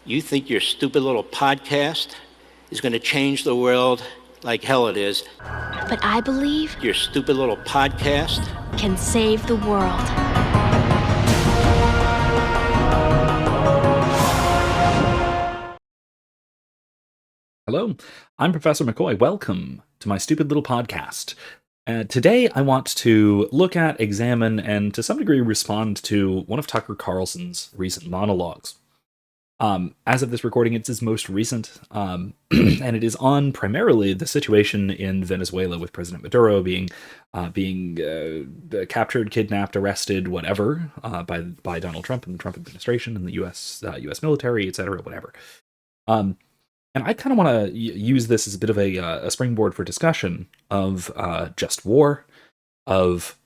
You think your stupid little podcast is going to change the world like hell it is. But I believe Your stupid little podcast can save the world. Hello, I'm Professor McCoy. Welcome to my stupid little podcast. Today I want to look at, examine, and to some degree respond to one of Tucker Carlson's recent monologues. As of this recording, it's his most recent, and it is on primarily the situation in Venezuela with President Maduro being captured, kidnapped, arrested, whatever, by Donald Trump and the Trump administration and the U.S. Military, etc., whatever. And I kind of want to use this as a bit of a springboard for discussion of just war, of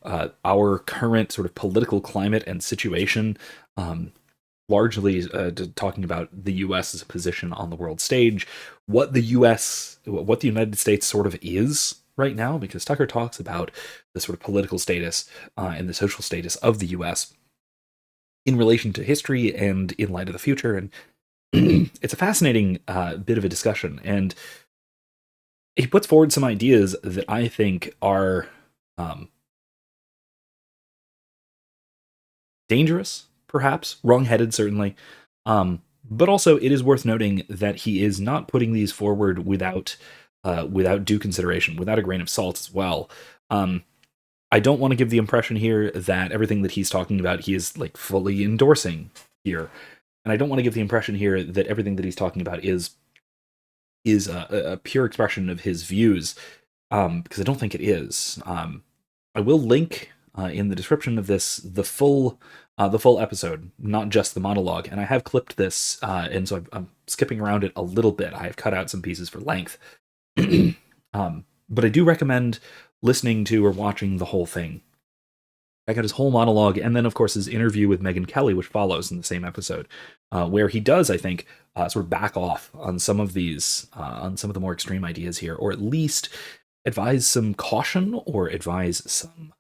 our current sort of political climate and situation, largely talking about the U.S.'s position on the world stage, what the United States sort of is right now, because Tucker talks about the sort of political status and the social status of the U.S. in relation to history and in light of the future. And it's a fascinating bit of a discussion, and he puts forward some ideas that I think are dangerous, perhaps, wrong-headed, certainly, but also it is worth noting that he is not putting these forward without due consideration, without a grain of salt as well. I don't want to give the impression here that everything that he's talking about he is like fully endorsing here. And I don't want to give the impression here that everything that he's talking about is a pure expression of his views, because I don't think it is. I will link in the description of this the full episode, not just the monologue. And I have clipped this, and so I'm skipping around it a little bit. I have cut out some pieces for length, but I do recommend listening to or watching the whole thing. I got his whole monologue, and then, of course, his interview with Megyn Kelly, which follows in the same episode, where he does, I think, sort of back off on some of these, on some of the more extreme ideas here, or at least advise some caution or advise some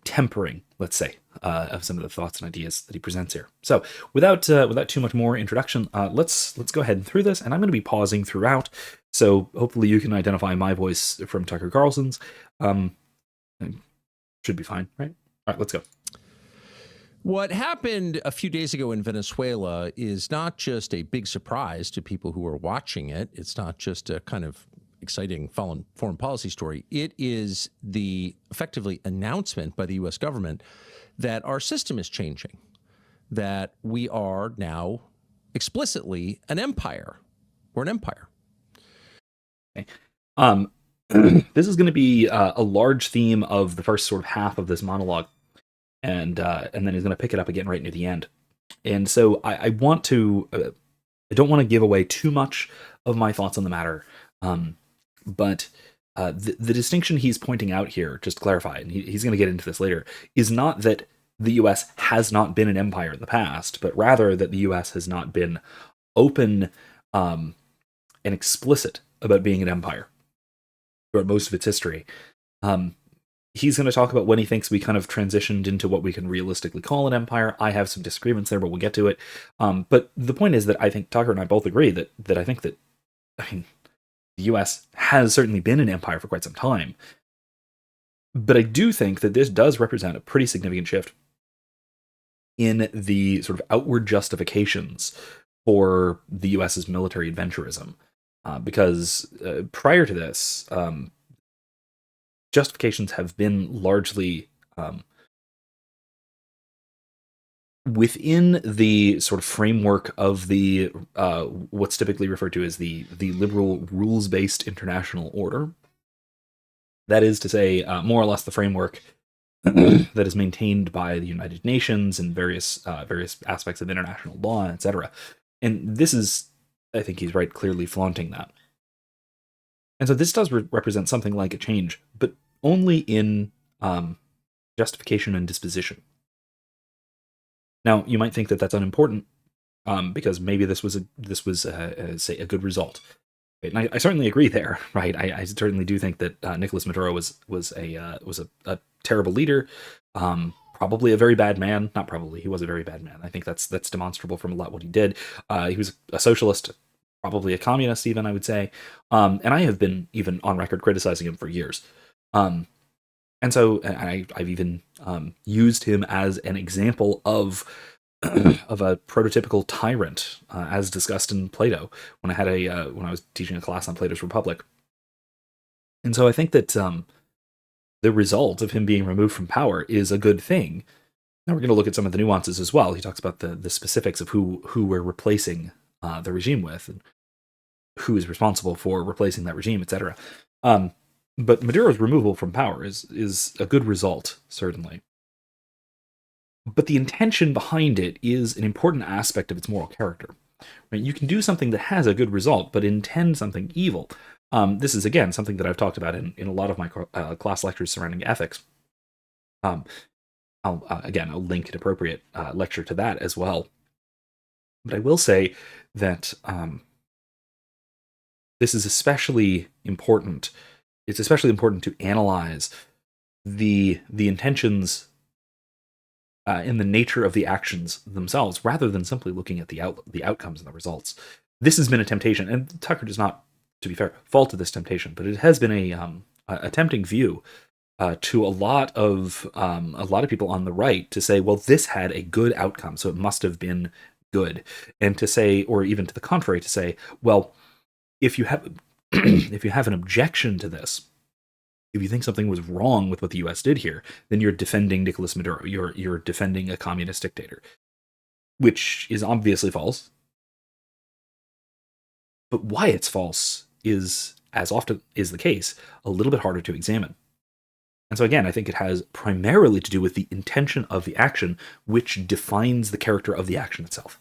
tempering, let's say, of some of the thoughts and ideas that he presents here. So, without too much more introduction, let's go ahead and through this, and I'm going to be pausing throughout. So hopefully you can identify my voice from Tucker Carlson's. Should be fine, right? All right, let's go. What happened a few days ago in Venezuela is not just a big surprise to people who are watching it. It's not just a kind of exciting foreign policy story. It is the effectively announcement by the U.S. government that our system is changing, that we are now explicitly an empire. We're an empire. Okay. This is going to be a large theme of the first sort of half of this monologue, and then he's going to pick it up again right near the end. And so I want to, I don't want to give away too much of my thoughts on the matter, but the distinction he's pointing out here, just to clarify, and he's going to get into this later, is not that the U.S. has not been an empire in the past, but rather that the U.S. has not been open and explicit about being an empire throughout most of its history. He's going to talk about when he thinks we kind of transitioned into what we can realistically call an empire. I have some disagreements there, but we'll get to it. But the point is that I think Tucker and I both agree that I think that, I mean, the U.S. has certainly been an empire for quite some time. But I do think that this does represent a pretty significant shift in the sort of outward justifications for the U.S.'s military adventurism. Because prior to this, justifications have been largely within the sort of framework of the what's typically referred to as the liberal rules-based international order. That is to say, more or less the framework that is maintained by the United Nations and various aspects of international law, etc. And this is, I think he's right, clearly flaunting that. And so this does represent something like a change, but only in justification and disposition. Now, you might think that that's unimportant, because maybe this was say a good result. And I certainly agree there, right? I certainly do think that Nicolas Maduro was a terrible leader, probably a very bad man. Not probably, he was a very bad man. I think that's demonstrable from a lot what he did. He was a socialist, probably a communist even, I would say. And I have been even on record criticizing him for years. And so I've even used him as an example of of a prototypical tyrant, as discussed in Plato when when I was teaching a class on Plato's Republic. And so I think that the result of him being removed from power is a good thing. Now we're going to look at some of the nuances as well. He talks about the specifics of who we're replacing the regime with, and who is responsible for replacing that regime, etc. But Maduro's removal from power is a good result, certainly. But the intention behind it is an important aspect of its moral character. Right? You can do something that has a good result, but intend something evil. This is, again, something that I've talked about in a lot of my class lectures surrounding ethics. I'll link an appropriate lecture to that as well. But I will say that this is especially important. It's especially important to analyze the intentions in the nature of the actions themselves, rather than simply looking at the outcomes and the results. This has been a temptation, and Tucker does not, to be fair, fall to this temptation, but it has been a tempting view to a lot of people on the right to say, well, this had a good outcome, so it must have been good, and to say, or even to the contrary, to say, well, if you have if you have an objection to this, if you think something was wrong with what the U.S. did here, then you're defending Nicolas Maduro. You're defending a communist dictator, which is obviously false. But why it's false is, as often is the case, a little bit harder to examine. And so again, I think it has primarily to do with the intention of the action, which defines the character of the action itself.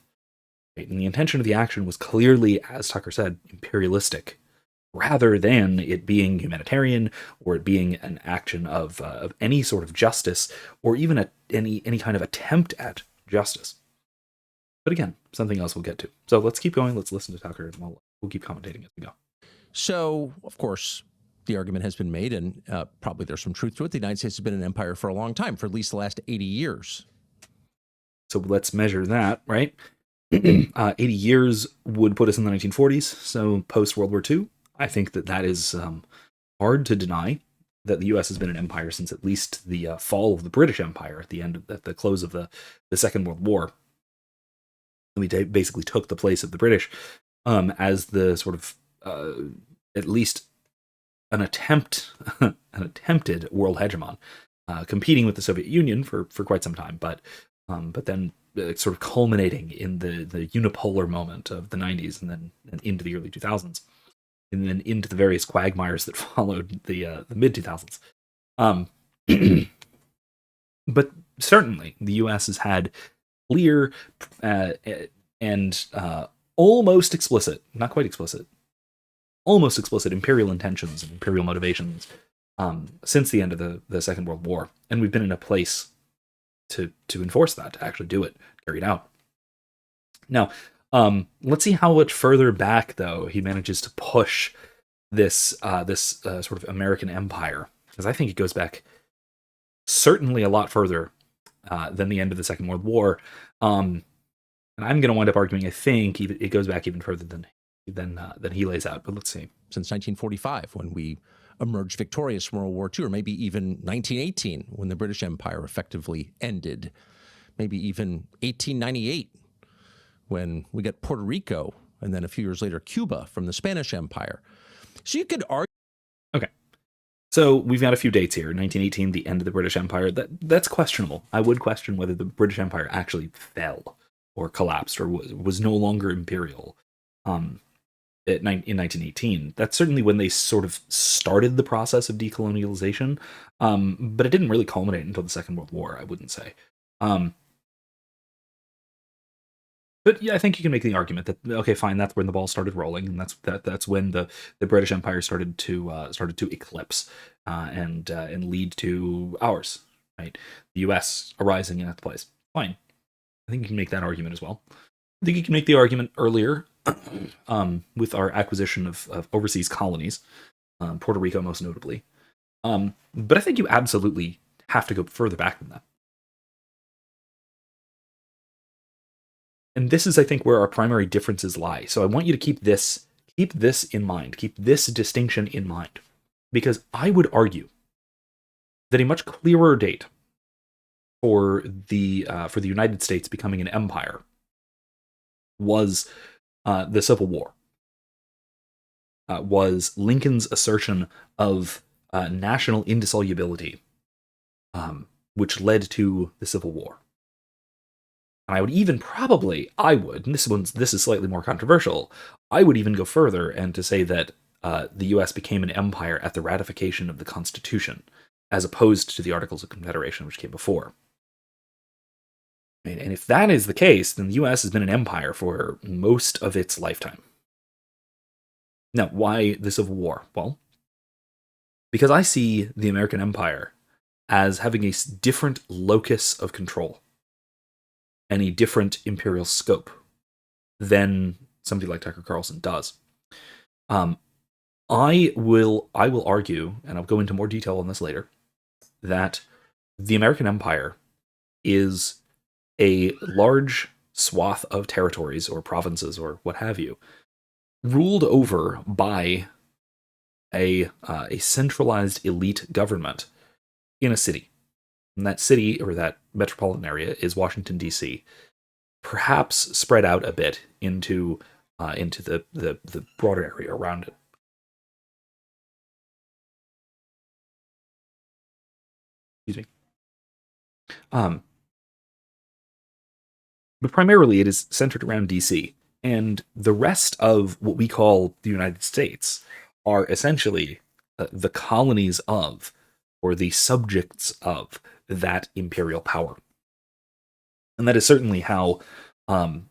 Right? And the intention of the action was clearly, as Tucker said, imperialistic, rather than it being humanitarian or it being an action of any sort of justice, or even any kind of attempt at justice. But again, something else we'll get to. So let's keep going. Let's listen to Tucker, and we'll keep commentating as we go. So, of course, the argument has been made, and probably there's some truth to it. The United States has been an empire for a long time, for at least the last 80 years. So let's measure that, right? 80 years would put us in the 1940s, so post-World War II. I think that is hard to deny, that the U.S. has been an empire since at least the fall of the British Empire at the close of the Second World War. We basically took the place of the British as the sort of at least an attempted world hegemon, competing with the Soviet Union for quite some time, but then sort of culminating in the unipolar moment of the 90s and into the early 2000s. And then into the various quagmires that followed the mid 2000s. But certainly, the U.S. has had clear and almost explicit, not quite explicit, almost explicit imperial intentions and imperial motivations since the end of the Second World War, and we've been in a place to enforce that, to actually do it, carry it out. Now, let's see how much further back, though, he manages to push this sort of American empire, because I think it goes back certainly a lot further than the end of the Second World War. And I'm going to wind up arguing, I think it goes back even further than he lays out. But let's see. Since 1945, when we emerged victorious from World War II, or maybe even 1918, when the British Empire effectively ended, maybe even 1898. When we got Puerto Rico, and then a few years later, Cuba from the Spanish Empire. So you could argue. Okay. So we've got a few dates here. 1918, the end of the British Empire. That's questionable. I would question whether the British Empire actually fell or collapsed or was no longer imperial in 1918. That's certainly when they sort of started the process of decolonialization, but it didn't really culminate until the Second World War, I wouldn't say. But yeah, I think you can make the argument that, okay, fine, that's when the ball started rolling, and that's when the British Empire started to eclipse and lead to ours, right? The U.S. arising in its place. Fine, I think you can make that argument as well. I think you can make the argument earlier with our acquisition of overseas colonies, Puerto Rico most notably. But I think you absolutely have to go further back than that. And this is, I think, where our primary differences lie. So I want you to keep this in mind, keep this distinction in mind, because I would argue that a much clearer date for the United States becoming an empire was the Civil War. Was Lincoln's assertion of national indissolubility, which led to the Civil War. And I would even and this is slightly more controversial, I would even go further and to say that the U.S. became an empire at the ratification of the Constitution, as opposed to the Articles of Confederation, which came before. And if that is the case, then the U.S. has been an empire for most of its lifetime. Now, why the Civil War? Well, because I see the American empire as having a different locus of control and a different imperial scope than somebody like Tucker Carlson does. I will argue, and I'll go into more detail on this later, that the American empire is a large swath of territories or provinces or what have you, ruled over by a centralized elite government in a city. And that city, or that metropolitan area, is Washington, D.C., perhaps spread out a bit into the broader area around it. Excuse me. But primarily it is centered around D.C., and the rest of what we call the United States are essentially the colonies of, or the subjects of, that imperial power. And that is certainly how the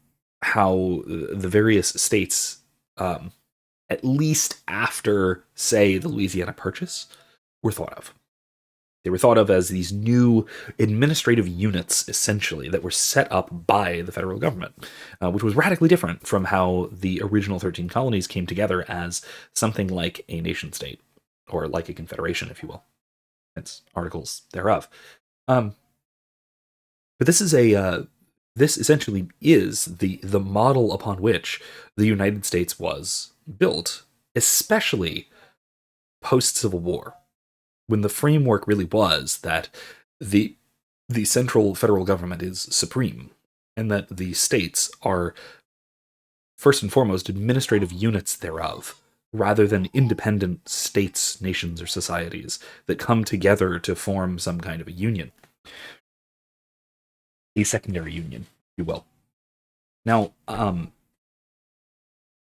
various states, at least after, say, the Louisiana Purchase, were thought of. They were thought of as these new administrative units, essentially, that were set up by the federal government, which was radically different from how the original 13 colonies came together as something like a nation state, or like a confederation, if you will. It's articles thereof. But this is this essentially is the model upon which the United States was built, especially post-Civil War, when the framework really was that the central federal government is supreme, and that the states are first and foremost administrative units thereof, rather than independent states, nations, or societies that come together to form some kind of a union. A secondary union, if you will. Now, so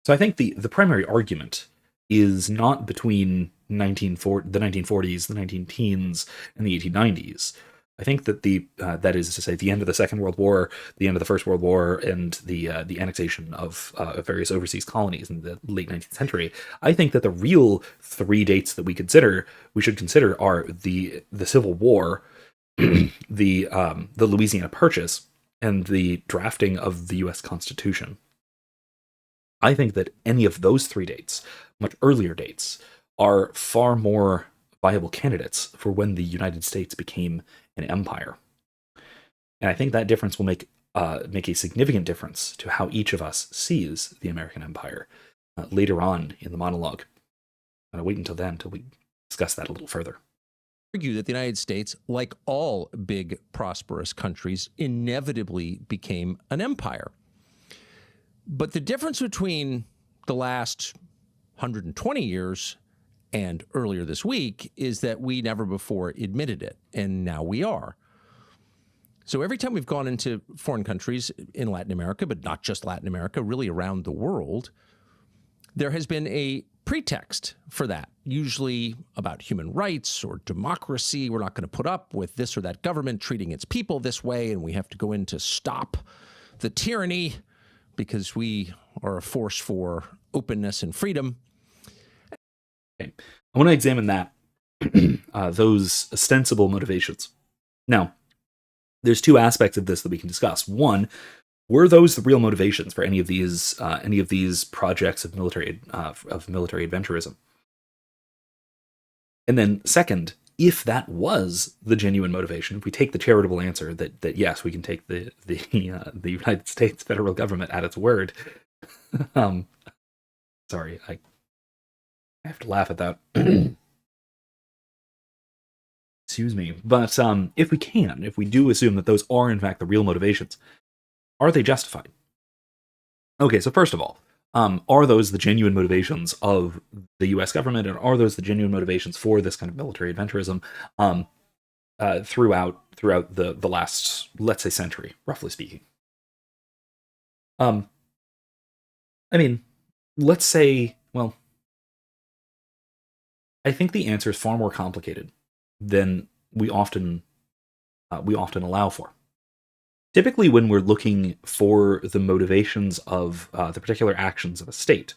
I think the primary argument is not between the 1940s, the 19-teens, and the 1890s. I think that that is to say, the end of the Second World War, the end of the First World War, and the annexation of various overseas colonies in the late 19th century. I think that the real three dates that we should consider are the Civil War, the Louisiana Purchase, and the drafting of the U.S. Constitution. I think that any of those three dates, much earlier dates, are far more viable candidates for when the United States became an empire. And I think that difference will make a significant difference to how each of us sees the American empire later on in the monologue. I'm going to wait until then till we discuss that a little further. Argue that the United States, like all big, prosperous countries, inevitably became an empire. But the difference between the last 120 years and earlier this week is that we never before admitted it, and now we are. So every time we've gone into foreign countries in Latin America, but not just Latin America, really around the world, there has been a pretext for that, usually about human rights or democracy. We're not going to put up with this or that government treating its people this way, and we have to go in to stop the tyranny because we are a force for openness and freedom. Okay. I want to examine that, those ostensible motivations. Now, there's two aspects of this that we can discuss. One, were those the real motivations for any of these projects of military adventurism? And then second, if that was the genuine motivation, if we take the charitable answer that yes, we can take the United States federal government at its word. Sorry, I have to laugh at that. Excuse me. But if we do assume that those are in fact the real motivations, are they justified? Okay, so first of all, are those the genuine motivations of the U.S. government, and are those the genuine motivations for this kind of military adventurism throughout the last, let's say, century, roughly speaking? I mean, let's say, well, I think the answer is far more complicated than we often allow for. Typically, when we're looking for the motivations of the particular actions of a state,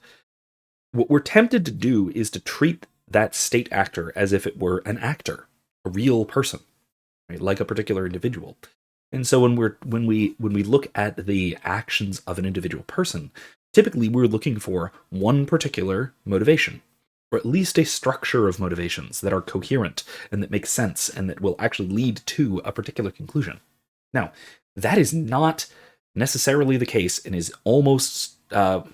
what we're tempted to do is to treat that state actor as if it were an actor, a real person, right? Like a particular individual. And so when we look at the actions of an individual person, typically we're looking for one particular motivation, or at least a structure of motivations that are coherent and that make sense and that will actually lead to a particular conclusion. Now, that is not necessarily the case, and is almost, I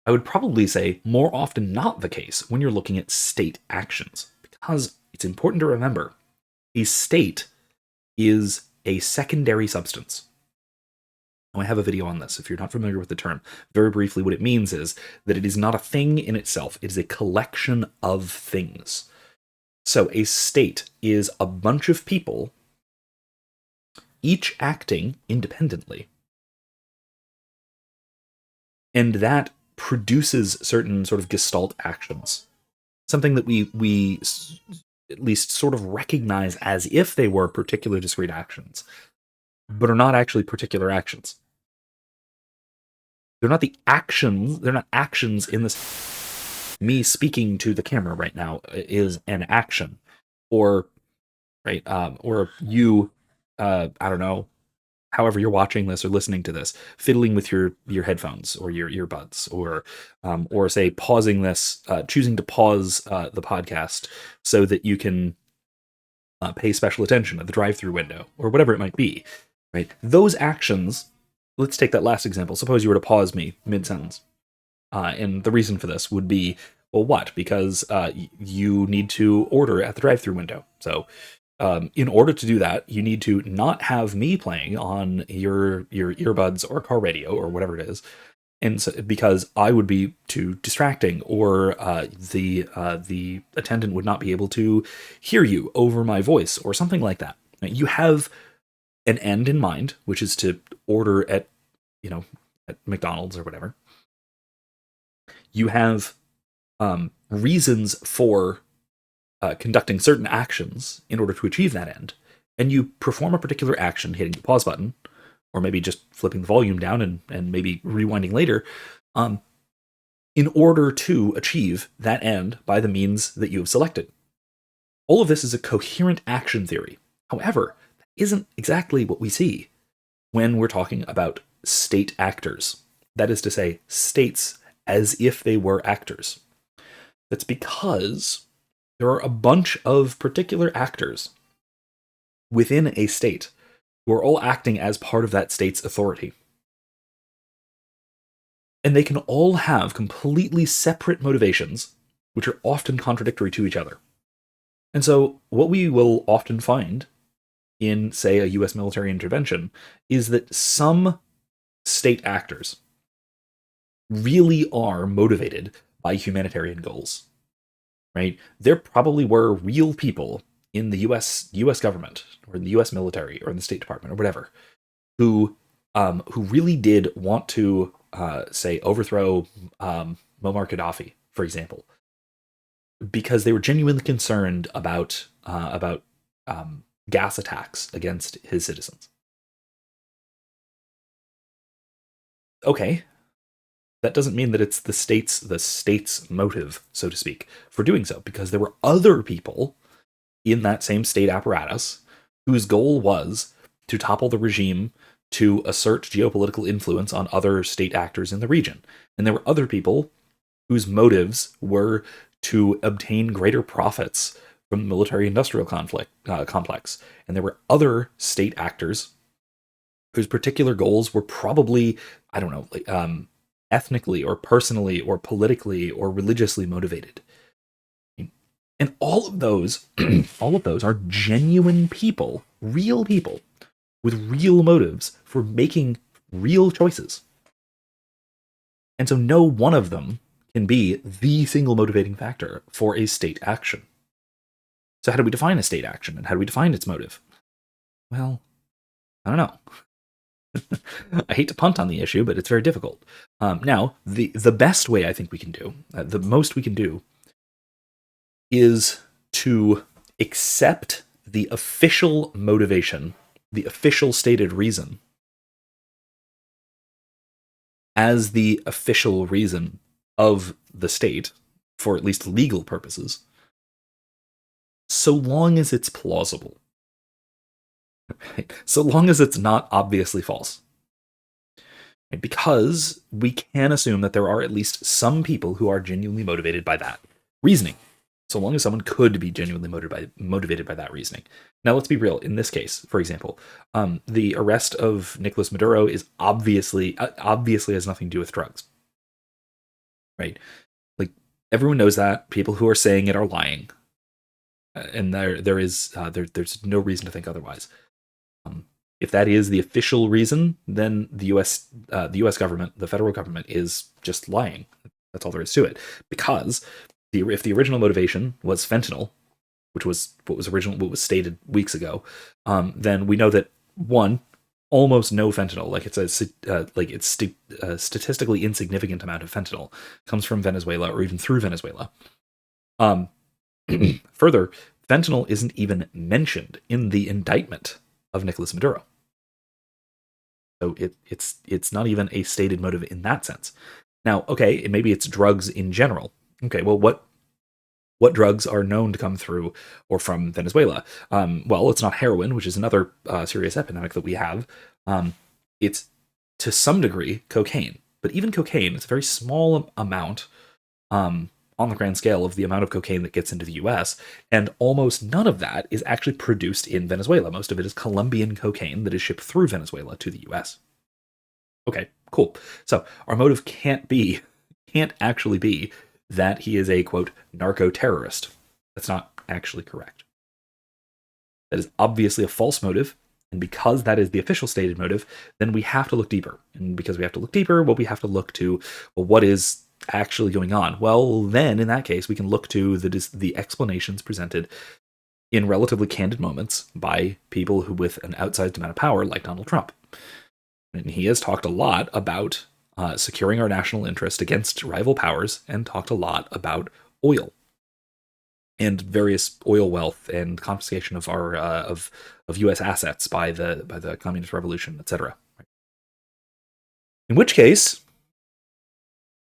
would probably say, more often not the case when you're looking at state actions, because it's important to remember a state is a secondary substance. Now, I have a video on this if you're not familiar with the term. Very briefly, what it means is that it is not a thing in itself, it is a collection of things. So a state is a bunch of people, each acting independently. And that produces certain sort of gestalt actions. Something that we at least sort of recognize as if they were particular discrete actions, but are not actually particular actions. They're not the actions, they're not actions in this. Me speaking to the camera right now is an action. Or, right, or you, I don't know, however you're watching this or listening to this, fiddling with your headphones or your earbuds, or say pausing this, choosing to pause the podcast so that you can pay special attention at the drive-through window, or whatever it might be, right? Those actions, let's take that last example. Suppose you were to pause me mid-sentence. And the reason for this would be, well, what? Because you need to order at the drive-through window. So in order to do that, you need to not have me playing on your earbuds or car radio or whatever it is, and so, because I would be too distracting, or the attendant would not be able to hear you over my voice, or something like that. You have an end in mind, which is to order at McDonald's or whatever. You have reasons for conducting certain actions in order to achieve that end, and you perform a particular action, hitting the pause button, or maybe just flipping the volume down and maybe rewinding later, in order to achieve that end by the means that you have selected. All of this is a coherent action theory. However, that isn't exactly what we see when we're talking about state actors. That is to say, states as if they were actors. That's because there are a bunch of particular actors within a state who are all acting as part of that state's authority. And they can all have completely separate motivations, which are often contradictory to each other. And so what we will often find in, say, a US military intervention is that some state actors really are motivated by humanitarian goals. Right? There probably were real people in the US government, or in the US military, or in the State Department, or whatever, who really did want to, say, overthrow Muammar Gaddafi, for example, because they were genuinely concerned about gas attacks against his citizens. Okay. That doesn't mean that it's the state's motive, so to speak, for doing so, because there were other people in that same state apparatus whose goal was to topple the regime, to assert geopolitical influence on other state actors in the region. And there were other people whose motives were to obtain greater profits from the military-industrial complex, and there were other state actors whose particular goals were probably, I don't know, like, ethnically or personally or politically or religiously motivated. And all of those, all of those are genuine people, real people, with real motives for making real choices. And so no one of them can be the single motivating factor for a state action. So how do we define a state action, and how do we define its motive? Well, I don't know. I hate to punt on the issue, but it's very difficult. Now, the best way I think we can do, the most we can do, is to accept the official motivation, the official stated reason, as the official reason of the state, for at least legal purposes, so long as it's plausible. So long as it's not obviously false. Because we can assume that there are at least some people who are genuinely motivated by that reasoning. So long as someone could be genuinely motivated by that reasoning. Now, let's be real. In this case, for example, the arrest of Nicolas Maduro is obviously has nothing to do with drugs, right? Like, everyone knows that. People who are saying it are lying, and there's no reason to think otherwise. If that is the official reason, then the U.S. Government, the federal government, is just lying. That's all there is to it. Because if the original motivation was fentanyl, which was what was stated weeks ago, then we know that almost no fentanyl, it's a statistically insignificant amount of fentanyl, comes from Venezuela or even through Venezuela. Further, fentanyl isn't even mentioned in the indictment of Nicolas Maduro. So it's not even a stated motive in that sense. Now, okay, maybe it's drugs in general. Okay, well, what drugs are known to come through or from Venezuela? Well, it's not heroin, which is another serious epidemic that we have. It's, to some degree, cocaine. But even cocaine, it's a very small amount on the grand scale of the amount of cocaine that gets into the US, and almost none of that is actually produced in Venezuela. Most of it is Colombian cocaine that is shipped through Venezuela to the US. Okay, cool. So our motive can't actually be that he is a, quote, narco-terrorist. That's not actually correct. That is obviously a false motive, and because that is the official stated motive, then we have to look deeper. And because we have to look deeper, well, we have to look to, well, what is actually going on? Well, then in that case, we can look to the explanations presented in relatively candid moments by people who with an outsized amount of power, like Donald Trump. And he has talked a lot about securing our national interest against rival powers, and talked a lot about oil and various oil wealth and confiscation of our of U.S. assets by the Communist Revolution, etc. In which case,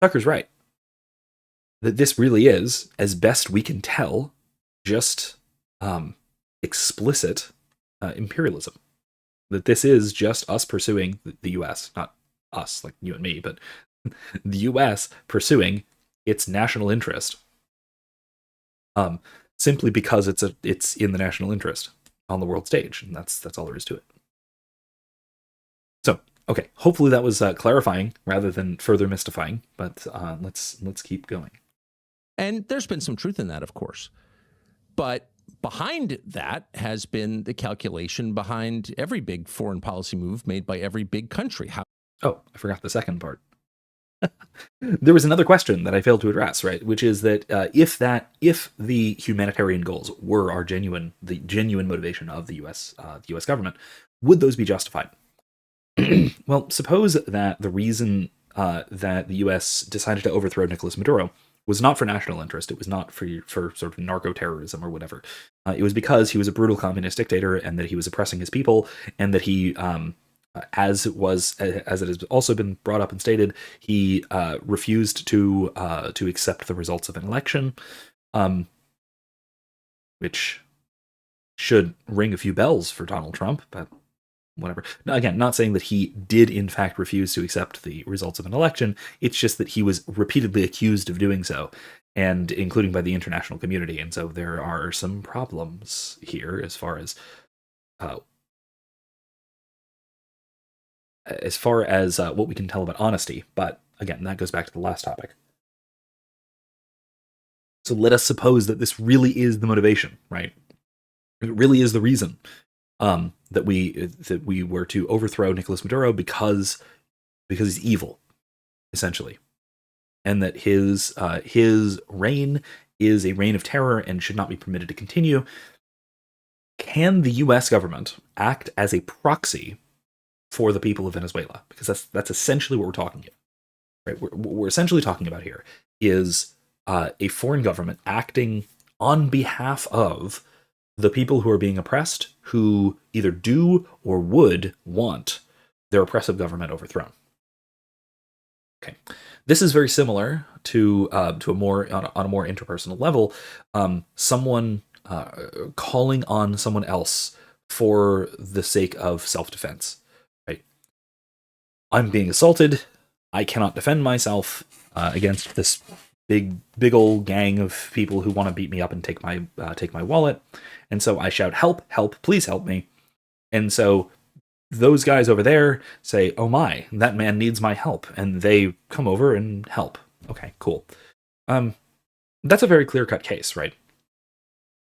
Tucker's right. That this really is, as best we can tell, just explicit imperialism. That this is just us pursuing the U.S., not us, like you and me, but the U.S. pursuing its national interest, simply because it's in the national interest on the world stage, and that's all there is to it. So, okay, hopefully that was clarifying rather than further mystifying, but let's keep going. And there's been some truth in that, of course. But behind that has been the calculation behind every big foreign policy move made by every big country. Oh, I forgot the second part. There was another question that I failed to address, right? Which is that if the humanitarian goals were the genuine motivation of the U.S. Government, would those be justified? Well, suppose that the reason that the U.S. decided to overthrow Nicolas Maduro was not for national interest. It was not for sort of narco-terrorism or whatever. It was because he was a brutal communist dictator, and that he was oppressing his people, and that he, as it has also been brought up and stated, he refused to accept the results of an election, which should ring a few bells for Donald Trump, but whatever. Now, again, not saying that he did in fact refuse to accept the results of an election. It's just that he was repeatedly accused of doing so, and including by the international community. And so there are some problems here as far as what we can tell about honesty. But again, that goes back to the last topic. So let us suppose that this really is the motivation, right? It really is the reason that we were to overthrow Nicolas Maduro because he's evil, essentially, and that his reign is a reign of terror and should not be permitted to continue. Can the U.S. government act as a proxy for the people of Venezuela? Because that's essentially what we're talking about. Right? What we're essentially talking about here is a foreign government acting on behalf of the people who are being oppressed, who either do or would want their oppressive government overthrown. Okay, this is very similar to a more on a more interpersonal level. Someone calling on someone else for the sake of self-defense. Right? I'm being assaulted. I cannot defend myself against this big old gang of people who want to beat me up and take my wallet. And so I shout, "Help, help, please help me." And so those guys over there say, "Oh my, that man needs my help." And they come over and help. Okay, cool. That's a very clear-cut case, right?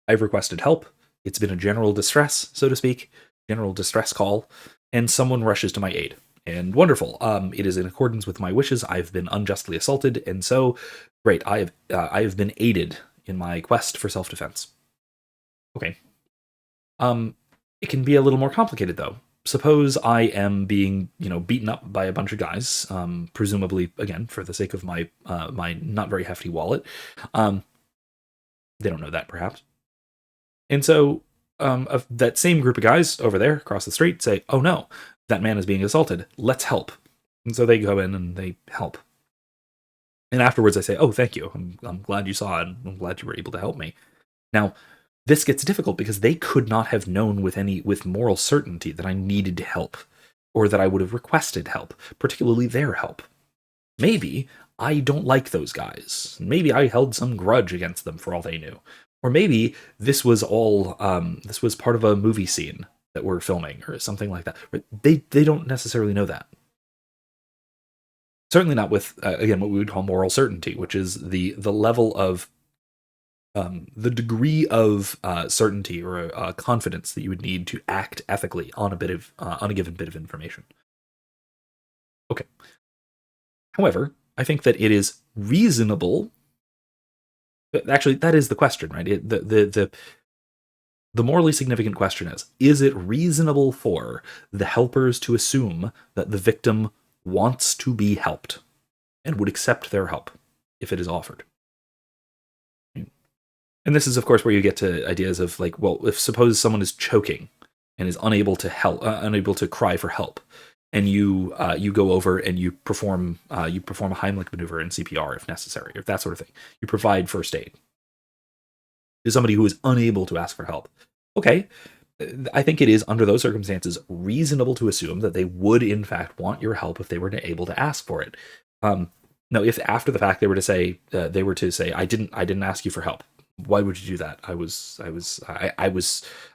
I've requested help. It's been a general distress, so to speak, general distress call, and someone rushes to my aid. And wonderful. It is in accordance with my wishes. I've been unjustly assaulted, and so great. I have been aided in my quest for self-defense. Okay. It can be a little more complicated though. Suppose I am being, beaten up by a bunch of guys, presumably again for the sake of my my not very hefty wallet. They don't know that perhaps. And so that same group of guys over there across the street say, "Oh no, that man is being assaulted. Let's help." And so they go in and they help. And afterwards I say, "Oh, thank you. I'm glad you saw it. I'm glad you were able to help me." Now, this gets difficult because they could not have known with moral certainty that I needed to help, or that I would have requested help, particularly their help. Maybe I don't like those guys. Maybe I held some grudge against them for all they knew. Or maybe this was all this was part of a movie scene that we're filming or something like that. They don't necessarily know that. Certainly not with again what we would call moral certainty, which is the level of the degree of certainty or confidence that you would need to act ethically on a given bit of information. Okay. However, I think that it is reasonable. Actually, that is the question, right? The morally significant question is it reasonable for the helpers to assume that the victim wants to be helped and would accept their help if it is offered? And this is, of course, where you get to ideas of like, well, if suppose someone is choking and is unable to unable to cry for help, and you go over and you perform a Heimlich maneuver in CPR if necessary, or that sort of thing. You provide first aid to somebody who is unable to ask for help. Okay, I think it is under those circumstances reasonable to assume that they would in fact want your help if they were able to ask for it. Now, if after the fact they were to say I didn't ask you for help. Why would you do that?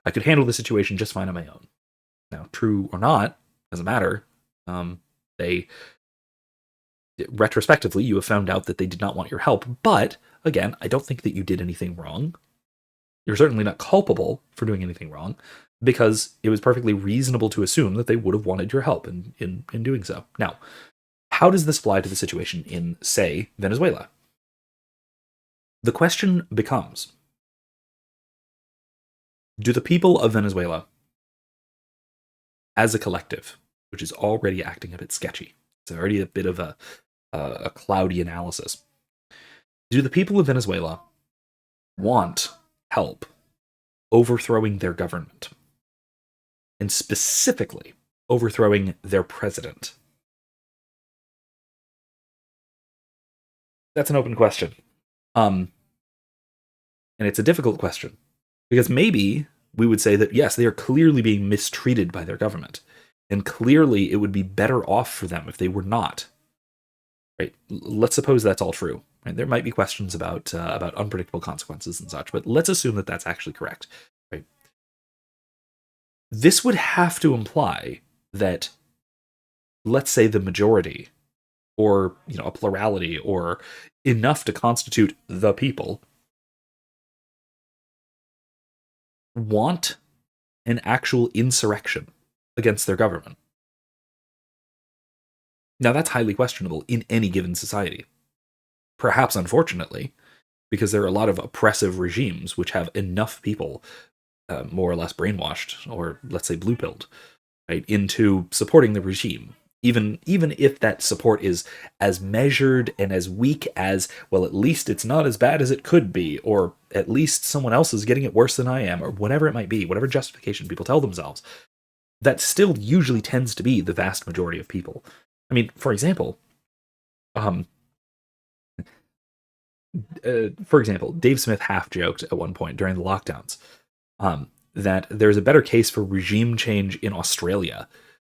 I could handle the situation just fine on my own. Now, true or not, doesn't matter. Retrospectively, you have found out that they did not want your help. But again, I don't think that you did anything wrong. You're certainly not culpable for doing anything wrong, because it was perfectly reasonable to assume that they would have wanted your help in doing so. Now, how does this apply to the situation in, say, Venezuela? The question becomes, do the people of Venezuela, as a collective, which is already acting a bit sketchy, it's already a bit of a cloudy analysis, do the people of Venezuela want help overthrowing their government, and specifically overthrowing their president? That's an open question. And it's a difficult question, because maybe we would say that, yes, they are clearly being mistreated by their government. And clearly it would be better off for them if they were not. Right? Let's suppose that's all true. Right? There might be questions about unpredictable consequences and such, but let's assume that that's actually correct. Right? This would have to imply that, let's say, the majority, or a plurality, or enough to constitute the people, want an actual insurrection against their government. Now, that's highly questionable in any given society. Perhaps, unfortunately, because there are a lot of oppressive regimes which have enough people more or less brainwashed, or let's say blue-pilled, right, into supporting the regime. Even if that support is as measured and as weak as, well, at least it's not as bad as it could be, or at least someone else is getting it worse than I am, or whatever it might be, whatever justification people tell themselves, that still usually tends to be the vast majority of people. I mean, for example, Dave Smith half-joked at one point during the lockdowns that there's a better case for regime change in Australia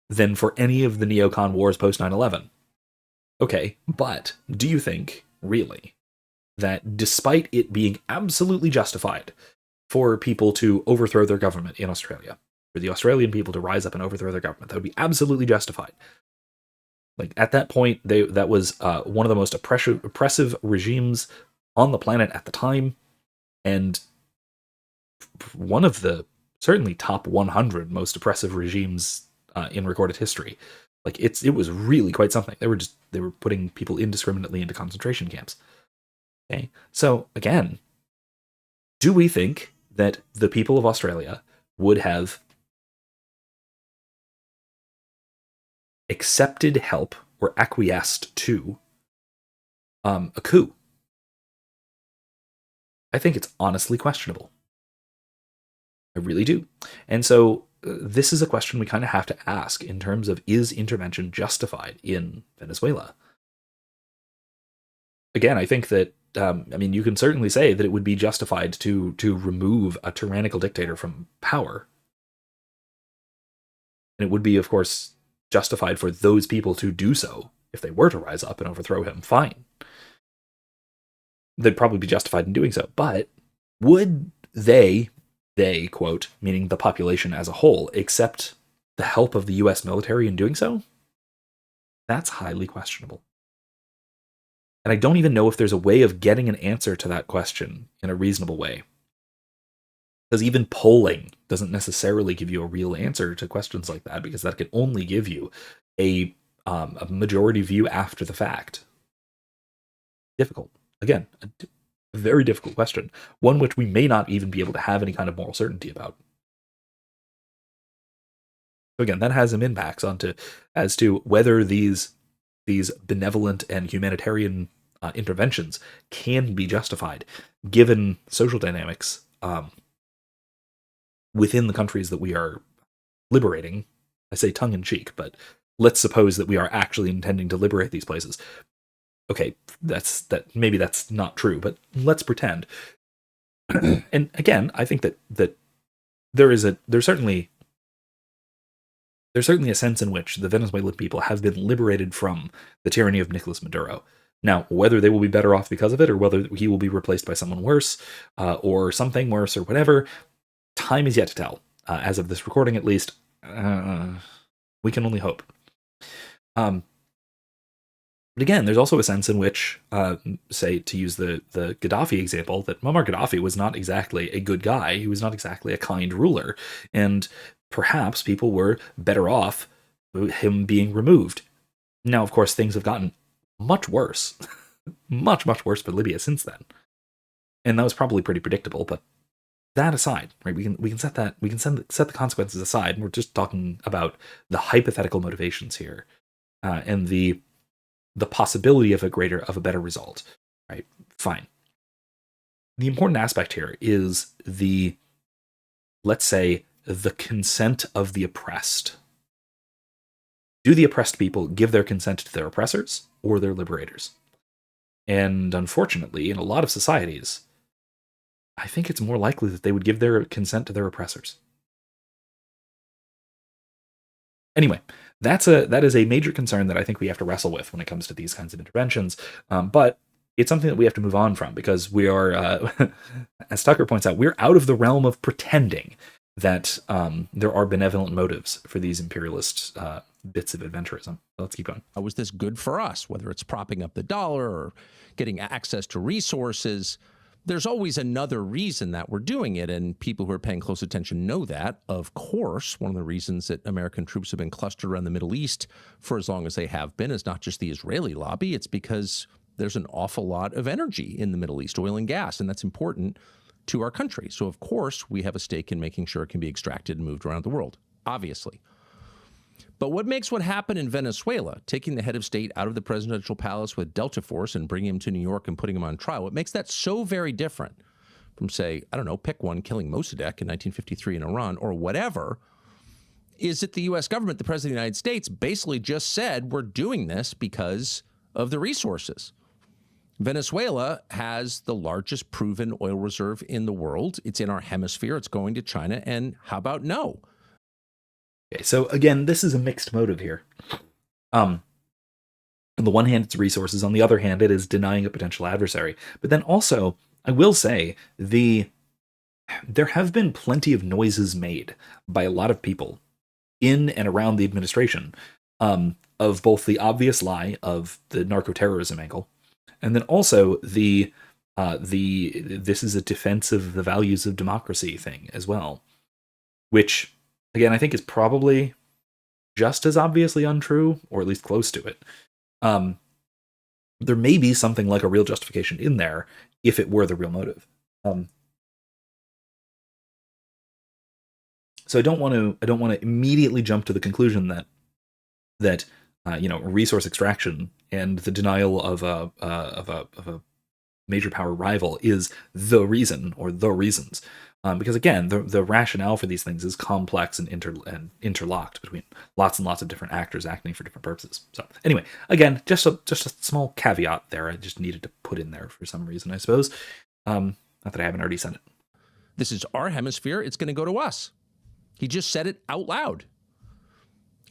than for any of the neocon wars post 9/11. Okay, but do you think, really, that despite it being absolutely justified for people to overthrow their government in Australia, for the Australian people to rise up and overthrow their government, that would be absolutely justified? Like, at that point, that was one of the most oppressive regimes on the planet at the time, and one of the certainly top 100 most oppressive regimes in recorded history. Like, it was really quite something. They were putting people indiscriminately into concentration camps. Okay, so again, do we think that the people of Australia would have accepted help or acquiesced to a coup? I think it's honestly questionable. I really do. And so this is a question we kind of have to ask in terms of, is intervention justified in Venezuela? Again, I think that, you can certainly say that it would be justified to remove a tyrannical dictator from power. And it would be, of course, justified for those people to do so if they were to rise up and overthrow him. Fine. They'd probably be justified in doing so. But would they, quote, meaning the population as a whole, accept the help of the US military in doing so? That's highly questionable. And I don't even know if there's a way of getting an answer to that question in a reasonable way. Because even polling doesn't necessarily give you a real answer to questions like that, because that can only give you a majority view after the fact. Difficult. Again, a very difficult question. One which we may not even be able to have any kind of moral certainty about. So again, that has some impacts as to whether these benevolent and humanitarian interventions can be justified, given social dynamics within the countries that we are liberating. I say tongue-in-cheek, but let's suppose that we are actually intending to liberate these places. Okay, maybe that's not true, but let's pretend. And again, I think that there's certainly a sense in which the Venezuelan people have been liberated from the tyranny of Nicolas Maduro. Now, whether they will be better off because of it, or whether he will be replaced by someone worse, or something worse, or whatever, time is yet to tell. As of this recording, at least, we can only hope. But again, there's also a sense in which, say, to use the Gaddafi example, that Muammar Gaddafi was not exactly a good guy. He was not exactly a kind ruler. And perhaps people were better off him being removed. Now, of course, things have gotten much worse. much, much worse for Libya since then. And that was probably pretty predictable, but that aside, right, we can set the consequences aside, and we're just talking about the hypothetical motivations here, and the possibility of a better result, right? Fine. The important aspect here is let's say, the consent of the oppressed. Do the oppressed people give their consent to their oppressors or their liberators? And unfortunately, in a lot of societies, I think it's more likely that they would give their consent to their oppressors. Anyway, that is a major concern that I think we have to wrestle with when it comes to these kinds of interventions. But it's something that we have to move on from, because we are, as Tucker points out, we're out of the realm of pretending that there are benevolent motives for these imperialist bits of adventurism. Let's keep going. How is this good for us? Whether it's propping up the dollar or getting access to resources, there's always another reason that we're doing it, and people who are paying close attention know that. Of course, one of the reasons that American troops have been clustered around the Middle East for as long as they have been is not just the Israeli lobby. It's because there's an awful lot of energy in the Middle East, oil and gas, and that's important to our country. So, of course, we have a stake in making sure it can be extracted and moved around the world, obviously. But what makes what happened in Venezuela, taking the head of state out of the presidential palace with Delta Force and bringing him to New York and putting him on trial, what makes that so very different from, say, I don't know, pick one, killing Mossadegh in 1953 in Iran or whatever, is that the U.S. government, the President of the United States, basically just said, we're doing this because of the resources. Venezuela has the largest proven oil reserve in the world. It's in our hemisphere. It's going to China. And how about no? Okay, so again, this is a mixed motive here. On the one hand, it's resources. On the other hand, it is denying a potential adversary. But then also, I will say, there have been plenty of noises made by a lot of people in and around the administration of both the obvious lie of the narco-terrorism angle, and then also the this is a defense of the values of democracy thing as well, which, again, I think is probably just as obviously untrue, or at least close to it. There may be something like a real justification in there if it were the real motive. So I don't want to immediately jump to the conclusion that resource extraction and the denial of a major power rival is the reason or the reasons. Because again, the rationale for these things is complex and interlocked between lots and lots of different actors acting for different purposes. So anyway, again, just a small caveat there. I just needed to put in there for some reason, I suppose. Not that I haven't already said it. This is our hemisphere. It's going to go to us. He just said it out loud.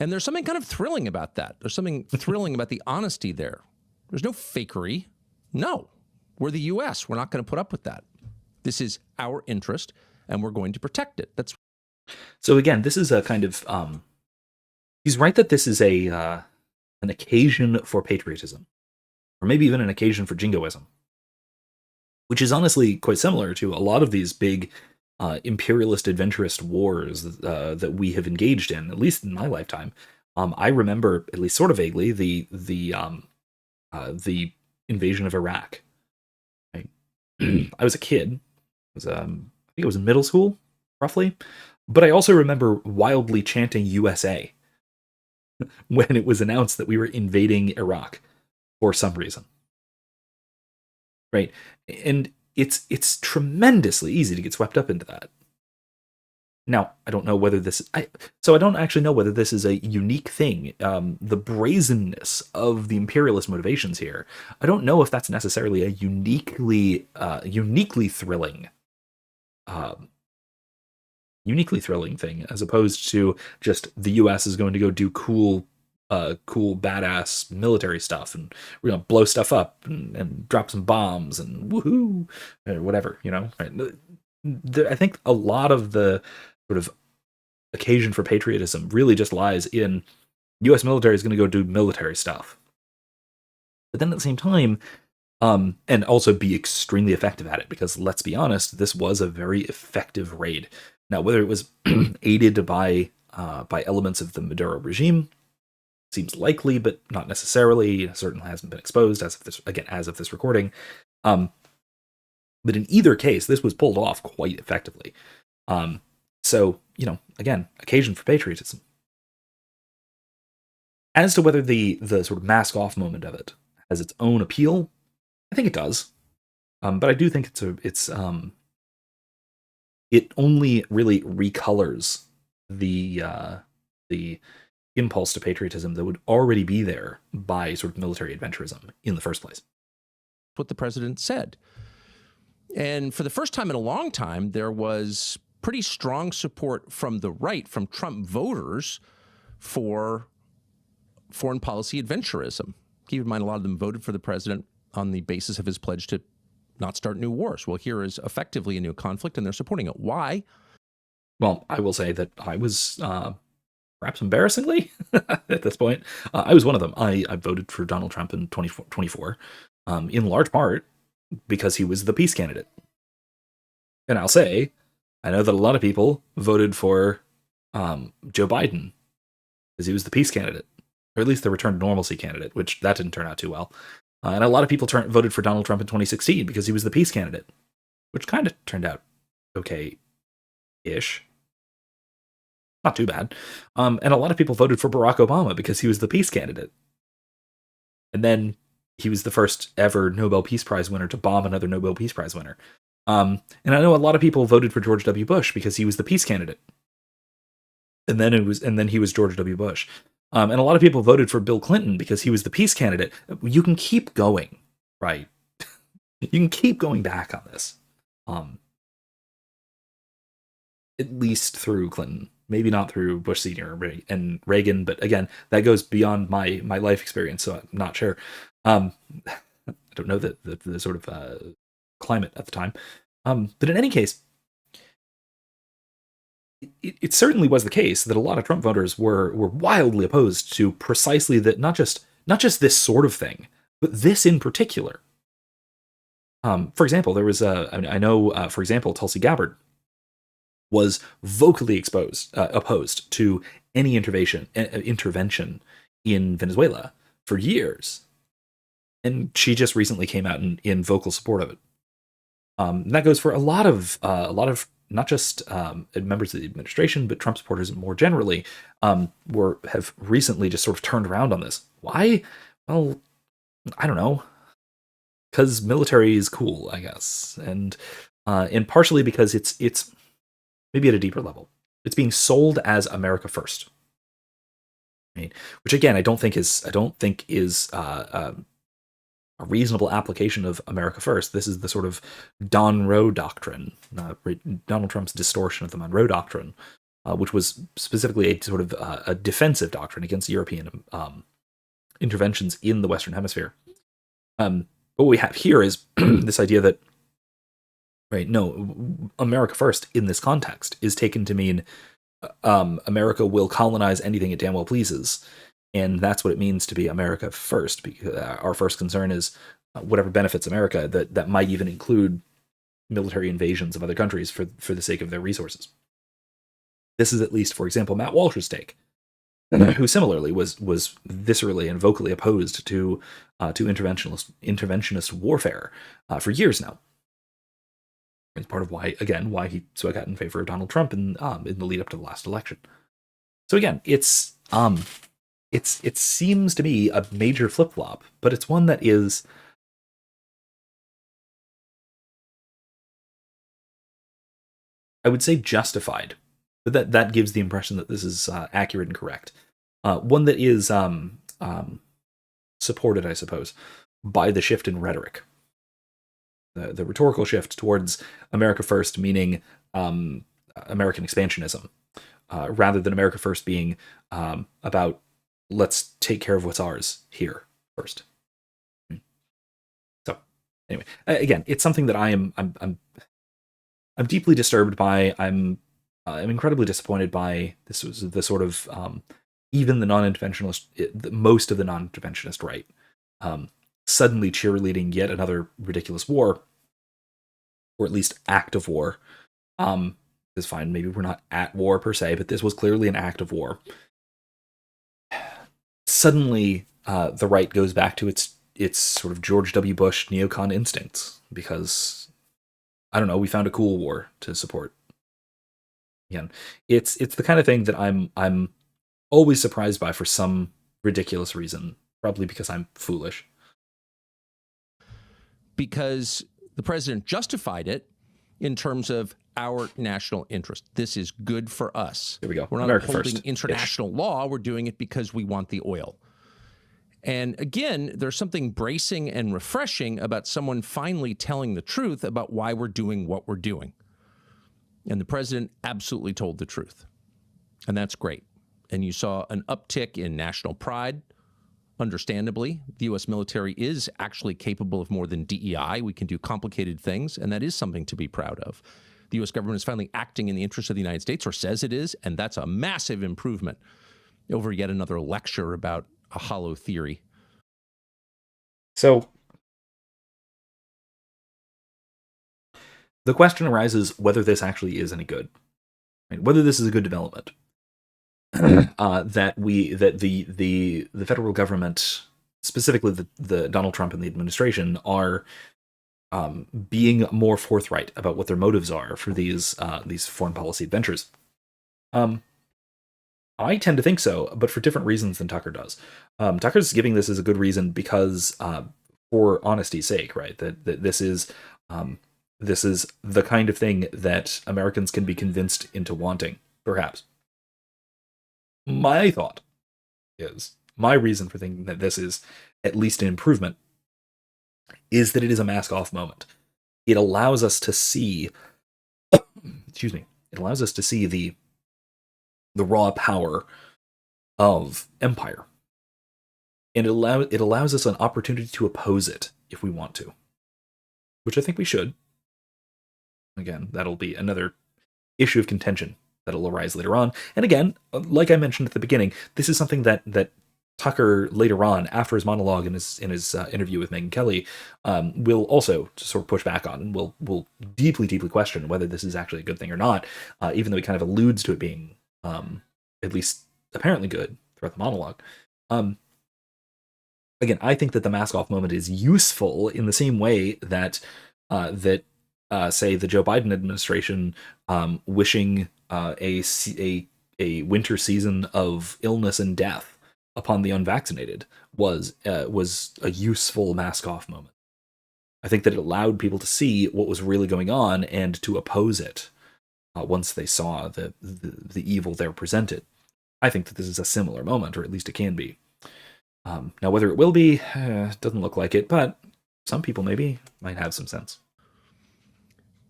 And there's something kind of thrilling about that. There's something thrilling about the honesty there. There's no fakery. No, we're the U.S. We're not going to put up with that. This is our interest, and we're going to protect it. That's so. Again, this is a kind of. He's right that this is an occasion for patriotism, or maybe even an occasion for jingoism, which is honestly quite similar to a lot of these big imperialist adventurist wars that we have engaged in, at least in my lifetime. I remember, at least sort of vaguely, the invasion of Iraq. I was a kid. I think it was in middle school, roughly. But I also remember wildly chanting USA when it was announced that we were invading Iraq for some reason. Right? And it's tremendously easy to get swept up into that. Now, I don't know whether this... I don't actually know whether this is a unique thing. The brazenness of the imperialist motivations here, I don't know if that's necessarily a uniquely thrilling thing, as opposed to just the U.S. is going to go do cool, badass military stuff, and we're going to blow stuff up and drop some bombs and woohoo, or whatever, Right? I think a lot of the sort of occasion for patriotism really just lies in U.S. military is going to go do military stuff. But then at the same time, and also be extremely effective at it, because let's be honest, this was a very effective raid. Now, whether it was aided by elements of the Maduro regime seems likely, but not necessarily. It certainly hasn't been exposed as of this recording. But in either case, this was pulled off quite effectively. So, again, occasion for patriotism. As to whether the sort of mask off moment of it has its own appeal, I think it does. But I do think it only really recolors the impulse to patriotism that would already be there by sort of military adventurism in the first place. what the president said. And for the first time in a long time, there was pretty strong support from the right, from Trump voters, for foreign policy adventurism. Keep in mind, a lot of them voted for the president on the basis of his pledge to not start new wars. Well, here is effectively a new conflict, and they're supporting it. Why? Well, I will say that I was, perhaps embarrassingly, at this point, I was one of them. I voted for Donald Trump in 2024, in large part because he was the peace candidate. And I'll say, I know that a lot of people voted for Joe Biden because he was the peace candidate, or at least the return to normalcy candidate, which that didn't turn out too well. And a lot of people voted for Donald Trump in 2016 because he was the peace candidate, which kind of turned out okay-ish. Not too bad. And a lot of people voted for Barack Obama because he was the peace candidate. And then he was the first ever Nobel Peace Prize winner to bomb another Nobel Peace Prize winner. And I know a lot of people voted for George W. Bush because he was the peace candidate. And then he was George W. Bush. And a lot of people voted for Bill Clinton because he was the peace candidate. You can keep going, right? You can keep going back on this. At least through Clinton. Maybe not through Bush Sr. and Reagan, but again, that goes beyond my life experience, so I'm not sure. I don't know the sort of climate at the time. But in any case, it certainly was the case that a lot of Trump voters were wildly opposed to precisely that, not just this sort of thing, but this in particular. For example, there was I know, for example, Tulsi Gabbard was vocally opposed to any intervention in Venezuela for years. And she just recently came out in vocal support of it. And that goes for a lot of not just members of the administration, but Trump supporters more generally, have recently just sort of turned around on this. Why? Well, I don't know. Because military is cool, I guess, and partially because it's maybe at a deeper level. It's being sold as America first, right? Which again, I don't think is a reasonable application of America first. This is the sort of Monroe Doctrine, Donald Trump's distortion of the Monroe Doctrine, which was specifically a sort of a defensive doctrine against European interventions in the Western Hemisphere. What we have here is this idea that, right, no, America first in this context is taken to mean America will colonize anything it damn well pleases. And that's what it means to be America first, because our first concern is whatever benefits America, that might even include military invasions of other countries for the sake of their resources. This is at least, for example, Matt Walsh's take, who similarly was viscerally and vocally opposed to interventionist warfare for years now. It's part of why he spoke out in favor of Donald Trump in the lead up to the last election. So again, it seems to be a major flip-flop, but it's one that is, I would say, justified. But that gives the impression that this is accurate and correct. One that is supported, I suppose, by the shift in rhetoric. The rhetorical shift towards America first, meaning American expansionism, rather than America first being about let's take care of what's ours here first. So anyway, again, it's something that I'm deeply disturbed by. I'm incredibly disappointed by. This was the sort of even the non-interventionist, most of the non-interventionist right, suddenly cheerleading yet another ridiculous war, or at least act of war. Is fine. Maybe we're not at war per se, but this was clearly an act of war. Suddenly, the right goes back to its sort of George W. Bush neocon instincts because, I don't know, we found a cool war to support. Again, it's the kind of thing that I'm always surprised by for some ridiculous reason, probably because I'm foolish. Because the president justified it in terms of our national interest. This is good for us. There we go. We're not America upholding first. international law. We're doing it because we want the oil. And again, there's something bracing and refreshing about someone finally telling the truth about why we're doing what we're doing. And the president absolutely told the truth. And that's great. and you saw an uptick in national pride. Understandably, the U.S. military is actually capable of more than DEI. We can do complicated things, and that is something to be proud of. The U.S. government is finally acting in the interest of the United States, or says it is, and that's a massive improvement over yet another lecture about a hollow theory. So the question arises whether this actually is any good, right? Whether this is a good development. That the federal government, specifically the Donald Trump and the administration, are being more forthright about what their motives are for these foreign policy adventures. I tend to think so, but for different reasons than Tucker does. Tucker's giving this as a good reason because, for honesty's sake, right? That this is the kind of thing that Americans can be convinced into wanting, perhaps. My thought is, my reason for thinking that this is at least an improvement, is that it is a mask-off moment. It allows us to see, excuse me, it allows us to see the raw power of empire. And it allows us an opportunity to oppose it if we want to, which I think we should. Again, that'll be another issue of contention that'll arise later on. And again, like I mentioned at the beginning, this is something that Tucker later on, after his monologue in his interview with Megyn Kelly, will also sort of push back on, and will deeply question whether this is actually a good thing or not, even though he kind of alludes to it being at least apparently good throughout the monologue. Again, I think that the mask-off moment is useful in the same way that say the Joe Biden administration wishing a winter season of illness and death upon the unvaccinated was a useful mask-off moment. I think that it allowed people to see what was really going on and to oppose it once they saw the evil there presented. I think that this is a similar moment, or at least it can be. Now, whether it will be, doesn't look like it, but some people maybe might have some sense.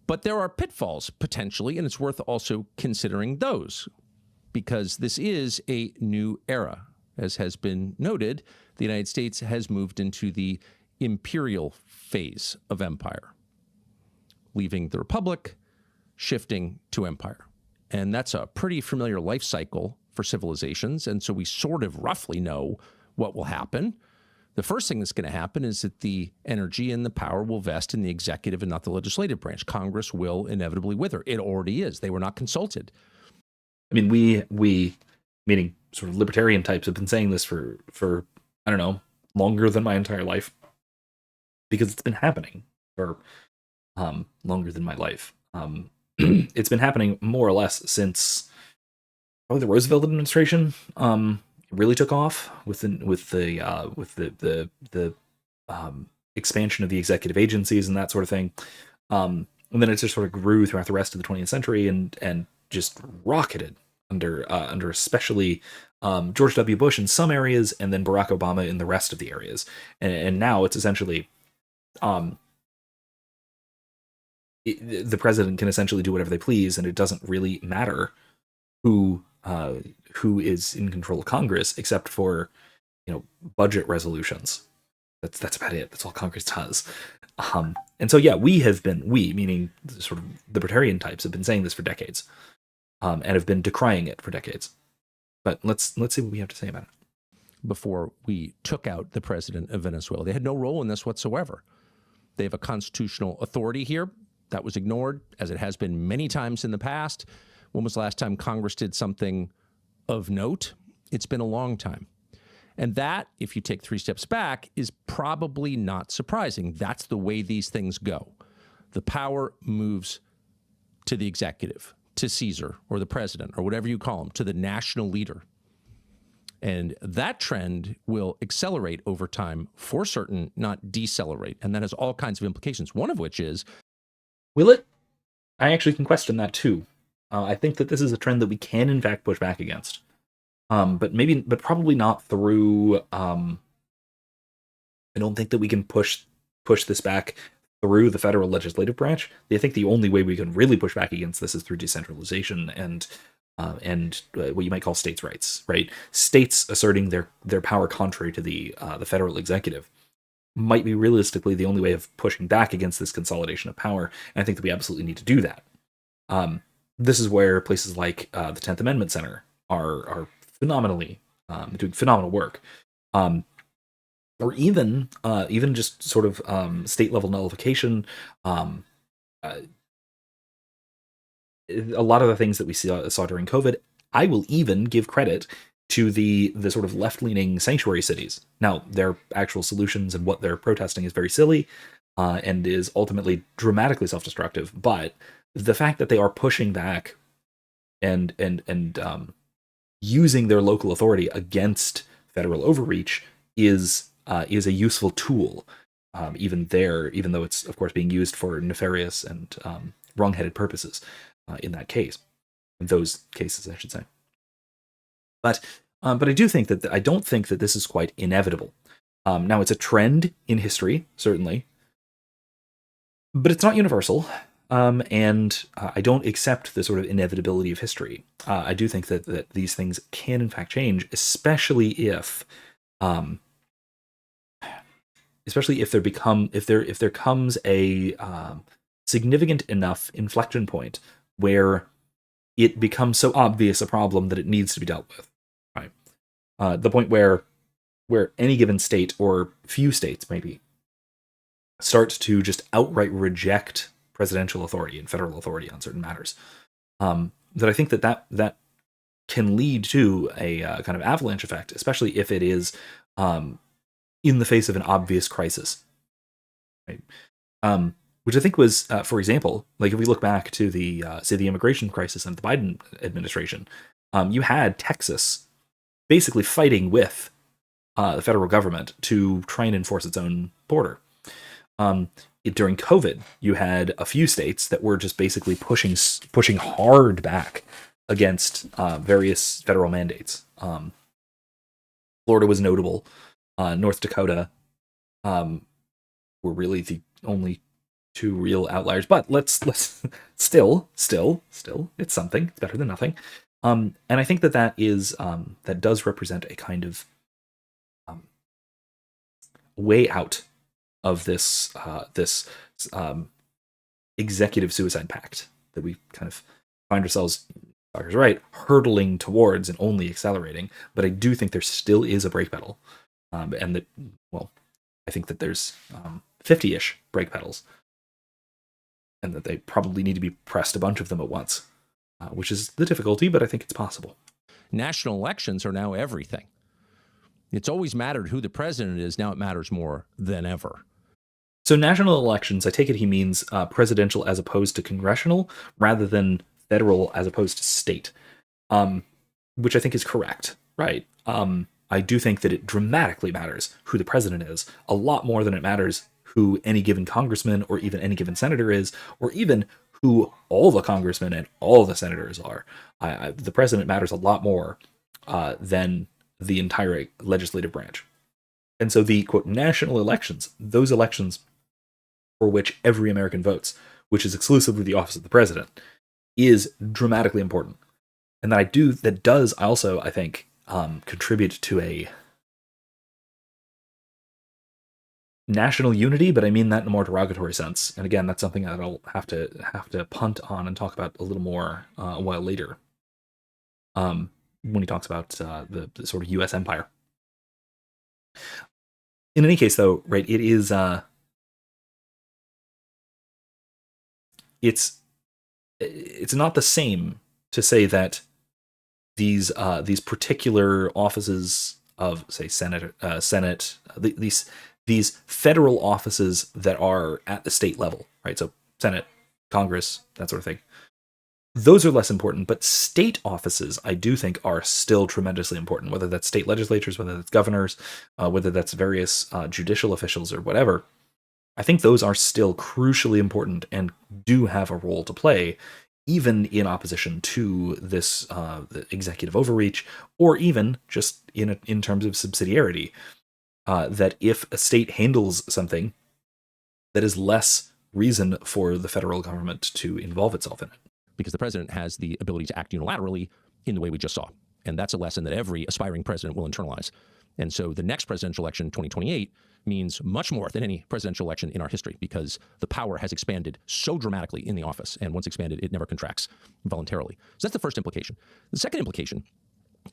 But there are pitfalls, potentially, and it's worth also considering those, because this is a new era. As has been noted, the United States has moved into the imperial phase of empire, leaving the republic, shifting to empire. And that's a pretty familiar life cycle for civilizations, and so we sort of roughly know what will happen. The first thing that's going to happen is that the energy and the power will vest in the executive and not the legislative branch. Congress will inevitably wither. It already is. They were not consulted. I mean, we meaning sort of libertarian types, have been saying this for I don't know, longer than my entire life, because it's been happening for longer than my life. It's been happening more or less since probably the Roosevelt administration. Really took off with the expansion of the executive agencies and that sort of thing, and then it just sort of grew throughout the rest of the 20th century and just rocketed under especially George W. Bush in some areas, and then Barack Obama in the rest of the areas, and now it's essentially the president can essentially do whatever they please, and it doesn't really matter who is in control of Congress, except for, budget resolutions. That's about it. That's all Congress does. And so, yeah, we meaning sort of libertarian types, have been saying this for decades, and have been decrying it for decades. But let's see what we have to say about it. Before we took out the president of Venezuela, they had no role in this whatsoever. They have a constitutional authority here that was ignored, as it has been many times in the past. When was the last time Congress did something of note? It's been a long time. And that, if you take 3 steps back, is probably not surprising. That's the way these things go. The power moves to the executive, to Caesar, or the president, or whatever you call him, to the national leader. And that trend will accelerate over time, for certain, not decelerate. And that has all kinds of implications, one of which is... Will it? I actually can question that too. I think that this is a trend that we can, in fact, push back against. But probably not through... I don't think that we can push this back through the federal legislative branch. I think the only way we can really push back against this is through decentralization and and what you might call states' rights, right? States asserting their power contrary to the federal executive might be realistically the only way of pushing back against this consolidation of power, and I think that we absolutely need to do that. This is where places like the 10th Amendment Center are phenomenally doing phenomenal work, or even just sort of state level nullification. A lot of the things that we saw during COVID, I will even give credit to the sort of left-leaning sanctuary cities. Now, their actual solutions and what they're protesting is very silly and is ultimately dramatically self-destructive. But the fact that they are pushing back and using their local authority against federal overreach is a useful tool. Even though it's of course being used for nefarious and wrong-headed purposes in those cases, I should say. But I do think that I don't think that this is quite inevitable. Now, it's a trend in history, certainly, but it's not universal. And I don't accept the sort of inevitability of history. I do think that these things can in fact change, especially if there comes a significant enough inflection point where it becomes so obvious a problem that it needs to be dealt with. Right, the point where any given state or few states maybe start to just outright reject presidential authority and federal authority on certain matters. That I think that can lead to a kind of avalanche effect, especially if it is in the face of an obvious crisis. Right. Which I think was, for example, like if we look back to the immigration crisis under the Biden administration, you had Texas basically fighting with the federal government to try and enforce its own border. During COVID, you had a few states that were just basically pushing hard back against various federal mandates. Florida was notable. North Dakota were really the only two real outliers, but let's still it's something. It's better than nothing. And I think that does represent a kind of way out of this executive suicide pact that we kind of find ourselves, Tucker's right, hurtling towards and only accelerating. But I do think there still is a brake pedal, and that, well, I think that there's 50-ish brake pedals, and that they probably need to be pressed a bunch of them at once, which is the difficulty, but I think it's possible. National elections are now everything. It's always mattered who the president is. Now it matters more than ever. So national elections, I take it he means presidential as opposed to congressional, rather than federal as opposed to state, which I think is correct, right? I do think that it dramatically matters who the president is, a lot more than it matters who any given congressman or even any given senator is, or even who all the congressmen and all the senators are. The president matters a lot more than the entire legislative branch. And so the, quote, national elections, those elections for which every American votes, which is exclusively the office of the president, is dramatically important. And that does also, I think, contribute to a national unity, but I mean that in a more derogatory sense. And again, that's something that I'll have to punt on and talk about a little more a while later, when he talks about the sort of U.S. empire. In any case, though, right, it is it's not the same to say that these particular offices of, say, Senate, these federal offices that are at the state level, right? So Senate, Congress, that sort of thing. Those are less important, but state offices, I do think, are still tremendously important, whether that's state legislatures, whether that's governors, whether that's various judicial officials or whatever. I think those are still crucially important and do have a role to play, even in opposition to this the executive overreach, or even just in terms of subsidiarity. That if a state handles something, that is less reason for the federal government to involve itself in it. Because the president has the ability to act unilaterally in the way we just saw. And that's a lesson that every aspiring president will internalize. And so the next presidential election, 2028, means much more than any presidential election in our history, because the power has expanded so dramatically in the office. And once expanded, it never contracts voluntarily. So that's the first implication. The second implication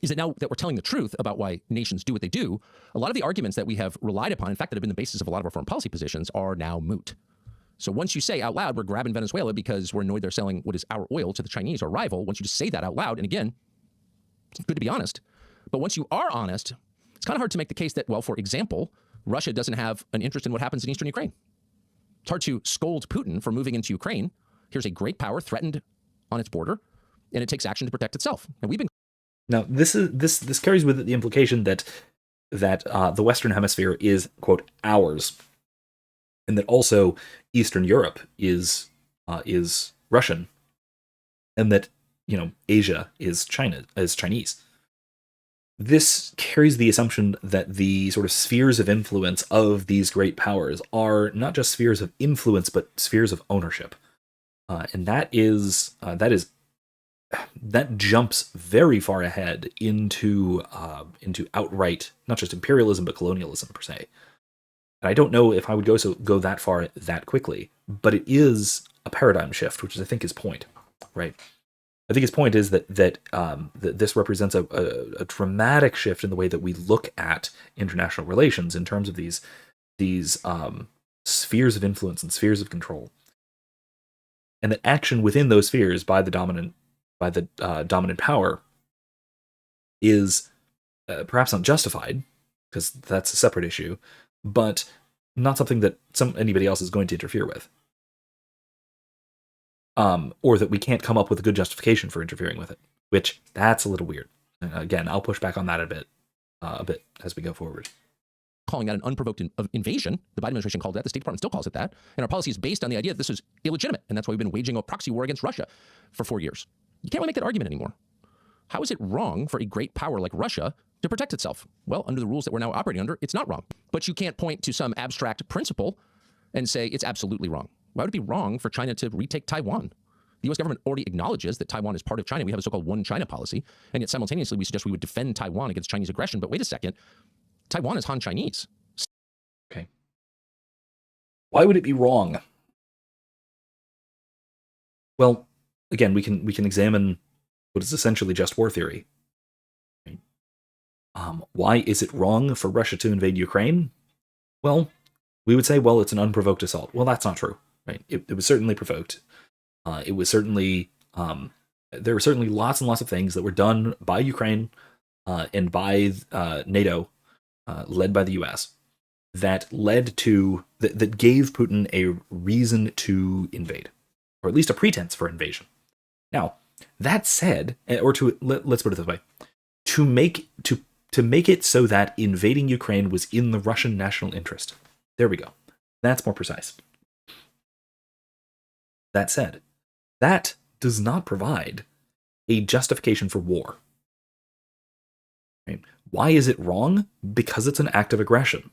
is that now that we're telling the truth about why nations do what they do, a lot of the arguments that we have relied upon, in fact, that have been the basis of a lot of our foreign policy positions, are now moot. So once you say out loud, we're grabbing Venezuela because we're annoyed they're selling what is our oil to the Chinese, our rival, once you just say that out loud, and again, it's good to be honest, but once you are honest, it's kind of hard to make the case that, well, for example, Russia doesn't have an interest in what happens in eastern Ukraine. It's hard to scold Putin for moving into Ukraine. Here's a great power threatened on its border, and it takes action to protect itself. And we've been... Now, this carries with it the implication that the Western Hemisphere is, quote, ours, and that also Eastern Europe is Russian, and that, you know, Asia is Chinese. This carries the assumption that the sort of spheres of influence of these great powers are not just spheres of influence, but spheres of ownership, and that jumps very far ahead into outright not just imperialism but colonialism per se. And I don't know if I would go that far that quickly, but it is a paradigm shift, which is, I think, his point, right? I think his point is that this represents a dramatic shift in the way that we look at international relations in terms of these spheres of influence and spheres of control, and that action within those spheres by the dominant power is perhaps not justified, because that's a separate issue, but not something that anybody else is going to interfere with. Or that we can't come up with a good justification for interfering with it, which that's a little weird. And again, I'll push back on that a bit as we go forward. Calling that an unprovoked invasion. The Biden administration called it that. The State Department still calls it that. And our policy is based on the idea that this is illegitimate. And that's why we've been waging a proxy war against Russia for 4 years. You can't really make that argument anymore. How is it wrong for a great power like Russia to protect itself? Well, under the rules that we're now operating under, it's not wrong. But you can't point to some abstract principle and say it's absolutely wrong. Why would it be wrong for China to retake Taiwan? The U.S. government already acknowledges that Taiwan is part of China. We have a so-called one China policy, and yet simultaneously we suggest we would defend Taiwan against Chinese aggression. But wait a second, Taiwan is Han Chinese. Okay. Why would it be wrong? Well, again, we can examine what is essentially just war theory. Why is it wrong for Russia to invade Ukraine? Well, we would say, well, it's an unprovoked assault. Well, that's not true. Right? It was certainly provoked. It was certainly there were certainly lots and lots of things that were done by Ukraine and by NATO, led by the U.S., that led to that gave Putin a reason to invade, or at least a pretense for invasion. Now, that said, let's put it this way: to make it so that invading Ukraine was in the Russian national interest. There we go. That's more precise. That said, that does not provide a justification for war. Right? Why is it wrong? Because it's an act of aggression.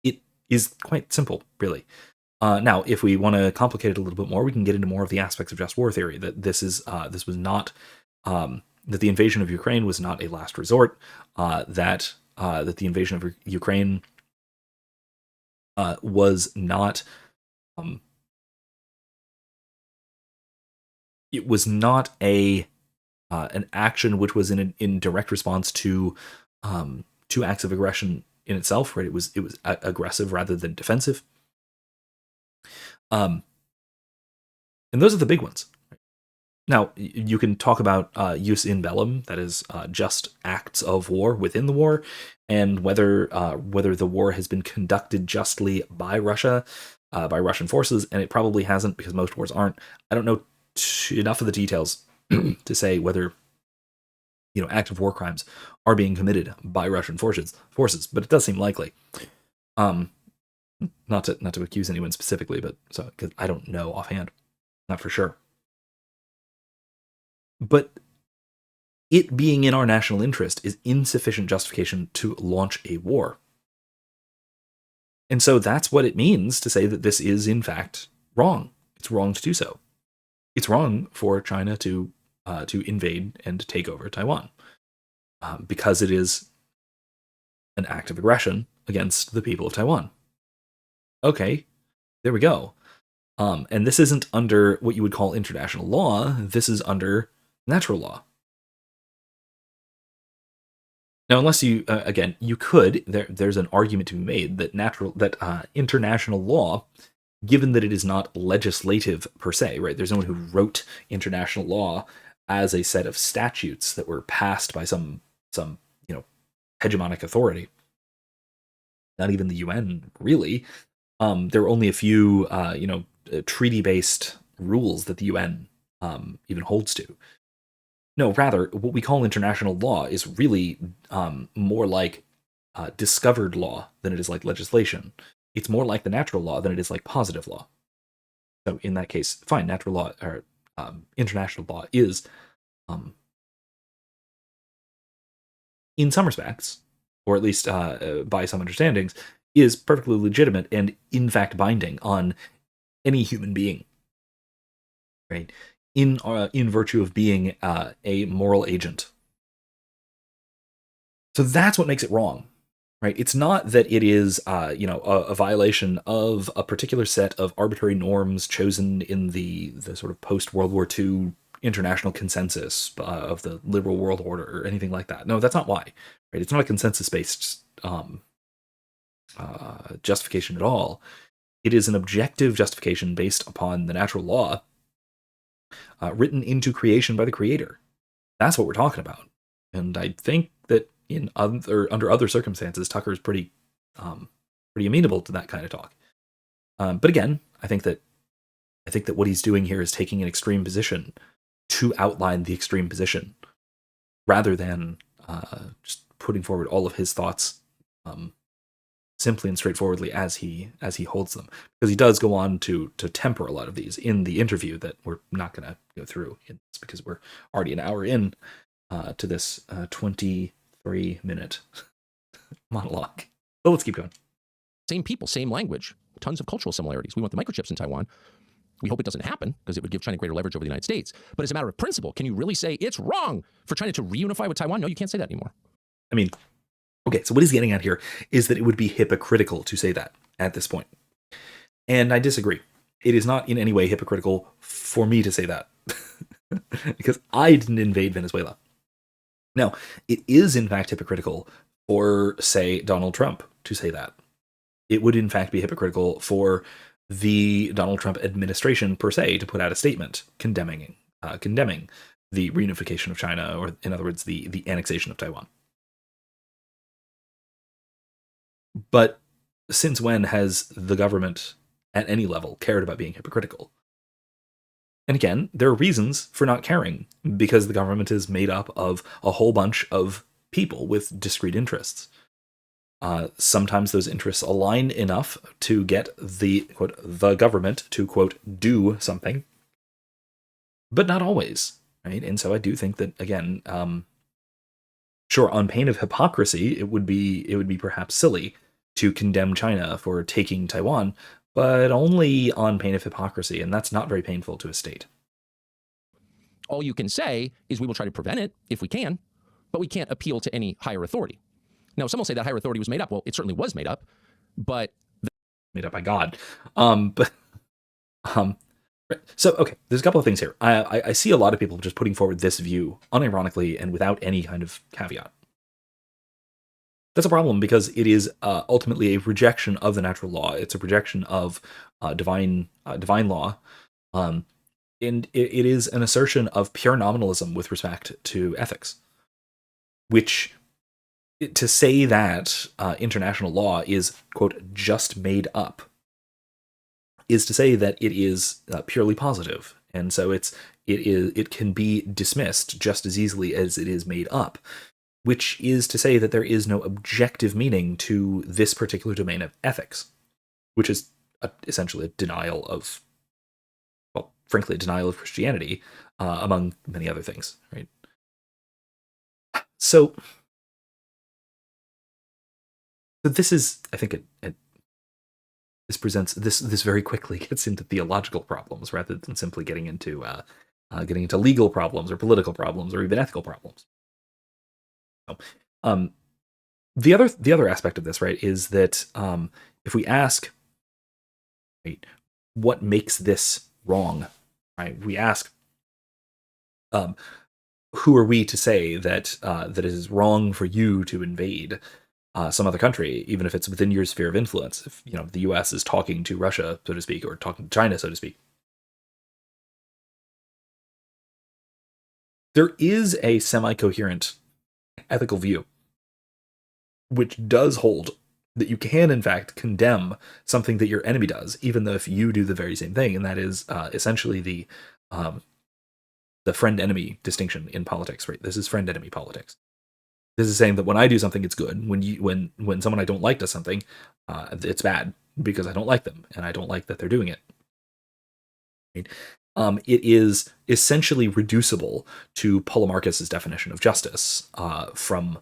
It is quite simple, really. Now, if we want to complicate it a little bit more, we can get into more of the aspects of just war theory. That this was not that the invasion of Ukraine was not a last resort. That the invasion of Ukraine was not. It was not an action which was in direct response to acts of aggression in itself. Right? It was aggressive rather than defensive. And those are the big ones. Now, you can talk about jus in bellum, that is just acts of war within the war, and whether the war has been conducted justly by Russia, by Russian forces, and it probably hasn't, because most wars aren't. I don't know enough of the details to say whether active war crimes are being committed by Russian forces, but it does seem likely. Not to accuse anyone specifically, but because I don't know offhand, not for sure. But it being in our national interest is insufficient justification to launch a war. And so that's what it means to say that this is in fact wrong. It's wrong to do so. It's wrong for China to to invade and take over Taiwan, because it is an act of aggression against the people of Taiwan. Okay, there we go. And this isn't under what you would call international law. This is under natural law. Now, unless you, again, you could, there's an argument to be made that international law, given that it is not legislative per se, right? There's no one who wrote international law as a set of statutes that were passed by some hegemonic authority. Not even the UN, really. There are only a few, treaty-based rules that the UN even holds to. No, rather, what we call international law is really more like discovered law than it is like legislation. It's more like the natural law than it is like positive law. So in that case, fine, natural law or international law is, in some respects, or at least by some understandings, is perfectly legitimate and in fact binding on any human being, right? In virtue of being a moral agent. So that's what makes it wrong, right? It's not that it is, a violation of a particular set of arbitrary norms chosen in the sort of post-World War II international consensus of the liberal world order or anything like that. No, that's not why, right? It's not a consensus-based justification at all. It is an objective justification based upon the natural law, written into creation by the creator. That's what we're talking about. And I think that under other circumstances, Tucker is pretty amenable to that kind of talk. But again, I think that what he's doing here is taking an extreme position to outline the extreme position, rather than just putting forward all of his thoughts simply and straightforwardly as he holds them. Because he does go on to temper a lot of these in the interview that we're not going to go through, because we're already an hour in to this 23-minute monologue. But let's keep going. Same people, same language, tons of cultural similarities. We want the microchips in Taiwan. We hope it doesn't happen because it would give China greater leverage over the United States. But as a matter of principle, can you really say it's wrong for China to reunify with Taiwan? No, you can't say that anymore. I mean, okay, so what he's getting at here is that it would be hypocritical to say that at this point. And I disagree. It is not in any way hypocritical for me to say that, because I didn't invade Venezuela. Now, it is in fact hypocritical for, say, Donald Trump to say that. It would in fact be hypocritical for the Donald Trump administration per se to put out a statement condemning the reunification of China, or in other words, the annexation of Taiwan. But since when has the government at any level cared about being hypocritical? And again, there are reasons for not caring, because the government is made up of a whole bunch of people with discrete interests. Sometimes those interests align enough to get the, quote, the government to, quote, do something, but not always, right? And so I do think that, again, sure, on pain of hypocrisy, it would be perhaps silly to condemn China for taking Taiwan, but only on pain of hypocrisy, and that's not very painful to a state. All you can say is we will try to prevent it if we can, but we can't appeal to any higher authority. Now, some will say that higher authority was made up. Well, it certainly was made up, but made up by God. So, okay, there's a couple of things here. I see a lot of people just putting forward this view unironically and without any kind of caveat. That's a problem, because it is ultimately a rejection of the natural law. It's a rejection of divine law, and it is an assertion of pure nominalism with respect to ethics. Which, to say that international law is, quote, just made up, is to say that it is purely positive, and so it can be dismissed just as easily as it is made up. Which is to say that there is no objective meaning to this particular domain of ethics, which is essentially a denial of, well, frankly, a denial of Christianity, among many other things, right? So this is, I think, this presents, this very quickly gets into theological problems rather than simply getting into getting into legal problems or political problems or even ethical problems. So, the other aspect of this, right, is that if we ask, right, what makes this wrong, right? We ask, who are we to say that that it is wrong for you to invade some other country, even if it's within your sphere of influence? If the U.S. is talking to Russia, so to speak, or talking to China, so to speak, there is a semi-coherent ethical view which does hold that you can, in fact, condemn something that your enemy does, even though if you do the very same thing, and that is essentially the friend-enemy distinction in politics, right? This is friend-enemy politics. This is saying that when I do something, it's good. When someone I don't like does something, it's bad because I don't like them, and I don't like that they're doing it. Right? It is essentially reducible to Polemarchus's definition of justice from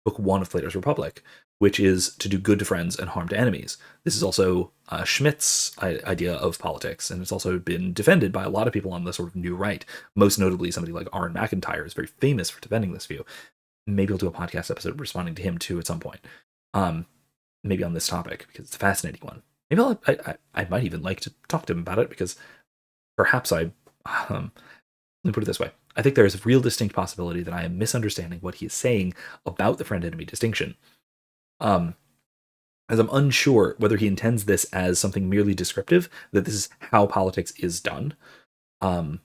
Book 1 of Plato's Republic, which is to do good to friends and harm to enemies. This is also Schmitt's idea of politics, and it's also been defended by a lot of people on the sort of new right. Most notably, somebody like Aaron McIntyre is very famous for defending this view. Maybe I'll do a podcast episode responding to him too at some point. Maybe on this topic, because it's a fascinating one. Maybe I might even like to talk to him about it, because perhaps let me put it this way. I think there is a real distinct possibility that I am misunderstanding what he is saying about the friend-enemy distinction. As I'm unsure whether he intends this as something merely descriptive, that this is how politics is done, and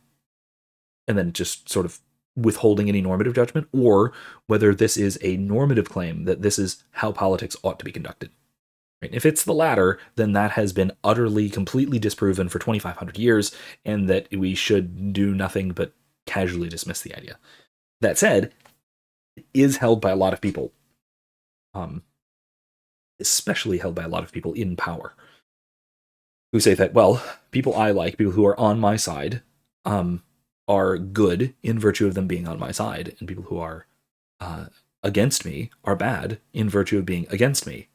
then just sort of withholding any normative judgment, or whether this is a normative claim that this is how politics ought to be conducted. Right? If it's the latter, then that has been utterly, completely disproven for 2,500 years, and that we should do nothing but casually dismiss the idea. That said, it is held by a lot of people, especially held by a lot of people in power, who say that, well, people I like, people who are on my side, are good in virtue of them being on my side, and people who are against me are bad in virtue of being against me.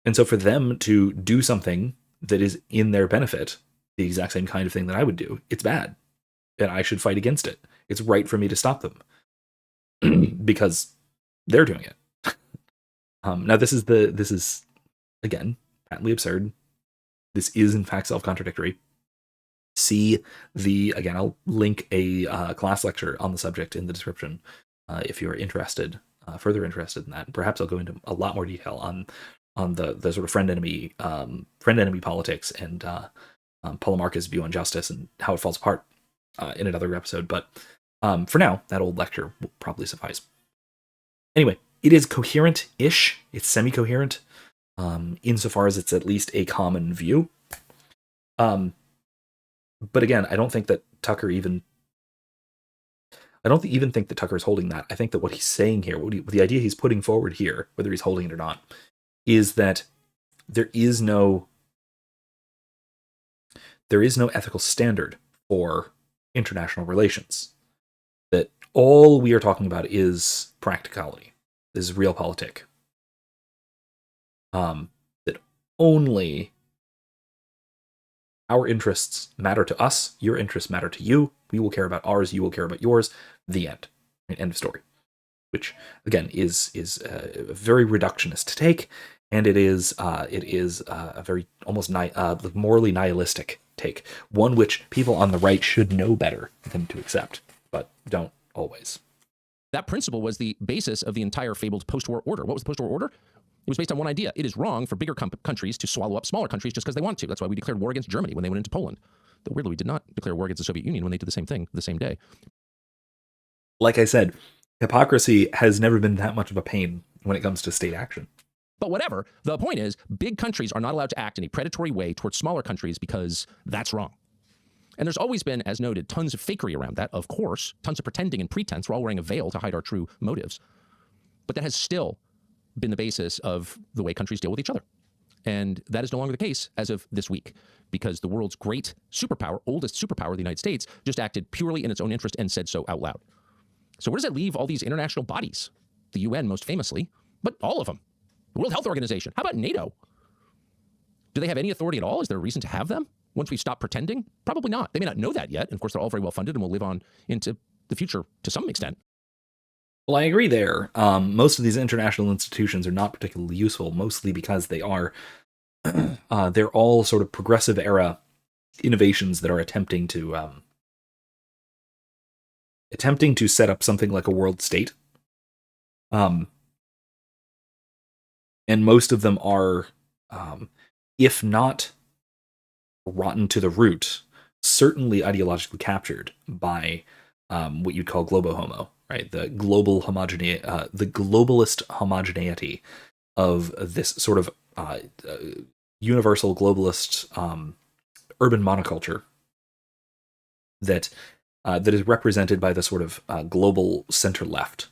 And so for them to do something that is in their benefit, the exact same kind of thing that I would do, it's bad. And I should fight against it. It's right for me to stop them because they're doing it. Now this is again patently absurd. This is in fact self-contradictory. I'll link a class lecture on the subject in the description if you're interested, further interested in that. Perhaps I'll go into a lot more detail on the sort of friend-enemy politics and Polemarchus' view on justice and how it falls apart in another episode. But for now, that old lecture will probably suffice. Anyway, it is coherent-ish. It's semi-coherent, insofar as it's at least a common view. But again, I don't think that Tucker even think that Tucker is holding that. I think that what he's saying here, the idea he's putting forward here, whether he's holding it or not, is that there is no ethical standard for international relations. That all we are talking about is practicality. This is realpolitik. That only our interests matter to us, your interests matter to you, we will care about ours, you will care about yours, the end. End of story. Which, again, is a very reductionist take, and it is a very almost morally nihilistic take, one which people on the right should know better than to accept, but don't always. That principle was the basis of the entire fabled post-war order. What was the post-war order? It was based on one idea. It is wrong for bigger countries to swallow up smaller countries just because they want to. That's why we declared war against Germany when they went into Poland. Though weirdly, we did not declare war against the Soviet Union when they did the same thing the same day. Like I said, hypocrisy has never been that much of a pain when it comes to state action. But whatever, the point is, big countries are not allowed to act in a predatory way towards smaller countries because that's wrong. And there's always been, as noted, tons of fakery around that, of course, tons of pretending and pretense. We're all wearing a veil to hide our true motives. But that has still been the basis of the way countries deal with each other. And that is no longer the case as of this week, because the world's great superpower, oldest superpower, the United States, just acted purely in its own interest and said so out loud. So where does that leave all these international bodies? The UN most famously, but all of them. The World Health Organization. How about NATO? Do they have any authority at all? Is there a reason to have them? once we stop pretending? Probably not. They may not know that yet. And of course, they're all very well funded and will live on into the future to some extent. Well, I agree there. Most of these international institutions are not particularly useful, mostly because they are they're all sort of progressive era innovations that are attempting to set up something like a world state. And most of them are, if not rotten to the root, certainly ideologically captured by what you'd call globo-homo, right? The globalist homogeneity of this sort of universal globalist urban monoculture that is represented by the sort of global center left,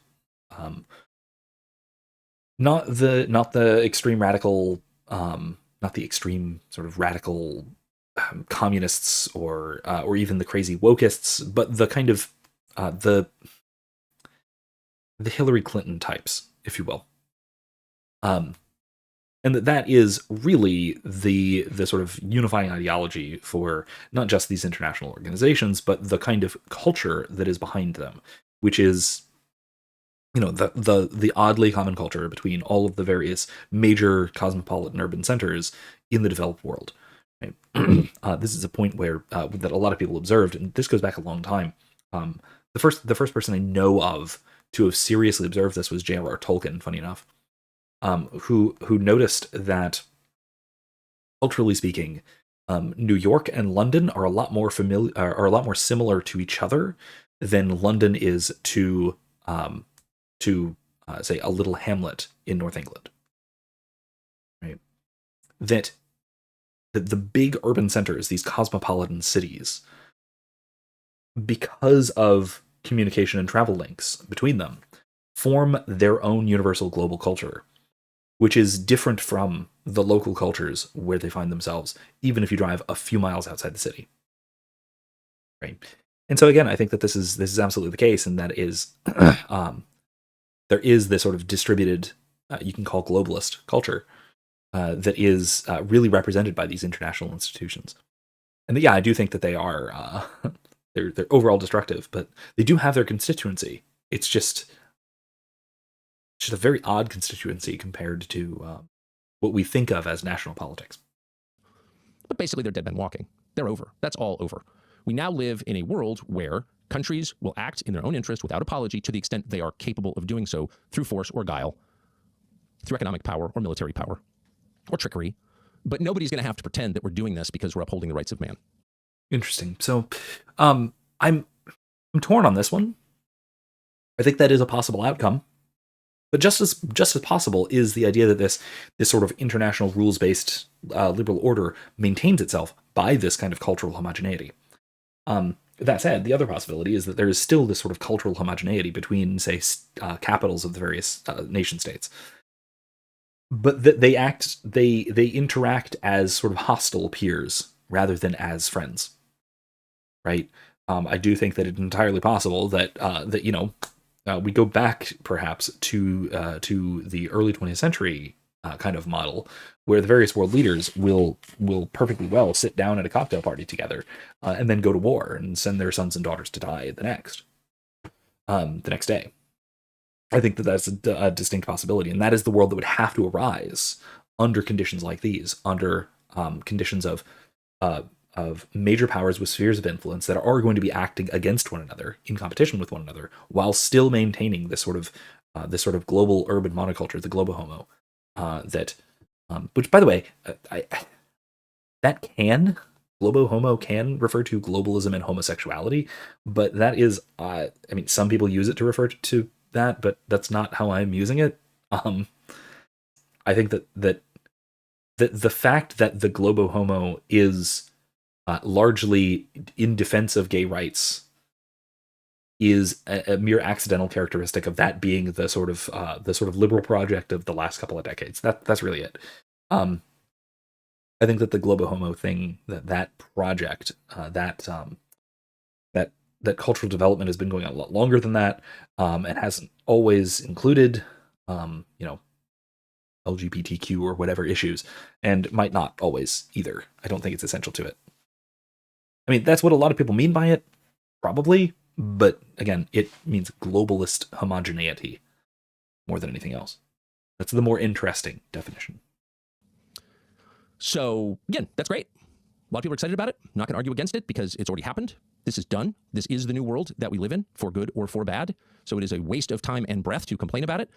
not the extreme radical, not the extreme sort of radical communists or even the crazy wokeists, but the kind of the Hillary Clinton types, if you will. And that is really the sort of unifying ideology for not just these international organizations, but the kind of culture that is behind them, which is, the oddly common culture between all of the various major cosmopolitan urban centers in the developed world. Right? This is a point where that a lot of people observed, and this goes back a long time. The first person I know of to have seriously observed this was J.R.R. Tolkien, funny enough. Who noticed that, culturally speaking, New York and London are a lot more similar to each other than London is to say a little hamlet in North England. Right? That the big urban centers, these cosmopolitan cities, because of communication and travel links between them, form their own universal global culture, which is different from the local cultures where they find themselves, even if you drive a few miles outside the city. Right. And so again, I think that this is absolutely the case, and that is there is this sort of distributed, you can call globalist culture, that is really represented by these international institutions. And yeah, I do think that they are they're overall destructive, but they do have their constituency. It's just a very odd constituency compared to what we think of as national politics. But basically, they're dead men walking. They're over. That's all over. We now live in a world where countries will act in their own interest without apology to the extent they are capable of doing so through force or guile, through economic power or military power or trickery. But nobody's going to have to pretend that we're doing this because we're upholding the rights of man. Interesting. So I'm torn on this one. I think that is a possible outcome. But just as possible is the idea that this sort of international rules-based liberal order maintains itself by this kind of cultural homogeneity. That said, the other possibility is that there is still this sort of cultural homogeneity between, say, capitals of the various nation states, but that they interact as sort of hostile peers rather than as friends. Right? I do think that it's entirely possible that we go back perhaps to the early 20th century kind of model, where the various world leaders will perfectly well sit down at a cocktail party together and then go to war and send their sons and daughters to die the next day. I think that that's a distinct possibility, and that is the world that would have to arise under conditions like these, under conditions of major powers with spheres of influence that are going to be acting against one another, in competition with one another, while still maintaining this sort of global urban monoculture, the globo-homo, which, by the way, globo-homo can refer to globalism and homosexuality, but that is, some people use it to refer to that, but that's not how I'm using it. I think that the fact that the globo-homo is largely in defense of gay rights is a mere accidental characteristic of that being the sort of liberal project of the last couple of decades. That's really it. I think that the globo-homo thing, that project, that cultural development has been going on a lot longer than that, and hasn't always included, LGBTQ or whatever issues, and might not always either. I don't think it's essential to it. I mean, that's what a lot of people mean by it, probably. But again, it means globalist homogeneity more than anything else. That's the more interesting definition. So again, that's great. A lot of people are excited about it. I'm not going to argue against it because it's already happened. This is done. This is the new world that we live in, for good or for bad. So it is a waste of time and breath to complain about it.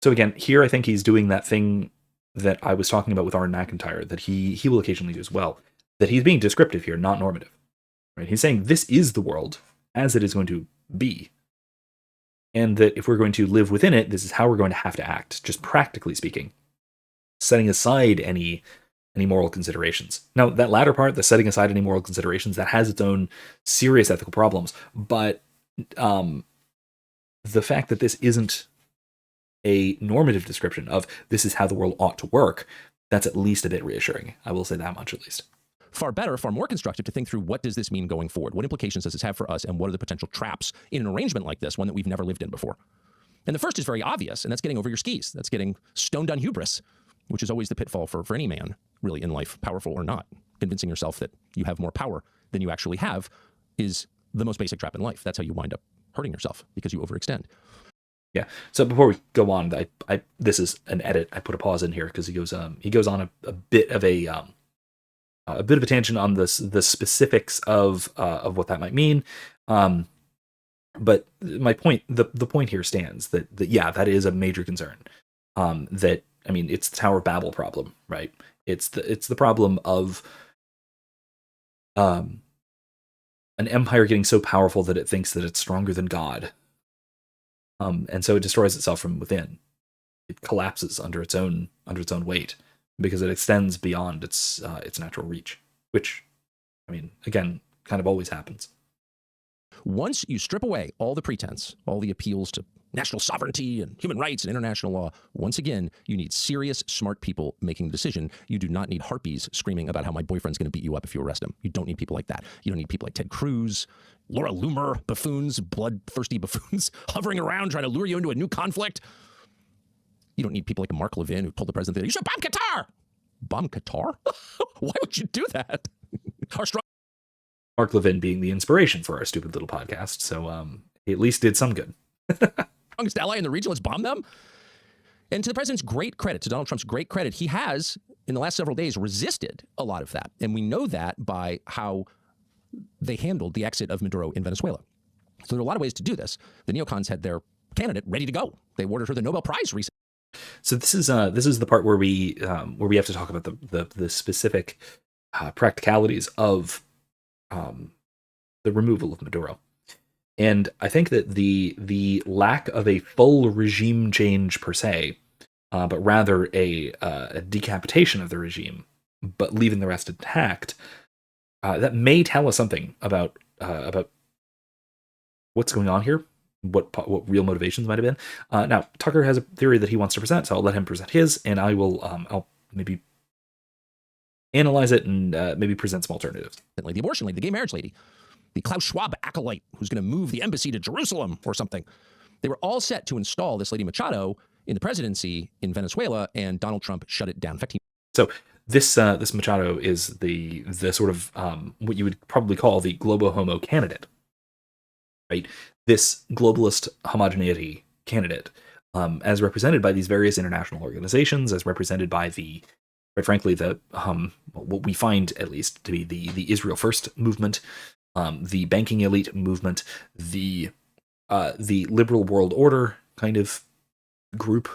So again, here I think he's doing that thing that I was talking about with Aaron McIntyre that he will occasionally do as well. That he's being descriptive here, not normative. Right? He's saying this is the world as it is going to be. And that if we're going to live within it, this is how we're going to have to act, just practically speaking. Setting aside any moral considerations. Now, that latter part, the setting aside any moral considerations, that has its own serious ethical problems. But the fact that this isn't a normative description of this is how the world ought to work, that's at least a bit reassuring. I will say that much at least. Far better, far more constructive to think through what does this mean going forward? What implications does this have for us? And what are the potential traps in an arrangement like this, one that we've never lived in before? And the first is very obvious, and that's getting over your skis. That's getting stoned on hubris, which is always the pitfall for any man, really, in life, powerful or not. Convincing yourself that you have more power than you actually have is the most basic trap in life. That's how you wind up hurting yourself, because you overextend. Yeah. So before we go on, I this is an edit. I put a pause in here because he goes on a bit of a bit of a tangent on the specifics of what that might mean. But my point, the point here stands that yeah, that is a major concern. That, I mean, it's the Tower of Babel problem, right? It's the problem of an empire getting so powerful that it thinks that it's stronger than God. And so it destroys itself from within. It collapses under its own weight because it extends beyond its natural reach, which, I mean, again, kind of always happens. Once you strip away all the pretense, all the appeals to national sovereignty and human rights and international law, once again, you need serious, smart people making the decision. You do not need harpies screaming about how my boyfriend's going to beat you up if you arrest him. You don't need people like that. You don't need people like Ted Cruz, Laura Loomer, buffoons, bloodthirsty buffoons, hovering around trying to lure you into a new conflict. You don't need people like Mark Levin, who told the president, you should bomb Qatar. Bomb Qatar? Why would you do that? Our strong Mark Levin being the inspiration for our stupid little podcast, so he at least did some good. strongest ally in the region, let's bomb them. And to the president's great credit, to Donald Trump's great credit, he has, in the last several days, resisted a lot of that. And we know that by how they handled the exit of Maduro in Venezuela. So there are a lot of ways to do this. The neocons had their candidate ready to go. They awarded her the Nobel Prize recently. So this is the part where we have to talk about the specific practicalities of the removal of Maduro. And I think that the lack of a full regime change per se, but rather a decapitation of the regime, but leaving the rest intact, that may tell us something about what's going on here, what real motivations might have been. Now, Tucker has a theory that he wants to present, so I'll let him present his, and I will I'll maybe analyze it and maybe present some alternatives. The abortion lady, the gay marriage lady, the Klaus Schwab acolyte who's going to move the embassy to Jerusalem or something. They were all set to install this lady Machado in the presidency in Venezuela, and Donald Trump shut it down. In fact, So this Machado is the sort of what you would probably call the globo homo candidate, right? This globalist homogeneity candidate, as represented by these various international organizations, as represented by the, quite frankly, the what we find at least to be the Israel First movement, the banking elite movement, the liberal world order kind of group,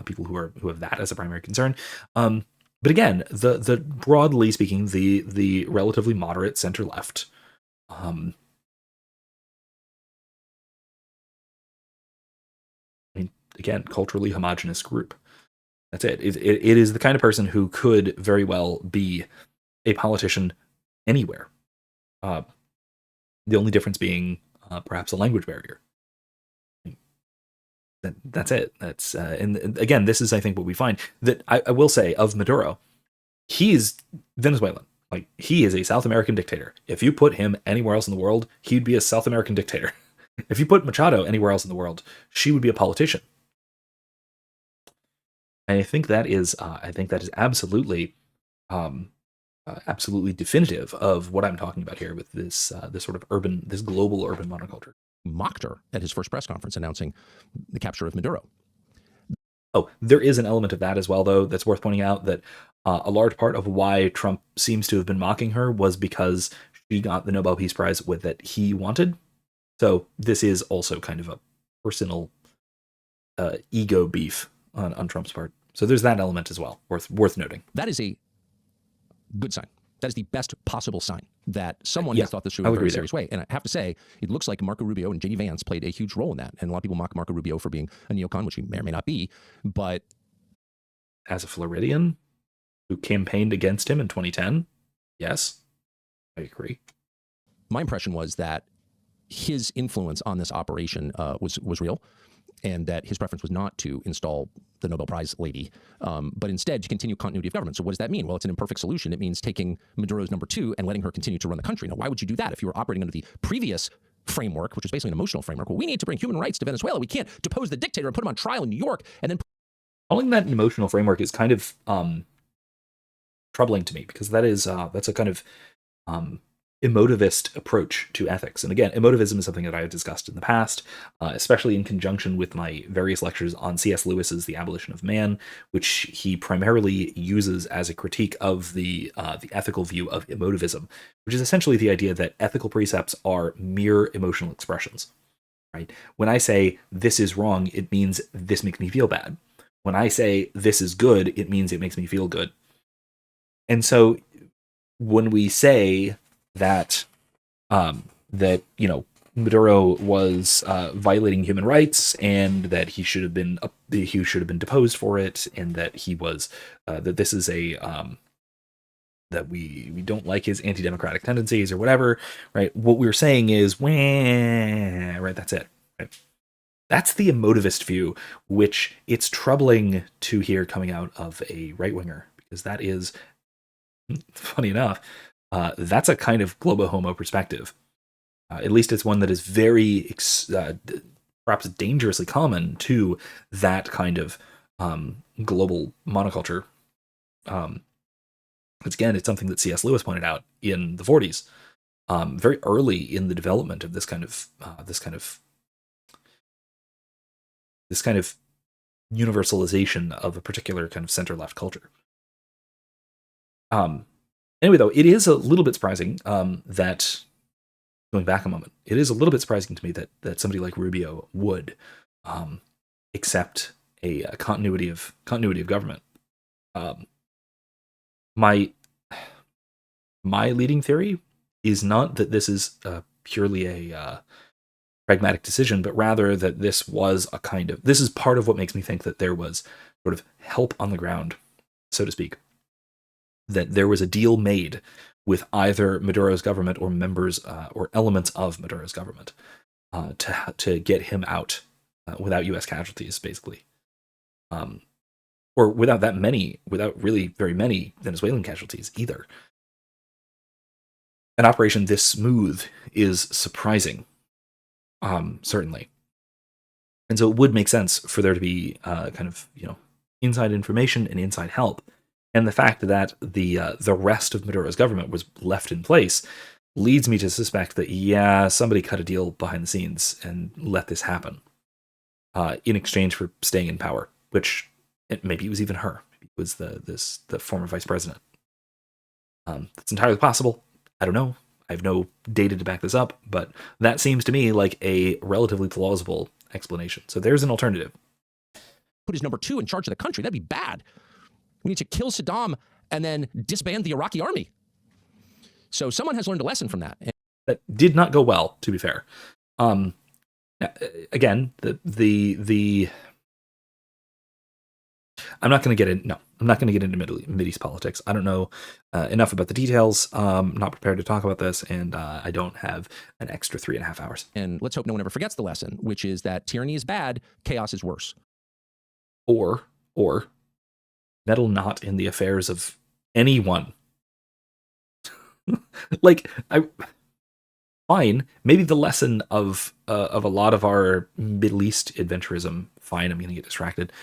people who have that as a primary concern. But again, the broadly speaking, the relatively moderate center left, I mean, again, culturally homogenous group. That's it. It is the kind of person who could very well be a politician anywhere. The only difference being perhaps a language barrier. That's it. That's and again, this is, I think, what we find. That I will say of Maduro, he's Venezuelan. Like, he is a South American dictator. If you put him anywhere else in the world, he'd be a South American dictator. If you put Machado anywhere else in the world, she would be a politician. And I think that is absolutely absolutely definitive of what I'm talking about here with this sort of this global urban monoculture. Mocked her at his first press conference announcing the capture of Maduro. Oh, there is an element of that as well, though, that's worth pointing out, that a large part of why Trump seems to have been mocking her was because she got the Nobel Peace Prize with that he wanted. So this is also kind of a personal ego beef on Trump's part. So there's that element as well, worth noting. That is a good sign. That is the best possible sign that someone Yeah, has thought this through I in a would very agree there. serious way. And I have to say, it looks like Marco Rubio and J.D. Vance played a huge role in that. And a lot of people mock Marco Rubio for being a neocon, which he may or may not be. But As a Floridian who campaigned against him in 2010, yes, I agree. my impression was that his influence on this operation was real, and that his preference was not to install the Nobel Prize lady, but instead to continue continuity of government. So what does that mean? Well, it's an imperfect solution. It means taking Maduro's number two and letting her continue to run the country. Now, why would you do that if you were operating under the previous framework, which was basically an emotional framework? Well, we need to bring human rights to Venezuela. We can't depose the dictator and put him on trial in New York and then... Calling that an emotional framework is kind of troubling to me, because that's a kind of emotivist approach to ethics. And again, emotivism is something that I have discussed in the past, especially in conjunction with my various lectures on C.S. Lewis's The Abolition of Man, which he primarily uses as a critique of the ethical view of emotivism, which is essentially the idea that ethical precepts are mere emotional expressions. Right? When I say this is wrong, it means this makes me feel bad. When I say this is good, it means it makes me feel good. And so when we say that Maduro was violating human rights, and that he should have been deposed for it, and that he was that this is a that we don't like his anti-democratic tendencies or whatever, right? What we're saying is, wah, right? That's it. Right? That's the emotivist view, which it's troubling to hear coming out of a right-winger, because that is, funny enough, that's a kind of globo homo perspective. At least it's one that is very, perhaps dangerously common to that kind of global monoculture. Again, it's something that C.S. Lewis pointed out in the 40s, very early in the development of this kind of universalization of a particular kind of center-left culture. Anyway, though, it is a little bit surprising that, going back a moment, it is a little bit surprising to me that somebody like Rubio would accept a continuity of government. My leading theory is not that this is purely a pragmatic decision, but rather that this is part of what makes me think that there was sort of help on the ground, so to speak. That there was a deal made with either Maduro's government or members or elements of Maduro's government to get him out without U.S. casualties, basically, or without really very many Venezuelan casualties either. An operation this smooth is surprising, certainly, and so it would make sense for there to be kind of inside information and inside help. And the fact that the rest of Maduro's government was left in place leads me to suspect that, somebody cut a deal behind the scenes and let this happen in exchange for staying in power, which maybe it was even her. Maybe it was the former vice president. That's entirely possible. I don't know. I have no data to back this up, but that seems to me like a relatively plausible explanation. So there's an alternative. Put his number two in charge of the country. That'd be bad. We need to kill Saddam and then disband the Iraqi army. So someone has learned a lesson from that. That did not go well, to be fair. Again, the I'm not going to get into Mideast politics. I don't know enough about the details. I'm not prepared to talk about this, and I don't have an extra 3.5 hours. And let's hope no one ever forgets the lesson, which is that tyranny is bad, chaos is worse. Or meddle not in the affairs of anyone. Fine. Maybe the lesson of a lot of our Middle East adventurism. Fine, I'm going to get distracted.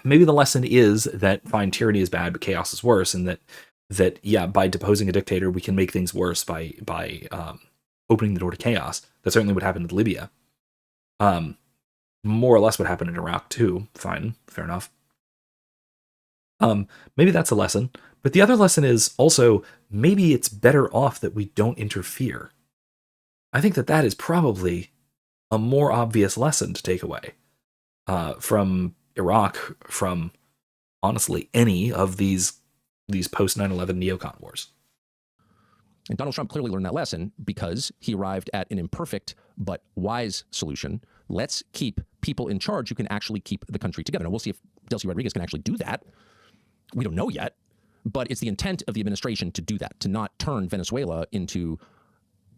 Maybe the lesson is that fine, tyranny is bad, but chaos is worse, and that that by deposing a dictator, we can make things worse by opening the door to chaos. That's certainly what happened in Libya. More or less what happened in Iraq too. Fine, fair enough. Maybe that's a lesson. But the other lesson is also maybe it's better off that we don't interfere. I think that is probably a more obvious lesson to take away from Iraq, from honestly any of these post 9/11 neocon wars. And Donald Trump clearly learned that lesson because he arrived at an imperfect but wise solution. Let's keep people in charge who can actually keep the country together. Now, we'll see if Delcy Rodriguez can actually do that. We don't know yet, but it's the intent of the administration to do that, to not turn Venezuela into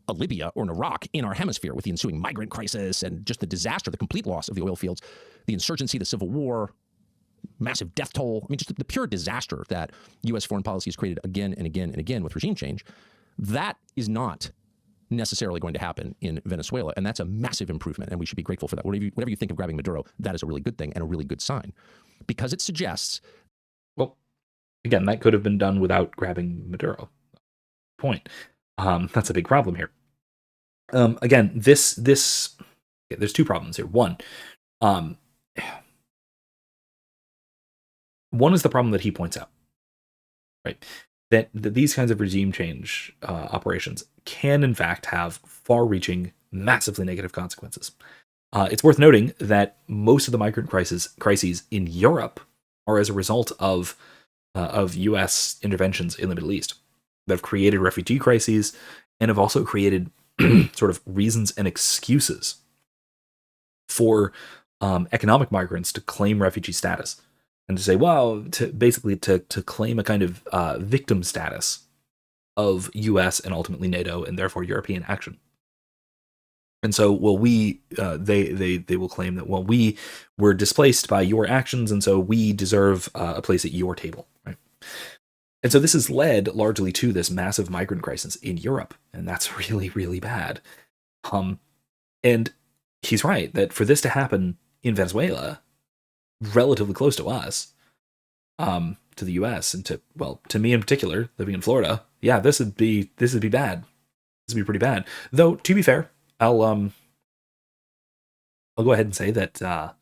a Libya or an Iraq in our hemisphere with the ensuing migrant crisis and just the disaster, the complete loss of the oil fields, the insurgency, the civil war, massive death toll. I mean, just the pure disaster that U.S. foreign policy has created again and again and again with regime change. That is not necessarily going to happen in Venezuela, and that's a massive improvement, and we should be grateful for that. Whatever you think of grabbing Maduro, that is a really good thing and a really good sign, because it suggests... Well, again, that could have been done without grabbing Maduro. Point. That's a big problem here. Again, there's two problems here. One is the problem that he points out, right? That these kinds of regime change operations can, in fact, have far-reaching, massively negative consequences. It's worth noting that most of the migrant crises in Europe are as a result of U.S. interventions in the Middle East that have created refugee crises and have also created sort of reasons and excuses for economic migrants to claim refugee status. And to say, well, to claim a kind of victim status of U.S. and ultimately NATO and therefore European action. And so, they will claim that, well, we were displaced by your actions, and so we deserve a place at your table, right? And so this has led largely to this massive migrant crisis in Europe, and that's really, really bad. And he's right that for this to happen in Venezuela, relatively close to us, to the U.S. and to me in particular, living in Florida, yeah, this would be bad. This would be pretty bad. Though, to be fair, I'll go ahead and say that that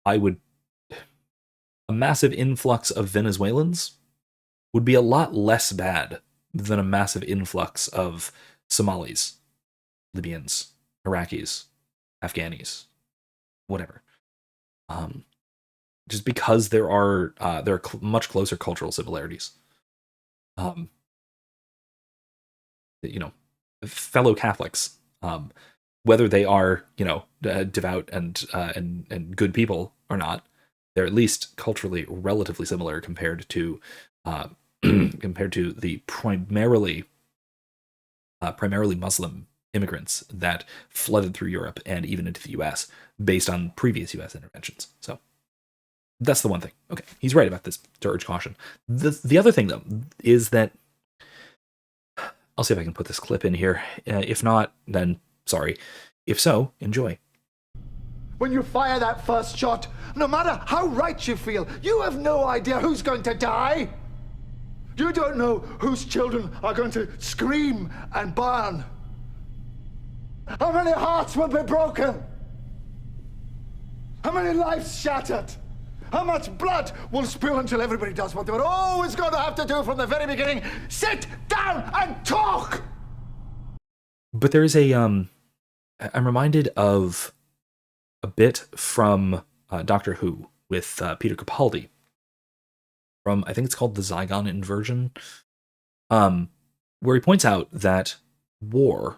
a massive influx of Venezuelans would be a lot less bad than a massive influx of Somalis, Libyans, Iraqis, Afghanis, whatever. Just because there are much closer cultural similarities. Fellow Catholics, whether they are devout and good people or not, they're at least culturally relatively similar compared to the primarily Muslim immigrants that flooded through Europe and even into the U.S. based on previous U.S. interventions. So that's the one thing. Okay, he's right about this, to urge caution. The other thing, though, is that I'll see if I can put this clip in here. If not, then sorry. If so, enjoy. When you fire that first shot, no matter how right you feel, you have no idea who's going to die. You don't know whose children are going to scream and burn. How many hearts will be broken? How many lives shattered? How much blood will spill until everybody does what they were always going to have to do from the very beginning? Sit down and talk! But there is I'm reminded of a bit from Doctor Who with Peter Capaldi from, I think it's called The Zygon Inversion, where he points out that war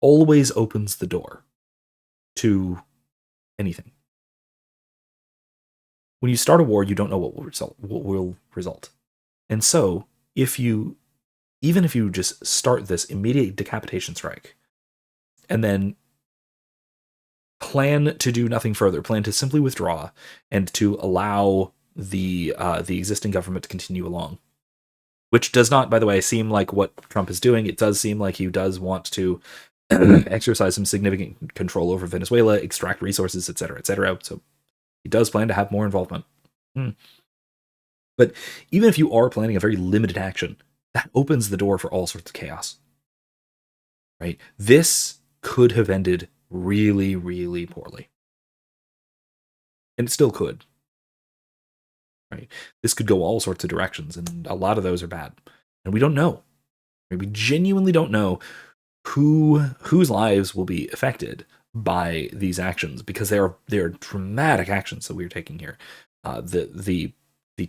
always opens the door to anything. When you start a war, you don't know what will result. And so, even if you just start this immediate decapitation strike, and then plan to do nothing further, plan to simply withdraw, and to allow the existing government to continue along, which does not, by the way, seem like what Trump is doing. It does seem like he does want to exercise some significant control over Venezuela, extract resources, etc., etc. So he does plan to have more involvement. But even if you are planning a very limited action, that opens the door for all sorts of chaos. Right? This could have ended really, really poorly. And it still could. Right? This could go all sorts of directions, and a lot of those are bad. And we don't know. We genuinely don't know whose lives will be affected by these actions, because they are dramatic actions that we are taking here. The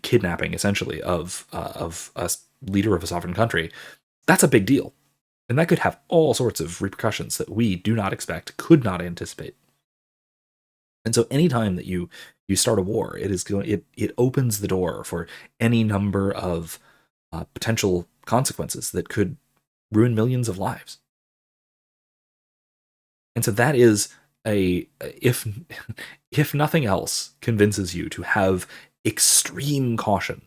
kidnapping, essentially, of a leader of a sovereign country, that's a big deal, and that could have all sorts of repercussions that we do not expect, could not anticipate. And so, anytime that you start a war, it opens the door for any number of potential consequences that could ruin millions of lives. And so that is if nothing else convinces you to have extreme caution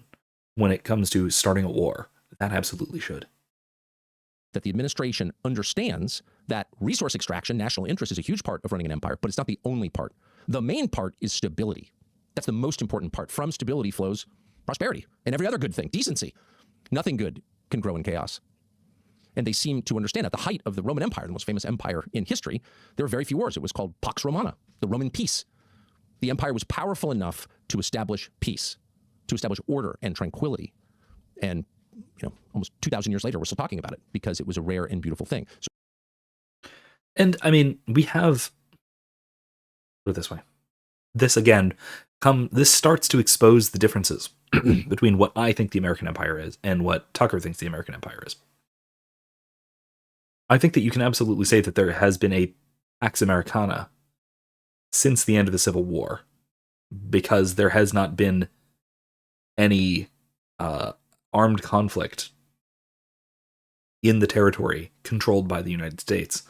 when it comes to starting a war, that absolutely should. That the administration understands that resource extraction, national interest, is a huge part of running an empire, but it's not the only part. The main part is stability. That's the most important part. From stability flows prosperity and every other good thing, decency. Nothing good can grow in chaos. And they seem to understand at the height of the Roman Empire, the most famous empire in history, there were very few wars. It was called Pax Romana, the Roman peace. The empire was powerful enough to establish peace, to establish order and tranquility. And, almost 2,000 years later, we're still talking about it because it was a rare and beautiful thing. And I mean, we have, put it this way, this starts to expose the differences between what I think the American Empire is and what Tucker thinks the American Empire is. I think that you can absolutely say that there has been a Pax Americana since the end of the Civil War, because there has not been any armed conflict in the territory controlled by the United States.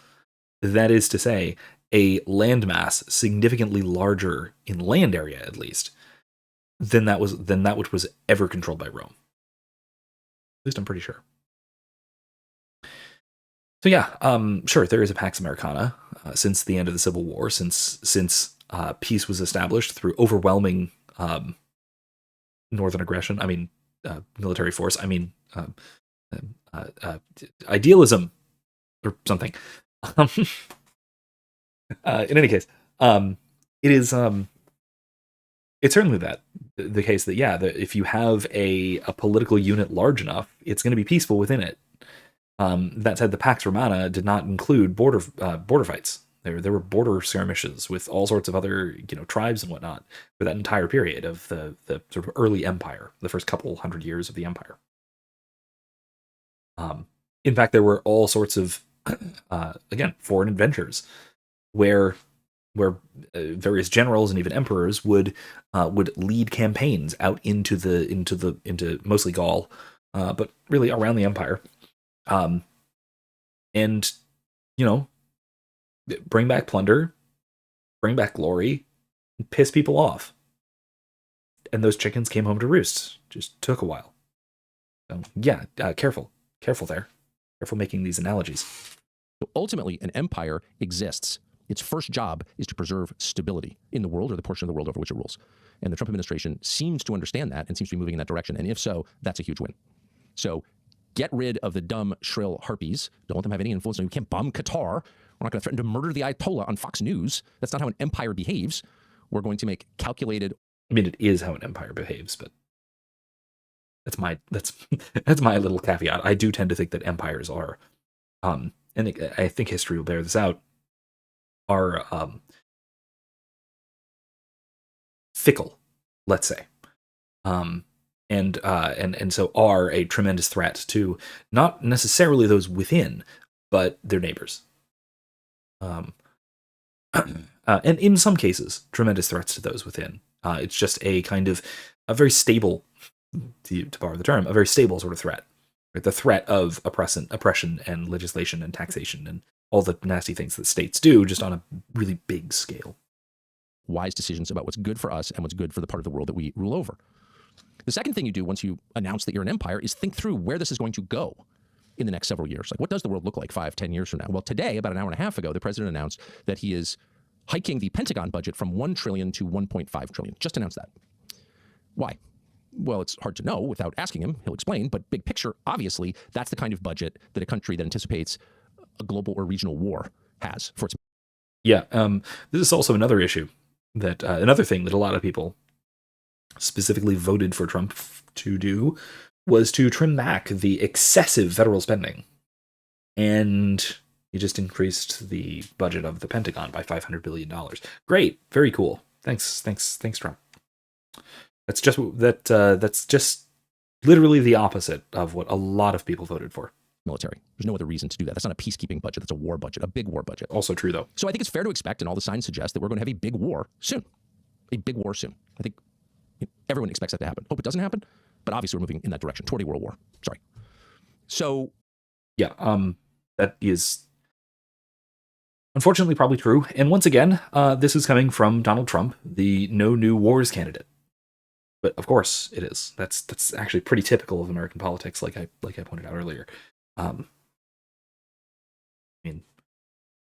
That is to say, a landmass significantly larger in land area, at least, than that which was ever controlled by Rome. At least I'm pretty sure. So yeah, sure, there is a Pax Americana since the end of the Civil War, since peace was established through overwhelming northern aggression. I mean, military force. I mean, idealism or something. In any case, it is. It's certainly the case that if you have a political unit large enough, it's going to be peaceful within it. That said, the Pax Romana did not include border fights. There were border skirmishes with all sorts of other tribes and whatnot for that entire period of the sort of early empire, the first couple hundred years of the empire. In fact, there were all sorts of foreign adventures where various generals and even emperors would lead campaigns out into mostly Gaul, but really around the empire. And bring back plunder, bring back glory, and piss people off. And those chickens came home to roost. Just took a while. So careful there. Careful making these analogies. So ultimately, an empire exists. Its first job is to preserve stability in the world, or the portion of the world over which it rules. And the Trump administration seems to understand that and seems to be moving in that direction. And if so, that's a huge win. So get rid of the dumb, shrill harpies. Don't let them have any influence. We can't bomb Qatar. We're not going to threaten to murder the Ayatollah on Fox News. That's not how an empire behaves. We're going to make calculated. I mean, it is how an empire behaves, but that's my little caveat. I do tend to think that empires are, and I think history will bear this out, are fickle, let's say, and so are a tremendous threat to not necessarily those within, but their neighbors. And in some cases, tremendous threats to those within. It's just a kind of a very stable, to borrow the term, a very stable sort of threat. Right? The threat of oppression and legislation and taxation and all the nasty things that states do, just on a really big scale. Wise decisions about what's good for us and what's good for the part of the world that we rule over. The second thing you do once you announce that you're an empire is think through where this is going to go in the next several years. Like, what does the world look like 5-10 years from now? Well, today, about an hour and a half ago, the president announced that he is hiking the Pentagon budget from $1 trillion to $1.5 trillion. Just announced that. Why? Well, it's hard to know without asking him. He'll explain. But big picture, obviously, that's the kind of budget that a country that anticipates a global or regional war has for its. Yeah, this is also another issue that another thing that a lot of people specifically voted for Trump to do was to trim back the excessive federal spending, and he just increased the budget of the Pentagon by $500 billion. Great, very cool. Thanks, Trump. That's just literally the opposite of what a lot of people voted for. Military. There's no other reason to do that. That's not a peacekeeping budget. That's a war budget, a big war budget. Also true, though. So I think it's fair to expect, and all the signs suggest, that we're going to have a big war soon. A big war soon. I think everyone expects that to happen. Hope it doesn't happen, but obviously we're moving in that direction toward a world war. Sorry. So, yeah, that is unfortunately probably true. And once again, this is coming from Donald Trump, the no new wars candidate. But of course it is. That's actually pretty typical of American politics, like I pointed out earlier. I mean,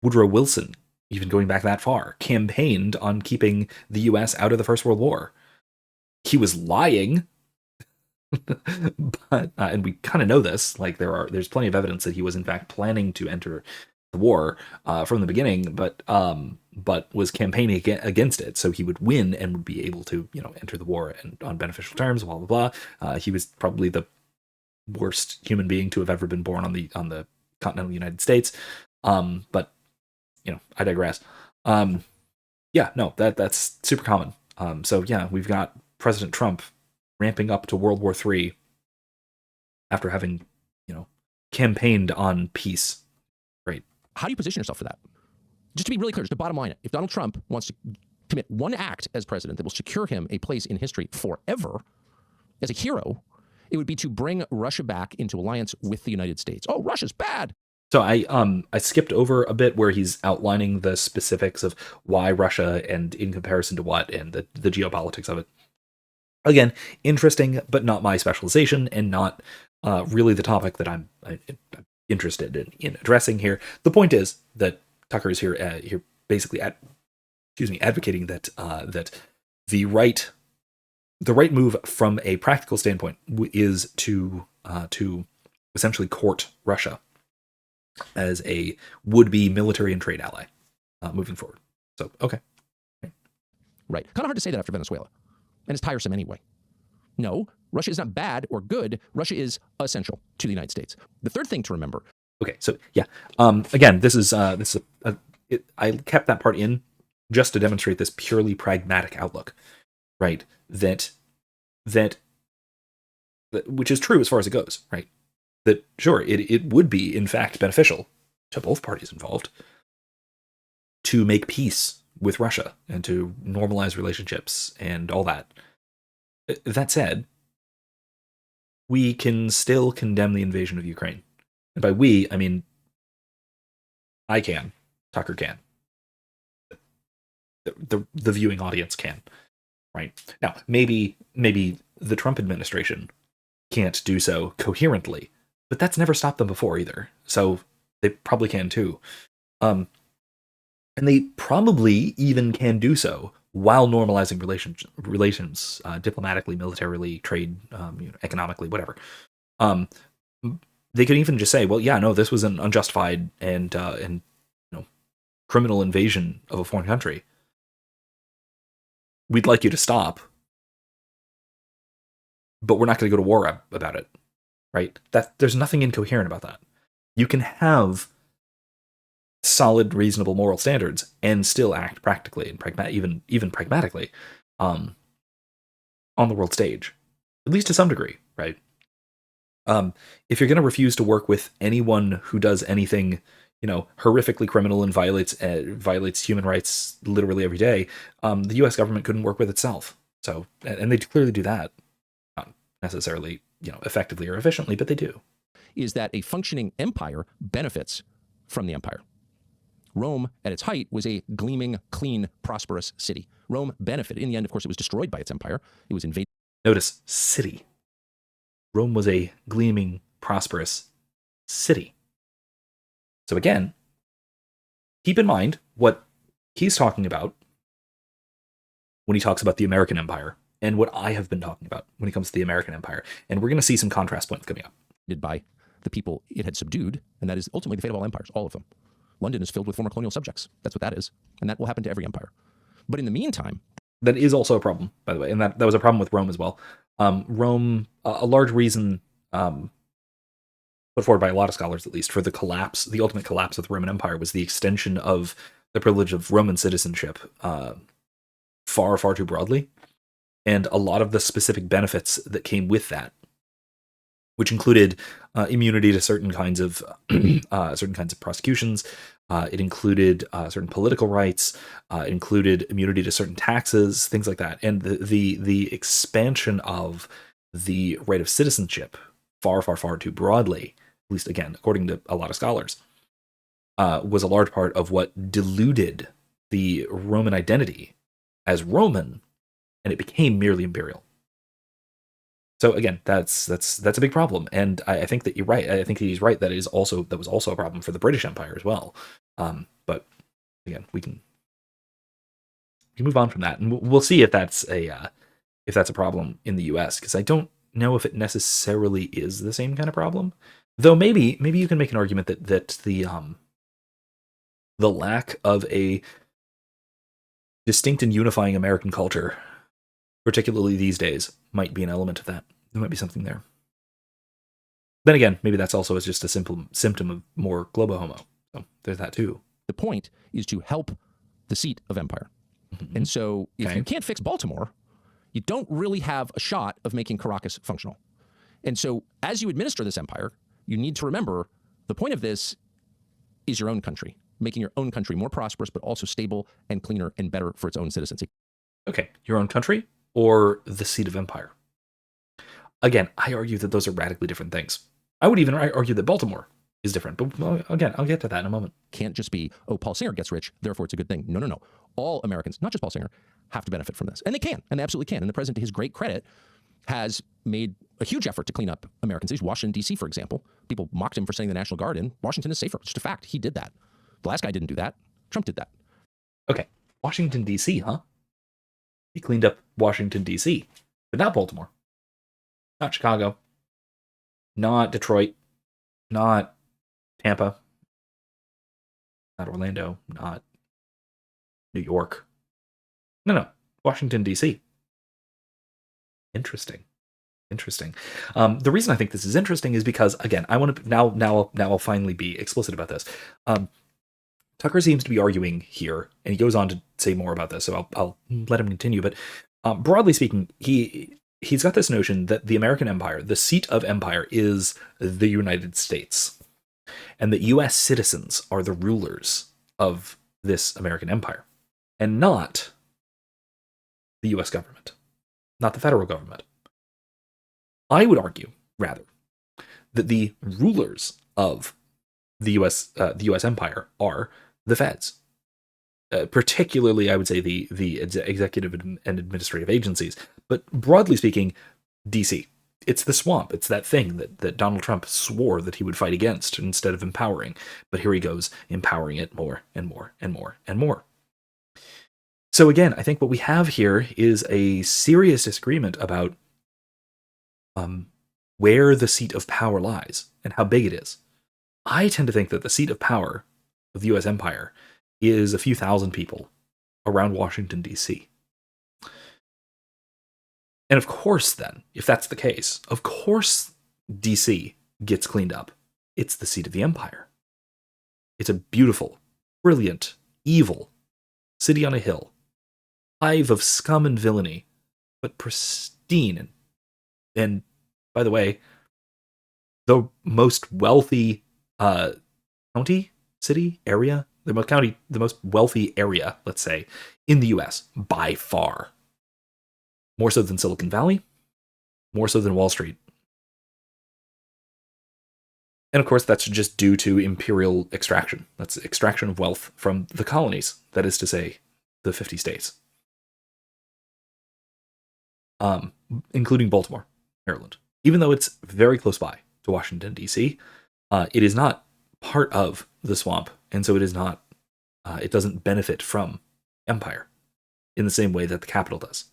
Woodrow Wilson, even going back that far, campaigned on keeping the U.S. out of the First World War. He was lying, but and we kind of know this. Like there's plenty of evidence that he was in fact planning to enter the war from the beginning, but was campaigning against it, so he would win and would be able to enter the war and on beneficial terms. Blah blah blah. He was probably the worst human being to have ever been born on the continental United States. But I digress. Yeah, no, that's super common. So yeah, we've got President Trump ramping up to World War III after having, campaigned on peace. Great. how do you position yourself for that? Just to be really clear, just the bottom line, if Donald Trump wants to commit one act as president that will secure him a place in history forever as a hero, it would be to bring Russia back into alliance with the United States. Oh, Russia's bad. So I skipped over a bit where he's outlining the specifics of why Russia and in comparison to what and the geopolitics of it. Again, interesting, but not my specialization and not really the topic that I'm interested in addressing here. The point is that Tucker is here basically advocating that that the right move from a practical standpoint is to essentially court Russia as a would-be military and trade ally moving forward. So, okay. Right. Kind of hard to say that after Venezuela. And it's tiresome anyway. No, Russia is not bad or good. Russia is essential to the United States. The third thing to remember. Okay, so yeah. Again, I kept that part in just to demonstrate this purely pragmatic outlook, right? That which is true as far as it goes, right? That sure, it would be in fact beneficial to both parties involved to make peace with Russia and to normalize relationships and all that. That said, we can still condemn the invasion of Ukraine. And by we, I mean I can, Tucker can, the viewing audience can, right? Now, maybe the Trump administration can't do so coherently, but that's never stopped them before either. So they probably can too. And they probably even can do so while normalizing relations diplomatically, militarily, trade, economically, whatever. They could even just say, well, yeah, no, this was an unjustified and criminal invasion of a foreign country. We'd like you to stop, but we're not going to go to war about it, right? There's nothing incoherent about that. You can have solid, reasonable moral standards and still act practically and even pragmatically on the world stage, at least to some degree, right? If you're going to refuse to work with anyone who does anything, horrifically criminal and violates human rights literally every day, the U.S. government couldn't work with itself. So, and they clearly do that, not necessarily, effectively or efficiently, but they do. Is that a functioning empire benefits from the empire? Rome, at its height, was a gleaming, clean, prosperous city. Rome benefited. In the end, of course, it was destroyed by its empire. It was invaded. Notice, city. Rome was a gleaming, prosperous city. So again, keep in mind what he's talking about when he talks about the American empire and what I have been talking about when it comes to the American empire. And we're going to see some contrast points coming up. By the people it had subdued, and that is ultimately the fate of all empires, all of them. London is filled with former colonial subjects. That's what that is, and that will happen to every empire. But in the meantime, that is also a problem, by the way, and that was a problem with Rome as well. Rome, a large reason put forward by a lot of scholars, at least, for the ultimate collapse of the Roman Empire was the extension of the privilege of Roman citizenship far, far too broadly, and a lot of the specific benefits that came with that, which included immunity to certain kinds of prosecutions. It included certain political rights. It included immunity to certain taxes, things like that. And the expansion of the right of citizenship far, far, far too broadly, at least again, according to a lot of scholars, was a large part of what diluted the Roman identity as Roman, and it became merely imperial. So again, that's a big problem, and I think that you're right. I think he's right that that was also a problem for the British Empire as well. But again, we can move on from that, and we'll see if that's a problem in the U.S. because I don't know if it necessarily is the same kind of problem. Though maybe you can make an argument that the lack of a distinct and unifying American culture, particularly these days, might be an element of that. There might be something there. Then again, maybe that's also just a simple symptom of more globo homo. So there's that too. the point is to help the seat of empire. Mm-hmm. And so if you can't fix Baltimore, you don't really have a shot of making Caracas functional. And so as you administer this empire, you need to remember the point of this is your own country, making your own country more prosperous, but also stable and cleaner and better for its own citizens. Okay, your own country or the seat of empire? Again, I argue that those are radically different things. I would even argue that Baltimore is different, but again, I'll get to that in a moment. Can't just be, oh, Paul Singer gets rich, therefore it's a good thing. No, no, no. All Americans, not just Paul Singer, have to benefit from this. And they can, and they absolutely can. And the president, to his great credit, has made a huge effort to clean up American cities. Washington, D.C., for example. People mocked him for sending the National Guard in. Washington is safer. It's just a fact. He did that. The last guy didn't do that. Trump did that. Okay, Washington, D.C., huh? He cleaned up Washington, D.C., but not Baltimore. Not Chicago. Not Detroit. Not Tampa. Not Orlando. Not New York. No. Washington, D.C. Interesting. The reason I think this is interesting is because, again, I want to now I'll finally be explicit about this. Tucker seems to be arguing here, and he goes on to say more about this, so I'll let him continue. But broadly speaking, he's got this notion that the American empire, the seat of empire, is the United States, and that U.S. citizens are the rulers of this American empire, and not the U.S. government, not the federal government. I would argue, rather, that the rulers of the U.S. empire are the feds. Particularly, I would say the executive and administrative agencies, but broadly speaking, D.C. It's the swamp. It's that thing that Donald Trump swore that he would fight against instead of empowering. But here he goes, empowering it more and more and more and more. So again, I think what we have here is a serious disagreement about where the seat of power lies and how big it is. I tend to think that the seat of power of the U.S. empire is a few thousand people around Washington, D.C. And of course, then, if that's the case, of course D.C. gets cleaned up. It's the seat of the empire. It's a beautiful, brilliant, evil city on a hill, hive of scum and villainy, but pristine and by the way, the most wealthy county, city, area, the most wealthy area, let's say, in the U.S. by far. More so than Silicon Valley, more so than Wall Street. And of course, that's just due to imperial extraction. That's extraction of wealth from the colonies, that is to say, the 50 states. Including Baltimore, Maryland. Even though it's very close by to Washington, D.C., it is not part of the swamp, and so it is not. It doesn't benefit from empire in the same way that the capital does.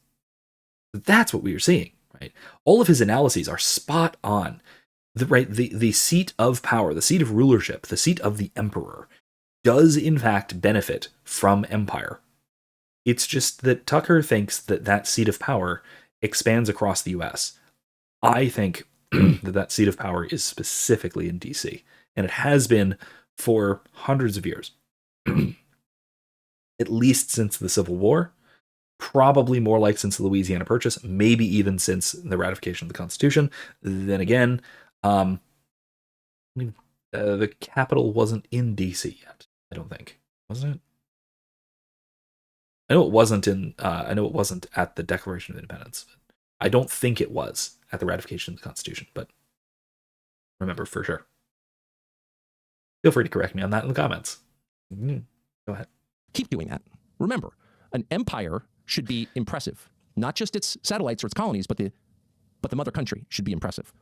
That's what we are seeing, right? All of his analyses are spot on. The seat of power, the seat of rulership, the seat of the emperor does in fact benefit from empire. It's just that Tucker thinks that that seat of power expands across the US. I think that seat of power is specifically in DC, and it has been for hundreds of years. At least since the Civil War, probably more like since the Louisiana Purchase, maybe even since the ratification of the Constitution. Then again, the capital wasn't in DC yet, I don't think. Wasn't it? I know it wasn't at the Declaration of Independence. I don't think it was at the ratification of the Constitution, but remember for sure. Feel free to correct me on that in the comments. Go ahead. Keep doing that. Remember, an empire should be impressive. Not just its satellites or its colonies, but the mother country should be impressive.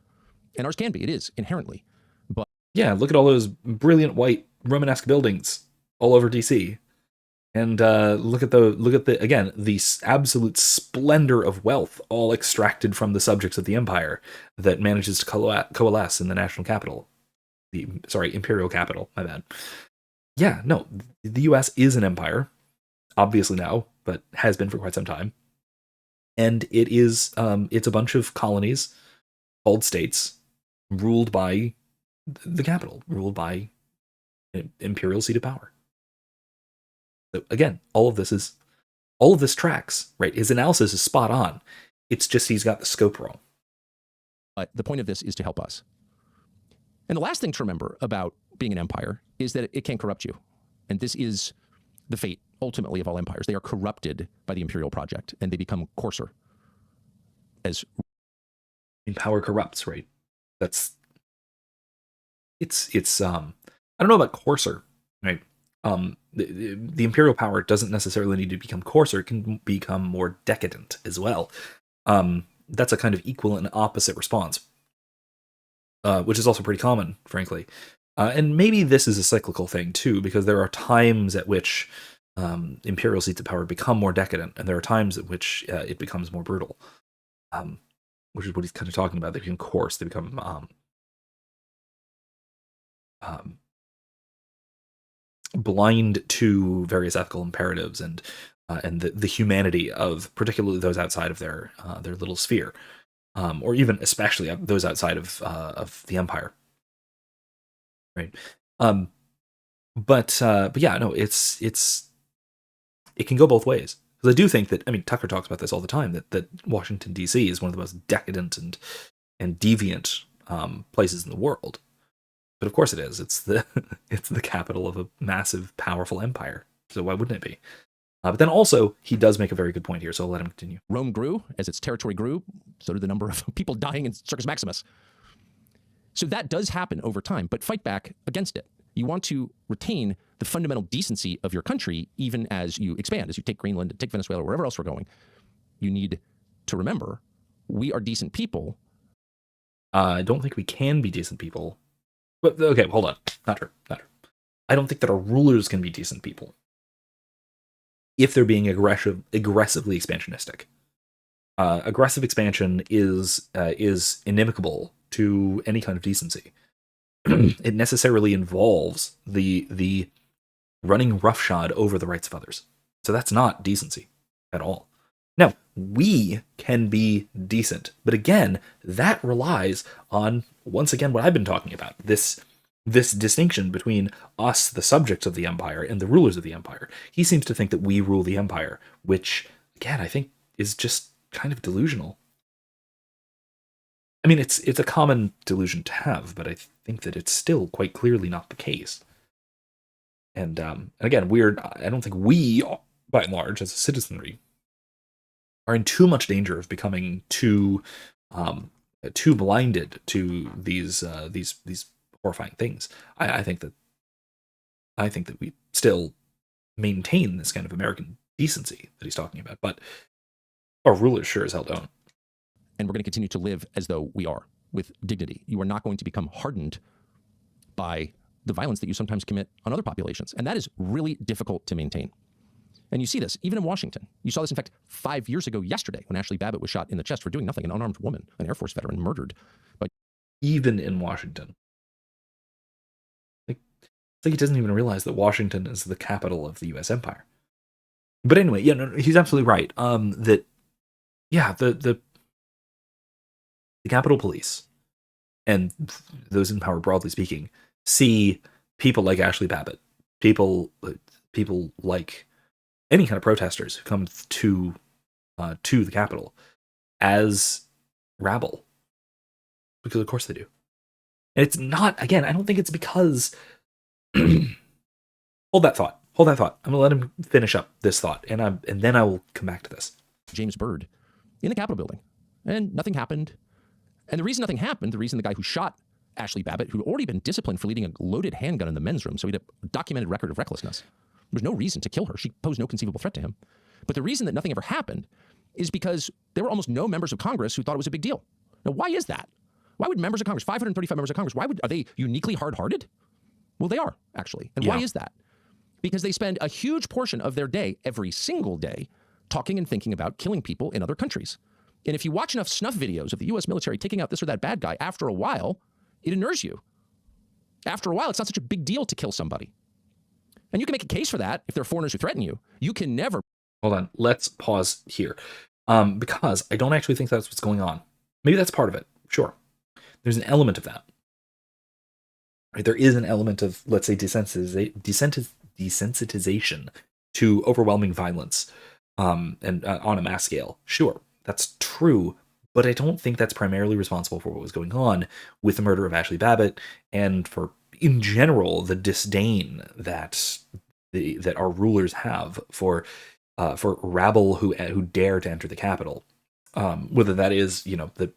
And ours can be. It is inherently. But yeah, look at all those brilliant white Romanesque buildings all over DC. And look at the absolute splendor of wealth, all extracted from the subjects of the empire that manages to coalesce in the national capital. Imperial capital, my bad. Yeah, no, the US is an empire, obviously now, but has been for quite some time. And it's a bunch of colonies called states ruled by the capital, ruled by an imperial seat of power. So again, all of this tracks, right? His analysis is spot on. It's just he's got the scope wrong. But the point of this is to help us. And the last thing to remember about being an empire is that it can corrupt you. And this is the fate, ultimately, of all empires. They are corrupted by the imperial project, and they become coarser. Power corrupts, right? I don't know about coarser, right? The imperial power doesn't necessarily need to become coarser. It can become more decadent as well. That's a kind of equal and opposite response, which is also pretty common, frankly. And maybe this is a cyclical thing too, because there are times at which imperial seats of power become more decadent, and there are times at which it becomes more brutal, which is what he's kind of talking about. They become coarse. They become blind to various ethical imperatives and the humanity of particularly those outside of their little sphere, or even especially those outside of the empire, right? But yeah, no, it can go both ways. Because I do think that, I mean, Tucker talks about this all the time, that Washington D.C. is one of the most decadent and deviant places in the world. But of course it is. It's the capital of a massive, powerful empire. So why wouldn't it be? But then also, he does make a very good point here, so I'll let him continue. Rome grew. As its territory grew, so did the number of people dying in Circus Maximus. So that does happen over time, but fight back against it. You want to retain the fundamental decency of your country, even as you expand, as you take Greenland, take Venezuela, wherever else we're going. You need to remember, we are decent people. I don't think we can be decent people. But okay, hold on. Not true. I don't think that our rulers can be decent people if they're being aggressively expansionistic. Aggressive expansion is inimical to any kind of decency. It necessarily involves the running roughshod over the rights of others. So that's not decency at all. Now, we can be decent, but again, that relies on, once again, what I've been talking about, this distinction between us, the subjects of the empire, and the rulers of the empire. He seems to think that we rule the empire, which, again, I think is just kind of delusional. I mean, it's a common delusion to have, but I think that it's still quite clearly not the case. And again, I don't think we, by and large, as a citizenry, are in too much danger of becoming too blinded to these horrifying things. I think that we still maintain this kind of American decency that he's talking about, but our rulers sure as hell don't. And we're going to continue to live as though we are, with dignity. You are not going to become hardened by the violence that you sometimes commit on other populations. And that is really difficult to maintain. And you see this even in Washington. You saw this, in fact, 5 years ago yesterday when Ashley Babbitt was shot in the chest for doing nothing, an unarmed woman, an Air Force veteran, murdered. But even in Washington. It's like he doesn't even realize that Washington is the capital of the U.S. empire. But anyway, yeah, no, he's absolutely right. The Capitol Police and those in power, broadly speaking, see people like Ashley Babbitt, people like any kind of protesters who come to the Capitol as rabble, because of course they do. And it's not, again, I don't think it's because. Hold that thought. I'm going to let him finish up this thought, and then I will come back to this. James Byrd in the Capitol building, and nothing happened. And the reason nothing happened, the reason the guy who shot Ashley Babbitt, who'd already been disciplined for leading a loaded handgun in the men's room, so he had a documented record of recklessness. There's no reason to kill her. She posed no conceivable threat to him. But the reason that nothing ever happened is because there were almost no members of Congress who thought it was a big deal. Now, why is that? Why would members of Congress, 535 members of Congress, are they uniquely hard-hearted? Well, they are, actually. And why is that? Because they spend a huge portion of their day, every single day, talking and thinking about killing people in other countries. And if you watch enough snuff videos of the U.S. military taking out this or that bad guy, after a while, it inures you. After a while, it's not such a big deal to kill somebody. And you can make a case for that if there are foreigners who threaten you. You can never... Hold on, let's pause here. Because I don't actually think that's what's going on. Maybe that's part of it, sure. There's an element of that. Right? There is an element of, let's say, desensitization to overwhelming violence and on a mass scale. Sure, that's true, but I don't think that's primarily responsible for what was going on with the murder of Ashley Babbitt and for, in general, the disdain that our rulers have for rabble who dare to enter the Capitol, whether that is, the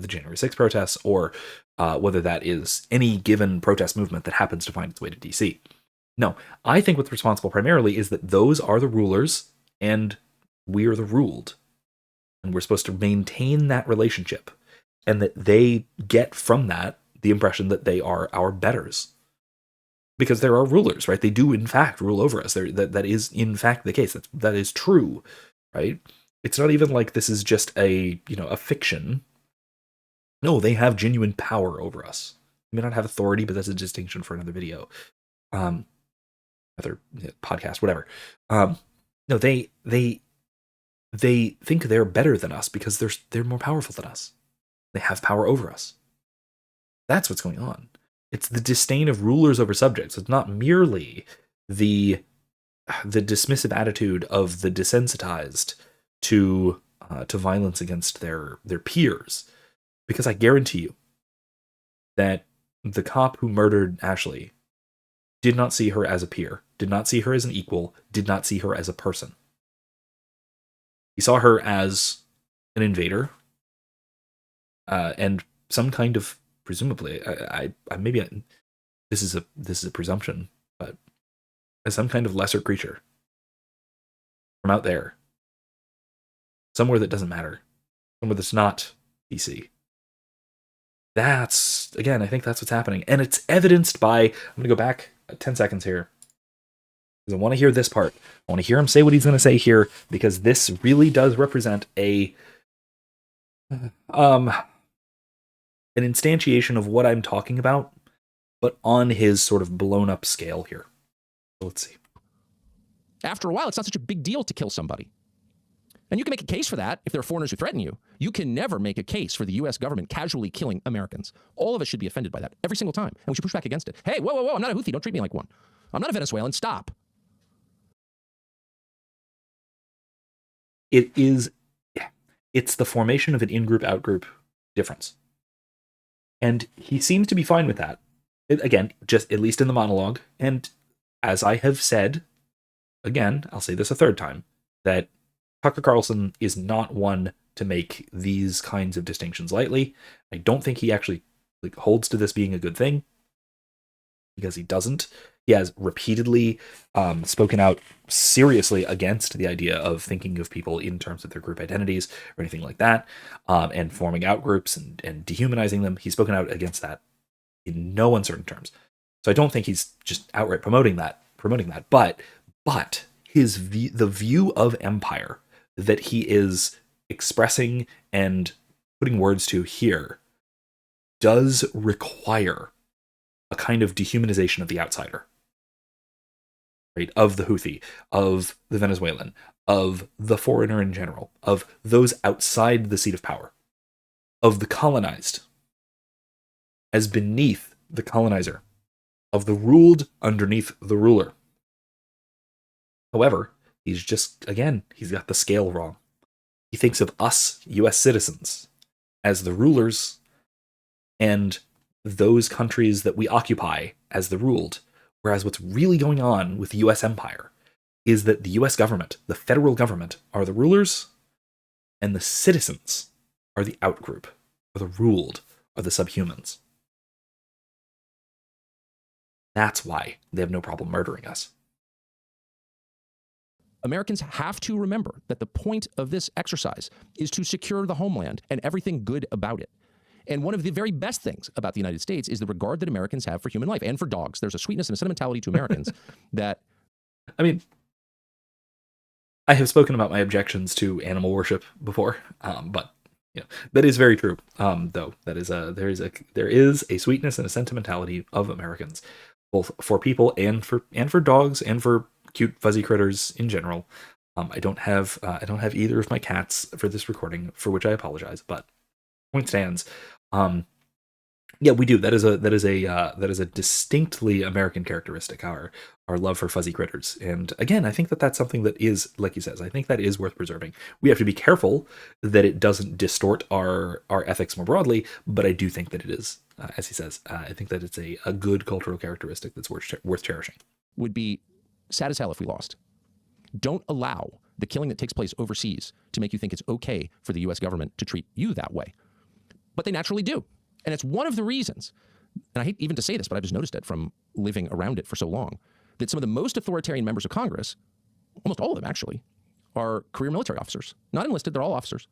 January 6th protests, or whether that is any given protest movement that happens to find its way to DC. No, I think what's responsible primarily is that those are the rulers and we are the ruled. And we're supposed to maintain that relationship, and that they get from that the impression that they are our betters. Because they're our rulers, right? They do, in fact, rule over us. That is, in fact, the case. That is true, right? It's not even like this is just a fiction. No, they have genuine power over us. They may not have authority, but that's a distinction for another video. Other podcast, whatever. No, they think they're better than us because they're more powerful than us. They have power over us. That's what's going on. It's the disdain of rulers over subjects. It's not merely the dismissive attitude of the desensitized to violence against their peers. Because I guarantee you that the cop who murdered Ashley did not see her as a peer, did not see her as an equal, did not see her as a person. He saw her as an invader, and some kind of, presumably, this is a presumption, but as some kind of lesser creature from out there, somewhere that doesn't matter, somewhere that's not DC. That's, again, I think that's what's happening. And it's evidenced by, I'm going to go back 10 seconds here, because I want to hear this part. I want to hear him say what he's going to say here, because this really does represent an instantiation of what I'm talking about, but on his sort of blown up scale here. So let's see. After a while, it's not such a big deal to kill somebody. And you can make a case for that if there are foreigners who threaten you. You can never make a case for the U.S. government casually killing Americans. All of us should be offended by that every single time, and we should push back against it. Hey, whoa, I'm not a Houthi. Don't treat me like one. I'm not a Venezuelan. Stop. It's the formation of an in-group, out-group difference. And he seems to be fine with that. Again, just at least in the monologue. And as I have said, again, I'll say this a third time, that Tucker Carlson is not one to make these kinds of distinctions lightly. I don't think he actually holds to this being a good thing, because he doesn't. He has repeatedly spoken out seriously against the idea of thinking of people in terms of their group identities or anything like that, and forming out groups and dehumanizing them. He's spoken out against that in no uncertain terms. So I don't think he's just outright promoting that. But the view of empire that he is expressing and putting words to here does require a kind of dehumanization of the outsider, right? Of the Houthi, of the Venezuelan, of the foreigner in general, of those outside the seat of power, of the colonized, as beneath the colonizer, of the ruled underneath the ruler. However, he's got the scale wrong. He thinks of us, US citizens, as the rulers, and those countries that we occupy as the ruled, whereas what's really going on with the US empire is that the US government, the federal government, are the rulers, and the citizens are the outgroup, or the ruled, are the subhumans. That's why they have no problem murdering us. Americans have to remember that the point of this exercise is to secure the homeland and everything good about it. And one of the very best things about the United States is the regard that Americans have for human life and for dogs. There's a sweetness and a sentimentality to Americans that... I mean, I have spoken about my objections to animal worship before, but that is very true. Though there is a sweetness and a sentimentality of Americans, both for people and for dogs and for cute fuzzy critters in general. I don't have either of my cats for this recording, for which I apologize, but point stands. Yeah, we do. That is a distinctly American characteristic, our love for fuzzy critters. And again, I think that's something that is, like he says, I think that is worth preserving. We have to be careful that it doesn't distort our ethics more broadly, but I do think that it is, as he says, I think that it's a good cultural characteristic that's worth cherishing. Would be sad as hell if we lost. Don't allow the killing that takes place overseas to make you think it's okay for the US government to treat you that way. But they naturally do. And it's one of the reasons, and I hate even to say this, but I've just noticed it from living around it for so long, that some of the most authoritarian members of Congress, almost all of them actually, are career military officers. Not enlisted, they're all officers.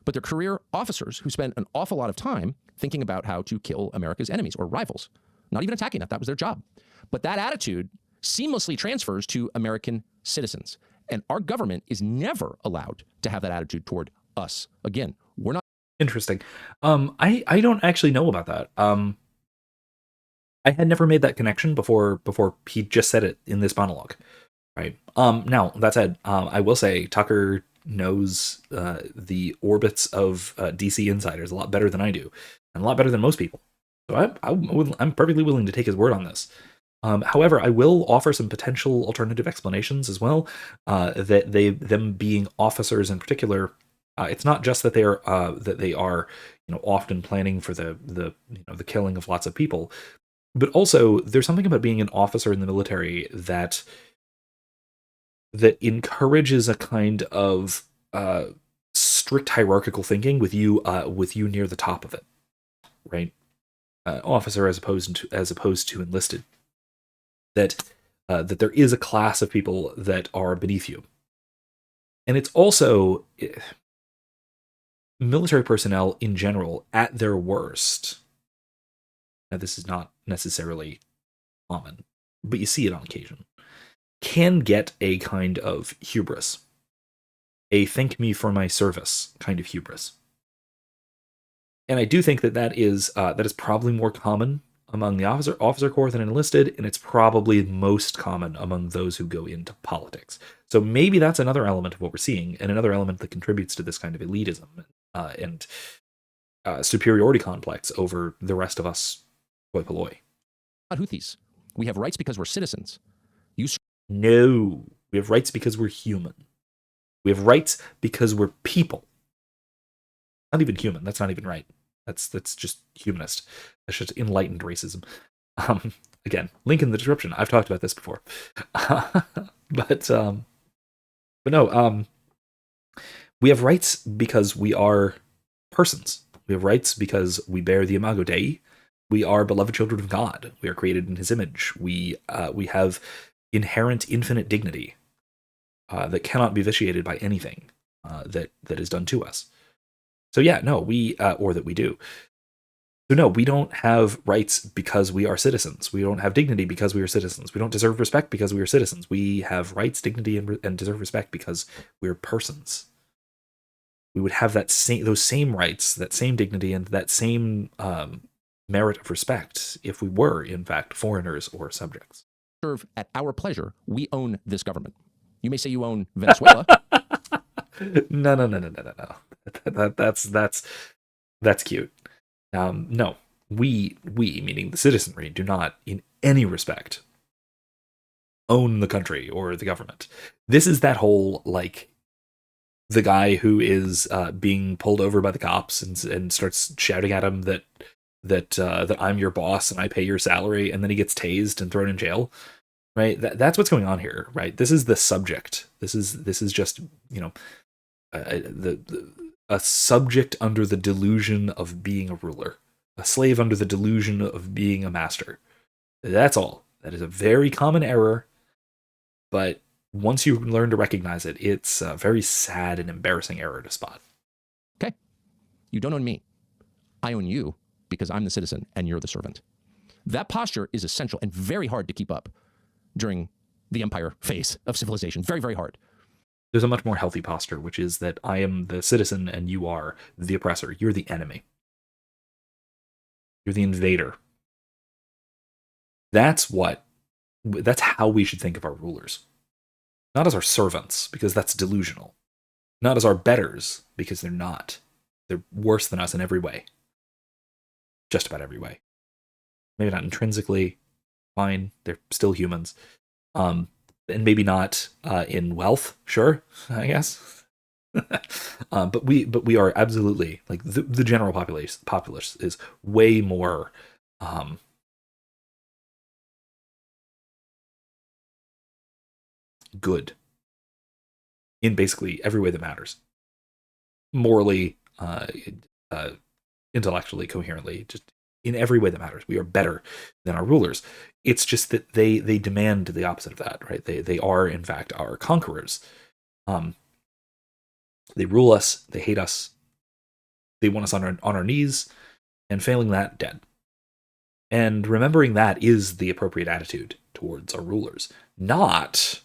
But they're career officers who spend an awful lot of time thinking about how to kill America's enemies or rivals. Not even attacking that was their job. But that attitude seamlessly transfers to American citizens. And our government is never allowed to have that attitude toward us. Again, we're not. Interesting. I don't actually know about that. I had never made that connection before he just said it in this monologue. Right. Now, that said, I will say Tucker knows the orbits of DC insiders a lot better than I do, and a lot better than most people. So I'm perfectly willing to take his word on this. However, I will offer some potential alternative explanations as well. That them being officers in particular, it's not just that they are often planning for the killing of lots of people, but also there's something about being an officer in the military that encourages a kind of strict hierarchical thinking with you near the top of it, right? Officer as opposed to enlisted. That there is a class of people that are beneath you, and it's also military personnel in general at their worst. Now, this is not necessarily common, but you see it on occasion, can get a kind of hubris, a thank me for my service kind of hubris. And I do think that is probably more common among the officer corps than enlisted, and it's probably most common among those who go into politics. So maybe that's another element of what we're seeing, and another element that contributes to this kind of elitism and superiority complex over the rest of us, hoi polloi. Not Houthis. We have rights because we're citizens. No, we have rights because we're human. We have rights because we're people. Not even human. That's not even right. That's just humanist. That's just enlightened racism. Again, link in the description. I've talked about this before. But no. We have rights because we are persons. We have rights because we bear the imago Dei. We are beloved children of God. We are created in His image. We have inherent infinite dignity that cannot be vitiated by anything that is done to us. So yeah, no, we or that we do. So no, we don't have rights because we are citizens. We don't have dignity because we are citizens. We don't deserve respect because we are citizens. We have rights, dignity, and deserve respect because we're persons. We would have those same rights, that same dignity, and that same merit of respect if we were, in fact, foreigners or subjects. Serve at our pleasure. We own this government. You may say you own Venezuela. No. That's cute. No, we, meaning the citizenry, do not in any respect own the country or the government. This is that whole, like, the guy who is being pulled over by the cops and starts shouting at him that I'm your boss and I pay your salary, and then he gets tased and thrown in jail. Right? That's what's going on here. Right? This is the subject. This is just, a subject under the delusion of being a ruler, a slave under the delusion of being a master. That's all. That is a very common error, but once you learn to recognize it, it's a very sad and embarrassing error to spot. Okay. You don't own me. I own you because I'm the citizen and you're the servant. That posture is essential and very hard to keep up during the empire phase of civilization. Very, very hard. There's a much more healthy posture, which is that I am the citizen and you are the oppressor. You're the enemy. You're the invader. That's how we should think of our rulers. Not as our servants, because that's delusional. Not as our betters, because they're not. They're worse than us in every way. Just about every way. Maybe not intrinsically. Fine. They're still humans. And maybe not in wealth, sure, I guess. but we are absolutely, like, the general populace is way more good in basically every way that matters. Morally, intellectually, coherently, just in every way that matters. We are better than our rulers. It's just that they demand the opposite of that, right? They are, in fact, our conquerors. They rule us. They hate us. They want us on our knees, and failing that, dead. And remembering that is the appropriate attitude towards our rulers. Not,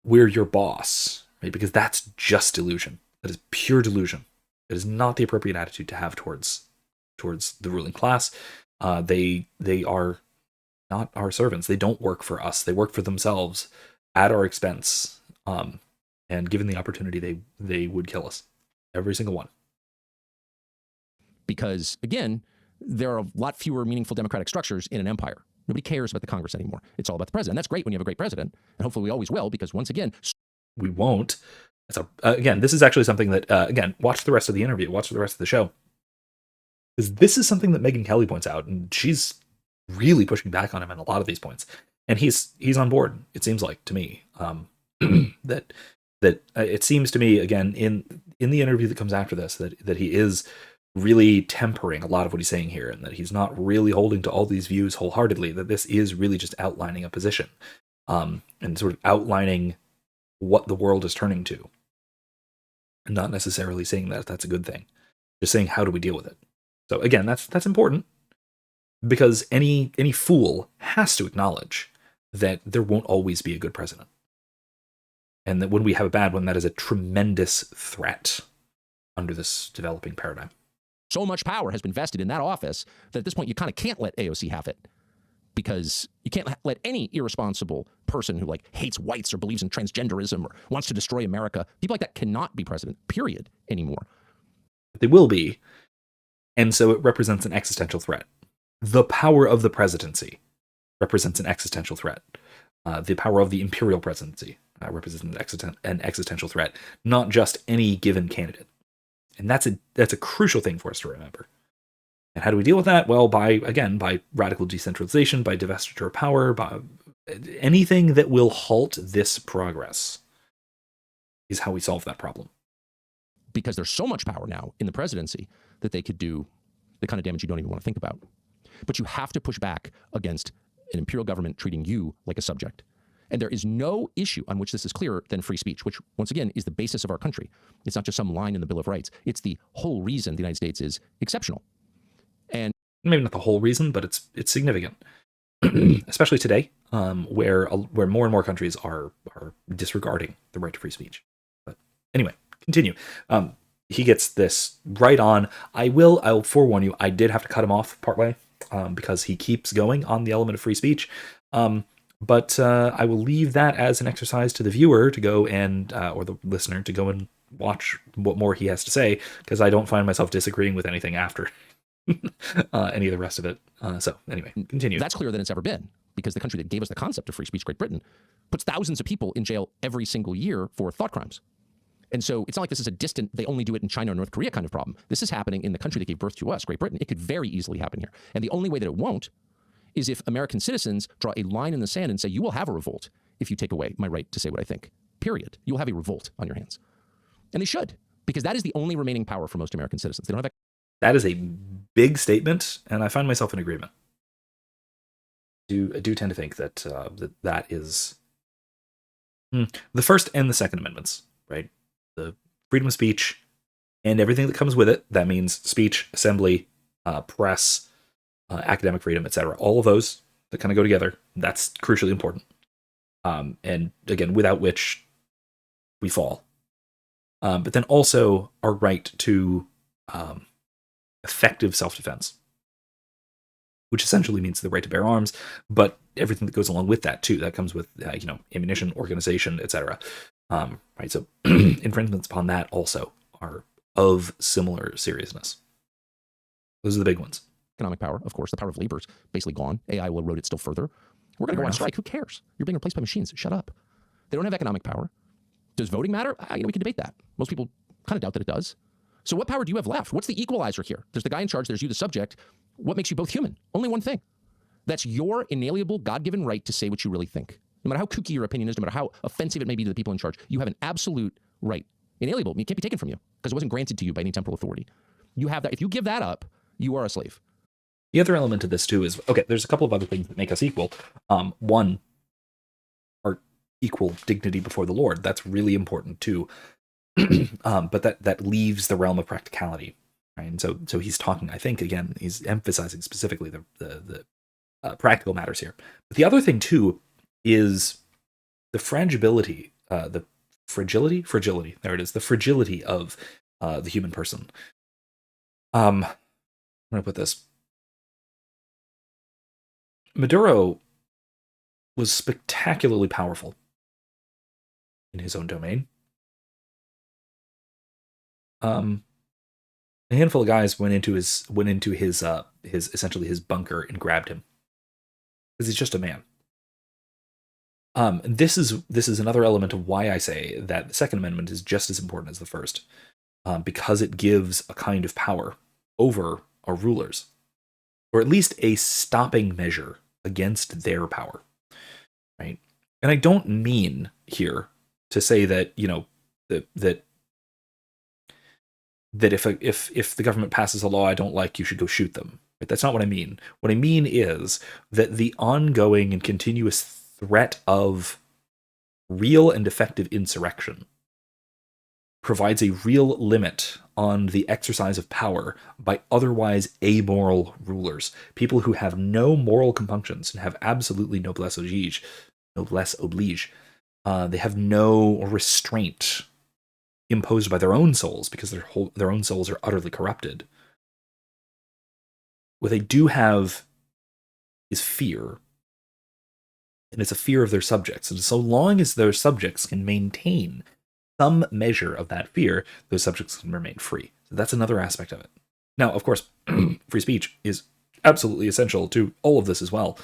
we're your boss, right? Because that's just delusion. That is pure delusion. It is not the appropriate attitude to have towards the ruling class. They are not our servants. They don't work for us. They work for themselves at our expense. And given the opportunity, they would kill us. Every single one. Because, again, there are a lot fewer meaningful democratic structures in an empire. Nobody cares about the Congress anymore. It's all about the president. And that's great when you have a great president. And hopefully we always will, because once again... We won't. So, again, this is actually something that, again, watch the rest of the interview. Watch the rest of the show. Because this is something that Megyn Kelly points out, and she's really pushing back on him on a lot of these points. And he's on board, it seems like, to me. That it seems to me, again, in the interview that comes after this, that he is really tempering a lot of what he's saying here, and that he's not really holding to all these views wholeheartedly, that this is really just outlining a position, and sort of outlining what the world is turning to. And not necessarily saying that that's a good thing. Just saying, how do we deal with it? So again, that's important, because any fool has to acknowledge that there won't always be a good president. And that when we have a bad one, that is a tremendous threat under this developing paradigm. So much power has been vested in that office that at this point you kind of can't let AOC have it, because you can't let any irresponsible person who hates whites or believes in transgenderism or wants to destroy America, people like that cannot be president, period, anymore. They will be. And so it represents an existential threat. The power of the presidency represents an existential threat. The power of the imperial presidency represents an existential threat, not just any given candidate. And that's a crucial thing for us to remember. And how do we deal with that? Well, by radical decentralization, by divestiture of power, by anything that will halt this progress is how we solve that problem. Because there's so much power now in the presidency that they could do the kind of damage you don't even want to think about. But you have to push back against an imperial government treating you like a subject. And there is no issue on which this is clearer than free speech, which, once again, is the basis of our country. It's not just some line in the Bill of Rights. It's the whole reason the United States is exceptional. And maybe not the whole reason, but it's significant, especially today, where more and more countries are disregarding the right to free speech. But anyway, continue. He gets this right on. I'll forewarn you, I did have to cut him off partway because he keeps going on the element of free speech. But I will leave that as an exercise to the viewer to go and, or the listener to go and watch what more he has to say, because I don't find myself disagreeing with anything after any of the rest of it. So anyway, continue. That's clearer than it's ever been, because the country that gave us the concept of free speech, Great Britain, puts thousands of people in jail every single year for thought crimes. And so it's not like this is a distant, they only do it in China or North Korea kind of problem. This is happening in the country that gave birth to us, Great Britain. It could very easily happen here. And the only way that it won't is if American citizens draw a line in the sand and say, you will have a revolt if you take away my right to say what I think. Period. You'll have a revolt on your hands. And they should, because that is the only remaining power for most American citizens. They don't have that is a big statement, and I find myself in agreement. I do tend to think that that is the First and the Second Amendments, right? The freedom of speech and everything that comes with it. That means speech, assembly, press, academic freedom, etc. All of those that kind of go together. That's crucially important. And again, without which we fall. But then also our right to effective self-defense, which essentially means the right to bear arms, but everything that goes along with that too. That comes with ammunition, organization, etc. Right. So infringements upon that also are of similar seriousness. Those are the big ones. economic power. Of course, the power of labor is basically gone. AI will erode it still further. We're going to go on strike. Who cares? You're being replaced by machines. Shut up. They don't have economic power. Does voting matter? We can debate that. Most people kind of doubt that it does. So what power do you have left? What's the equalizer here? There's the guy in charge. There's you, the subject. What makes you both human? Only one thing. That's your inalienable, God-given right to say what you really think. No matter how kooky your opinion is, no matter how offensive it may be to the people in charge, you have an absolute right. Inalienable. It can't be taken from you because it wasn't granted to you by any temporal authority. You have that. If you give that up, you are a slave. The other element to this, too, is, okay, there's a couple of other things that make us equal. One, our equal dignity before the Lord. That's really important, too. But that leaves the realm of practicality. Right? And so he's talking, I think, again, he's emphasizing specifically the practical matters here. But the other thing, too, is the fragility, fragility, there it is, the fragility of the human person. I'm going to put this. Maduro was spectacularly powerful in his own domain. A handful of guys went into his essentially his bunker and grabbed him because he's just a man. And this is another element of why I say that the Second Amendment is just as important as the First, because it gives a kind of power over our rulers, or at least a stopping measure against their power, right? And I don't mean here to say that that if the government passes a law I don't like, you should go shoot them. Right? That's not what I mean. What I mean is that the ongoing and continuous threat of real and effective insurrection provides a real limit on the exercise of power by otherwise amoral rulers, people who have no moral compunctions and have absolutely noblesse oblige. They have no restraint imposed by their own souls because their own souls are utterly corrupted. What they do have is fear, and it's a fear of their subjects. And so long as their subjects can maintain some measure of that fear, those subjects can remain free. So that's another aspect of it. Now, of course, free speech is absolutely essential to all of this as well,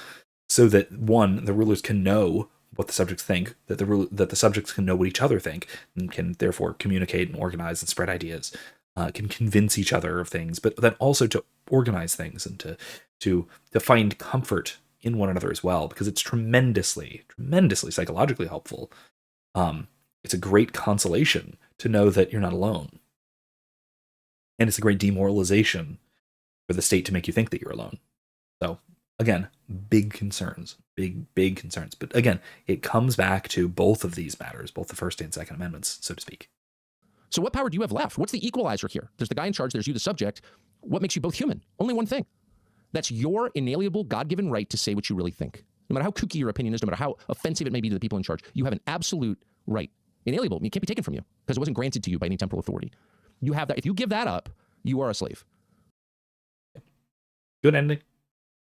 so that, one, the rulers can know what the subjects think, that the subjects can know what each other think, and can therefore communicate and organize and spread ideas, can convince each other of things, but then also to organize things and to find comfort in one another as well, because it's tremendously psychologically helpful. It's a great consolation to know that you're not alone. And it's a great demoralization for the state to make you think that you're alone. So, again, big concerns. But again, it comes back to both of these matters, both the First and Second Amendments, so to speak. So what power do you have left? What's the equalizer here? There's the guy in charge. There's you, the subject. What makes you both human? Only one thing. That's your inalienable, God-given right to say what you really think. No matter how kooky your opinion is, no matter how offensive it may be to the people in charge, you have an absolute right. Inalienable. It can't be taken from you because it wasn't granted to you by any temporal authority. You have that. If you give that up, you are a slave. Good ending.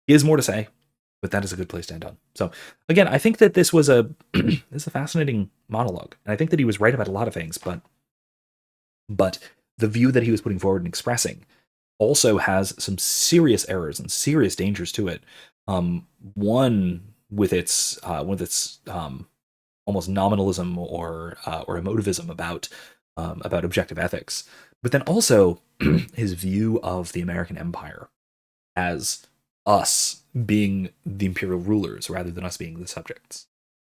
He has more to say, but that is a good place to end on. So again, I think that this was a this is a fascinating monologue, and I think that he was right about a lot of things, but the view that he was putting forward and expressing also has some serious errors and serious dangers to it. One with its almost nominalism or emotivism about objective ethics, but then also his view of the American empire as us being the imperial rulers rather than us being the subjects.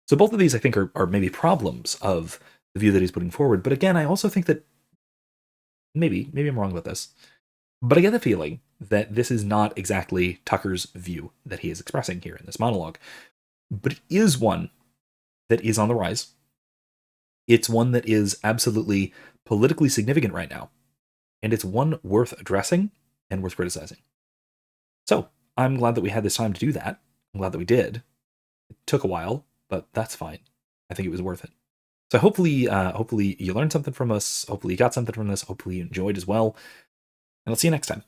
So both of these, I think, are maybe problems of the view that he's putting forward. But again, I also think that maybe I'm wrong about this, but I get the feeling that this is not exactly Tucker's view that he is expressing here in this monologue, but it is one that is on the rise. It's one that is absolutely politically significant right now, and it's one worth addressing and worth criticizing. So I'm glad that we had this time to do that. I'm glad that we did. It took a while, but that's fine. I think it was worth it. So hopefully you learned something from us. Hopefully you got something from this. Hopefully you enjoyed as well. And I'll see you next time.